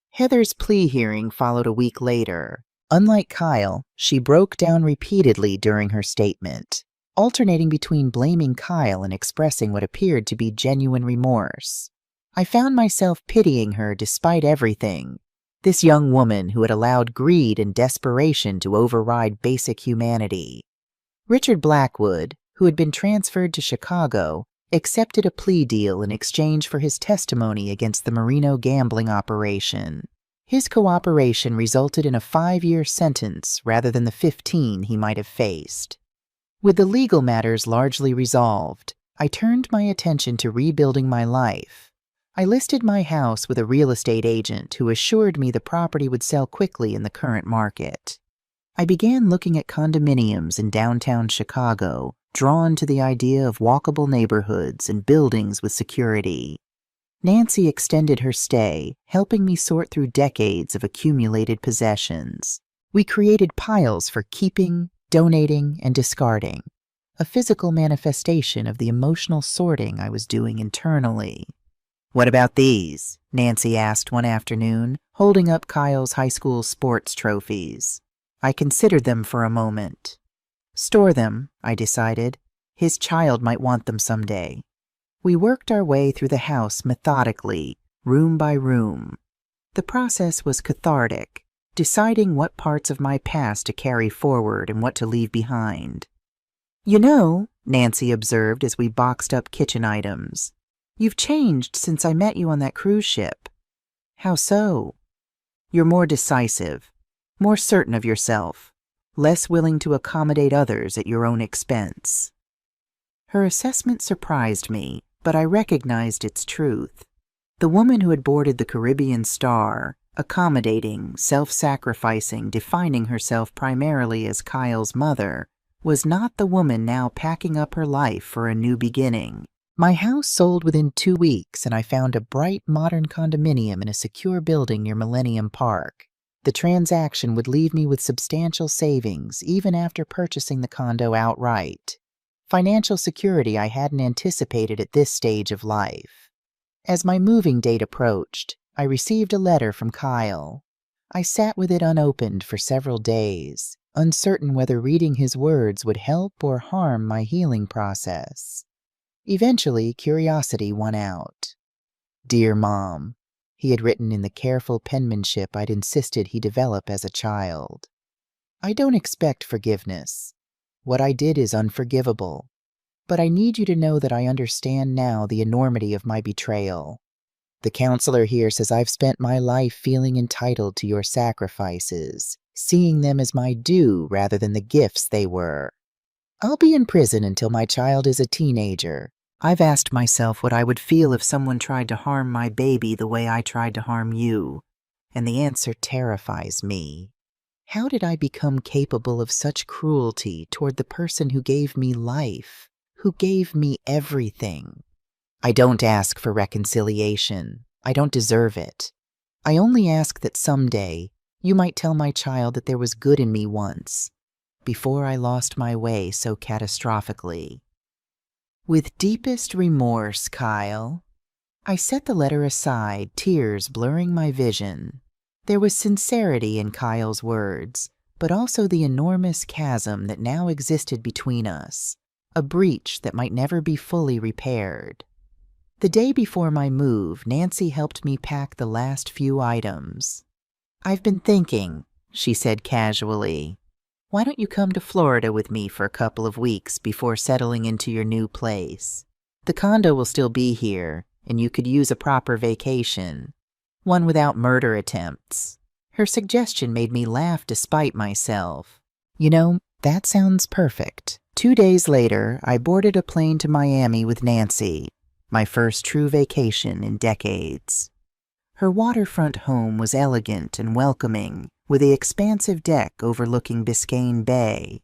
Heather's plea hearing followed a week later. Unlike Kyle, she broke down repeatedly during her statement, alternating between blaming Kyle and expressing what appeared to be genuine remorse. I found myself pitying her despite everything. This young woman who had allowed greed and desperation to override basic humanity. Richard Blackwood, who had been transferred to Chicago, accepted a plea deal in exchange for his testimony against the Marino gambling operation. His cooperation resulted in a 5-year sentence rather than the 15 he might have faced. With the legal matters largely resolved, I turned my attention to rebuilding my life. I listed my house with a real estate agent who assured me the property would sell quickly in the current market. I began looking at condominiums in downtown Chicago, drawn to the idea of walkable neighborhoods and buildings with security. Nancy extended her stay, helping me sort through decades of accumulated possessions. We created piles for keeping, donating, and discarding, a physical manifestation of the emotional sorting I was doing internally. "What about these?" Nancy asked one afternoon, holding up Kyle's high school sports trophies. I considered them for a moment. "Store them," I decided. "His child might want them someday." We worked our way through the house methodically, room by room. The process was cathartic, deciding what parts of my past to carry forward and what to leave behind. "You know," Nancy observed as we boxed up kitchen items, "you've changed since I met you on that cruise ship." "How so?" "You're more decisive, more certain of yourself, less willing to accommodate others at your own expense." Her assessment surprised me. but I recognized its truth. The woman who had boarded the Caribbean Star, accommodating, self-sacrificing, defining herself primarily as Kyle's mother, was not the woman now packing up her life for a new beginning. My house sold within 2 weeks, and I found a bright, modern condominium in a secure building near Millennium Park. The transaction would leave me with substantial savings, even after purchasing the condo outright. Financial security I hadn't anticipated at this stage of life. As my moving date approached, I received a letter from Kyle. I sat with it unopened for several days, uncertain whether reading his words would help or harm my healing process. Eventually, curiosity won out. "Dear Mom," he had written in the careful penmanship I'd insisted he develop as a child. "I don't expect forgiveness. What I did is unforgivable. But I need you to know that I understand now the enormity of my betrayal. The counselor here says I've spent my life feeling entitled to your sacrifices, seeing them as my due rather than the gifts they were. I'll be in prison until my child is a teenager. I've asked myself what I would feel if someone tried to harm my baby the way I tried to harm you, and the answer terrifies me. How did I become capable of such cruelty toward the person who gave me life, who gave me everything? I don't ask for reconciliation. I don't deserve it. I only ask that someday you might tell my child that there was good in me once, before I lost my way so catastrophically. With deepest remorse, Kyle." I set the letter aside, tears blurring my vision. There was sincerity in Kyle's words, but also the enormous chasm that now existed between us, a breach that might never be fully repaired. The day before my move, Nancy helped me pack the last few items. "I've been thinking," she said casually. "Why don't you come to Florida with me for a couple of weeks before settling into your new place? The condo will still be here, and you could use a proper vacation, one without murder attempts." Her suggestion made me laugh despite myself. "You know, that sounds perfect." 2 days later, I boarded a plane to Miami with Nancy, my first true vacation in decades. Her waterfront home was elegant and welcoming, with the expansive deck overlooking Biscayne Bay.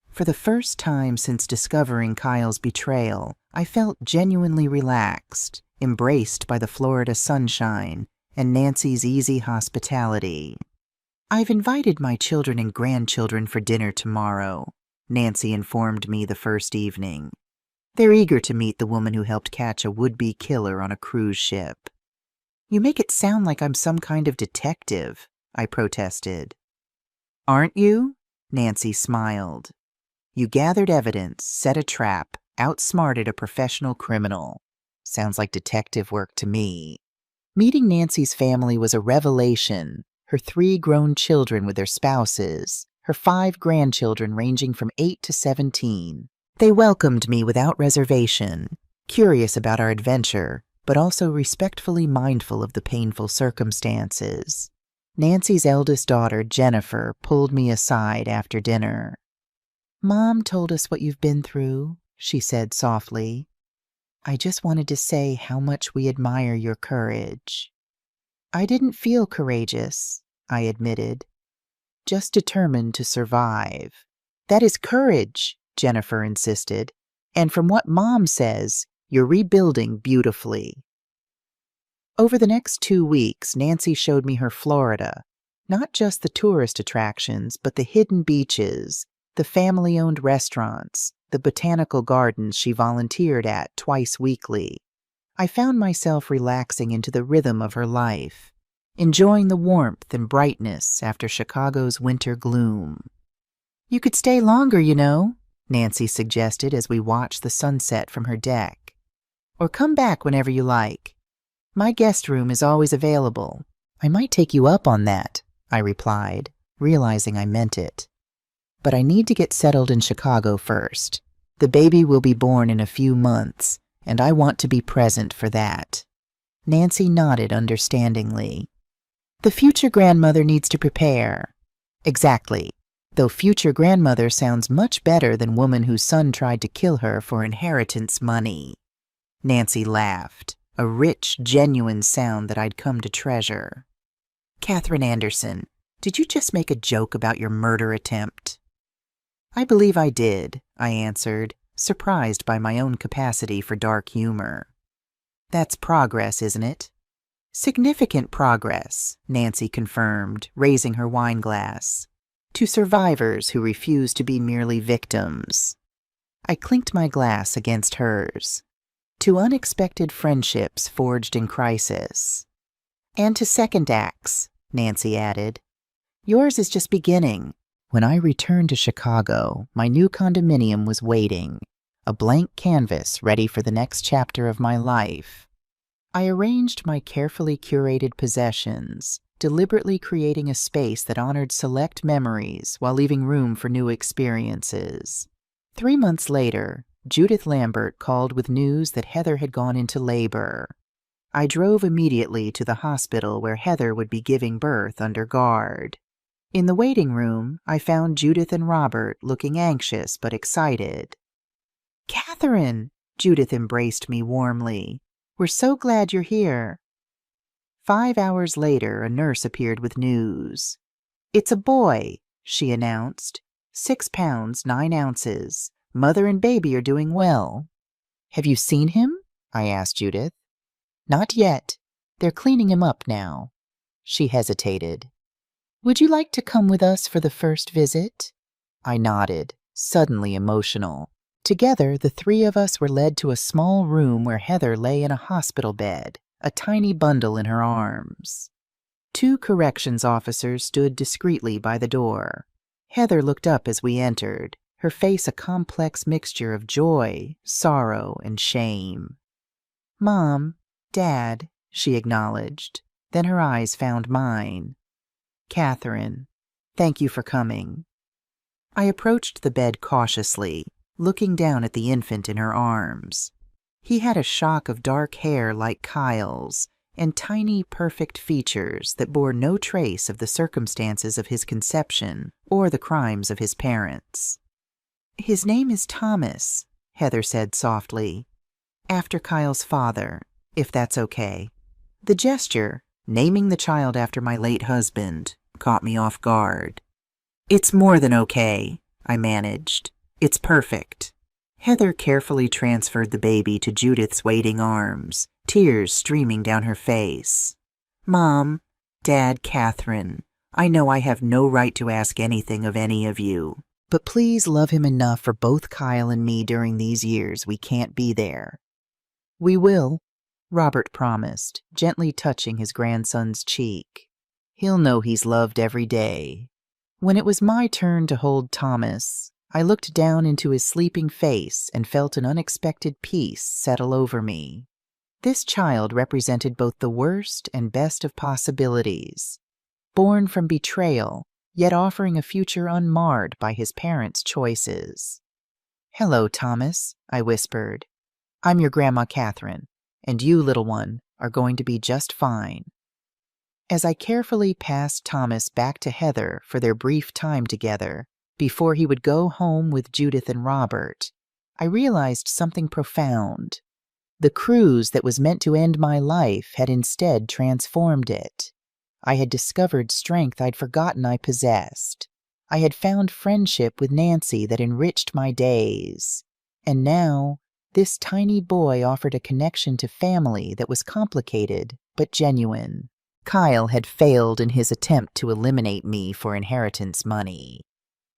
For the first time since discovering Kyle's betrayal, I felt genuinely relaxed, embraced by the Florida sunshine and Nancy's easy hospitality. "I've invited my children and grandchildren for dinner tomorrow," Nancy informed me the first evening. "They're eager to meet the woman who helped catch a would-be killer on a cruise ship." "You make it sound like I'm some kind of detective," I protested. "Aren't you?" Nancy smiled. "You gathered evidence, set a trap, outsmarted a professional criminal. Sounds like detective work to me." Meeting Nancy's family was a revelation. Her 3 grown children with their spouses, her 5 grandchildren ranging from 8 to 17. They welcomed me without reservation, curious about our adventure, but also respectfully mindful of the painful circumstances. Nancy's eldest daughter, Jennifer, pulled me aside after dinner. "Mom told us what you've been through," she said softly. "I just wanted to say how much we admire your courage." "I didn't feel courageous," I admitted. "Just determined to survive." "That is courage," Jennifer insisted. "And from what Mom says, you're rebuilding beautifully." Over the next 2 weeks, Nancy showed me her Florida, not just the tourist attractions, but the hidden beaches, the family-owned restaurants, the botanical gardens she volunteered at twice weekly. I found myself relaxing into the rhythm of her life, enjoying the warmth and brightness after Chicago's winter gloom. "You could stay longer, you know," Nancy suggested as we watched the sunset from her deck. "Or come back whenever you like. My guest room is always available." "I might take you up on that," I replied, realizing I meant it. "But I need to get settled in Chicago first. The baby will be born in a few months, and I want to be present for that." Nancy nodded understandingly. "The future grandmother needs to prepare." "Exactly, though future grandmother sounds much better than woman whose son tried to kill her for inheritance money." Nancy laughed, a rich, genuine sound that I'd come to treasure. Catherine Anderson, did you just make a joke about your murder attempt? I believe I did, I answered, surprised by my own capacity for dark humor. That's progress, isn't it? Significant progress, Nancy confirmed, raising her wine glass. To survivors who refuse to be merely victims. I clinked my glass against hers. To unexpected friendships forged in crisis. And to second acts, Nancy added. Yours is just beginning. When I returned to Chicago, my new condominium was waiting, a blank canvas ready for the next chapter of my life. I arranged my carefully curated possessions, deliberately creating a space that honored select memories while leaving room for new experiences. 3 months later, Judith Lambert called with news that Heather had gone into labor. I drove immediately to the hospital where Heather would be giving birth under guard. In the waiting room, I found Judith and Robert looking anxious but excited. "Catherine!" Judith embraced me warmly. "We're so glad you're here." 5 hours later, a nurse appeared with news. "It's a boy," she announced. 6 pounds, 9 ounces. Mother and baby are doing well. "Have you seen him?" I asked Judith. "Not yet. They're cleaning him up now." She hesitated. "Would you like to come with us for the first visit?" I nodded, suddenly emotional. Together, the 3 of us were led to a small room where Heather lay in a hospital bed, a tiny bundle in her arms. 2 corrections officers stood discreetly by the door. Heather looked up as we entered, her face a complex mixture of joy, sorrow, and shame. "Mom, Dad," she acknowledged. Then her eyes found mine. "Catherine, thank you for coming." I approached the bed cautiously, looking down at the infant in her arms. He had a shock of dark hair like Kyle's, and tiny, perfect features that bore no trace of the circumstances of his conception or the crimes of his parents. "His name is Thomas," Heather said softly, "after Kyle's father, if that's okay." The gesture, naming the child after my late husband, caught me off guard. "It's more than okay," I managed. "It's perfect." Heather carefully transferred the baby to Judith's waiting arms, tears streaming down her face. "Mom, Dad, Catherine, I know I have no right to ask anything of any of you, but please love him enough for both Kyle and me during these years we can't be there." "We will," Robert promised, gently touching his grandson's cheek. "He'll know he's loved every day." When it was my turn to hold Thomas, I looked down into his sleeping face and felt an unexpected peace settle over me. This child represented both the worst and best of possibilities. Born from betrayal, yet offering a future unmarred by his parents' choices. "Hello, Thomas," I whispered. "I'm your Grandma Catherine, and you, little one, are going to be just fine." As I carefully passed Thomas back to Heather for their brief time together, before he would go home with Judith and Robert, I realized something profound. The cruise that was meant to end my life had instead transformed it. I had discovered strength I'd forgotten I possessed. I had found friendship with Nancy that enriched my days. And now, this tiny boy offered a connection to family that was complicated but genuine. Kyle had failed in his attempt to eliminate me for inheritance money.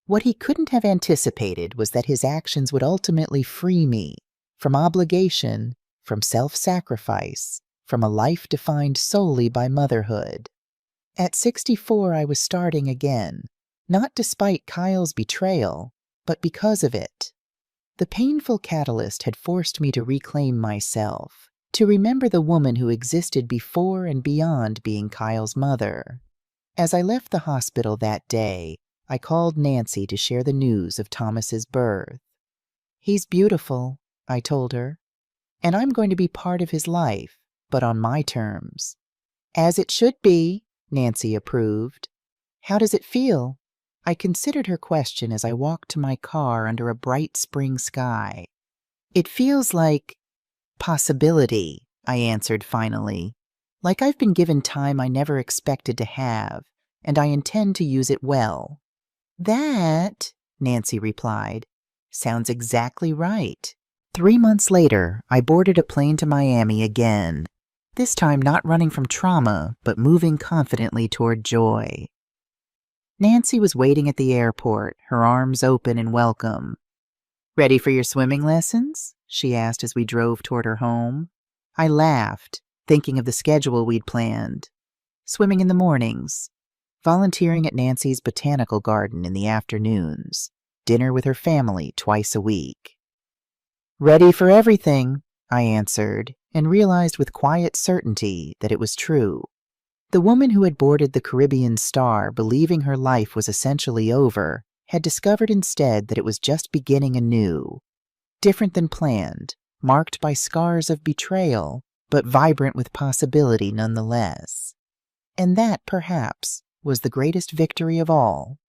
What he couldn't have anticipated was that his actions would ultimately free me from obligation, from self-sacrifice, from a life defined solely by motherhood. At 64, I was starting again, not despite Kyle's betrayal, but because of it. The painful catalyst had forced me to reclaim myself, to remember the woman who existed before and beyond being Kyle's mother. As I left the hospital that day, I called Nancy to share the news of Thomas's birth. "He's beautiful," I told her, "and I'm going to be part of his life, but on my terms." "As it should be," Nancy approved. "How does it feel?" I considered her question as I walked to my car under a bright spring sky. "It feels like Possibility, I answered finally. Like I've been given time I never expected to have, and I intend to use it well. That, Nancy replied, sounds exactly right. 3 months later, I boarded a plane to Miami again, this time not running from trauma, but moving confidently toward joy. Nancy was waiting at the airport, her arms open in welcome. "Ready for your swimming lessons?" she asked as we drove toward her home. I laughed, thinking of the schedule we'd planned. Swimming in the mornings, volunteering at Nancy's botanical garden in the afternoons, dinner with her family twice a week. "Ready for everything," I answered, and realized with quiet certainty that it was true. The woman who had boarded the Caribbean Star, believing her life was essentially over, had discovered instead that it was just beginning anew, different than planned, marked by scars of betrayal, but vibrant with possibility nonetheless. And that, perhaps, was the greatest victory of all.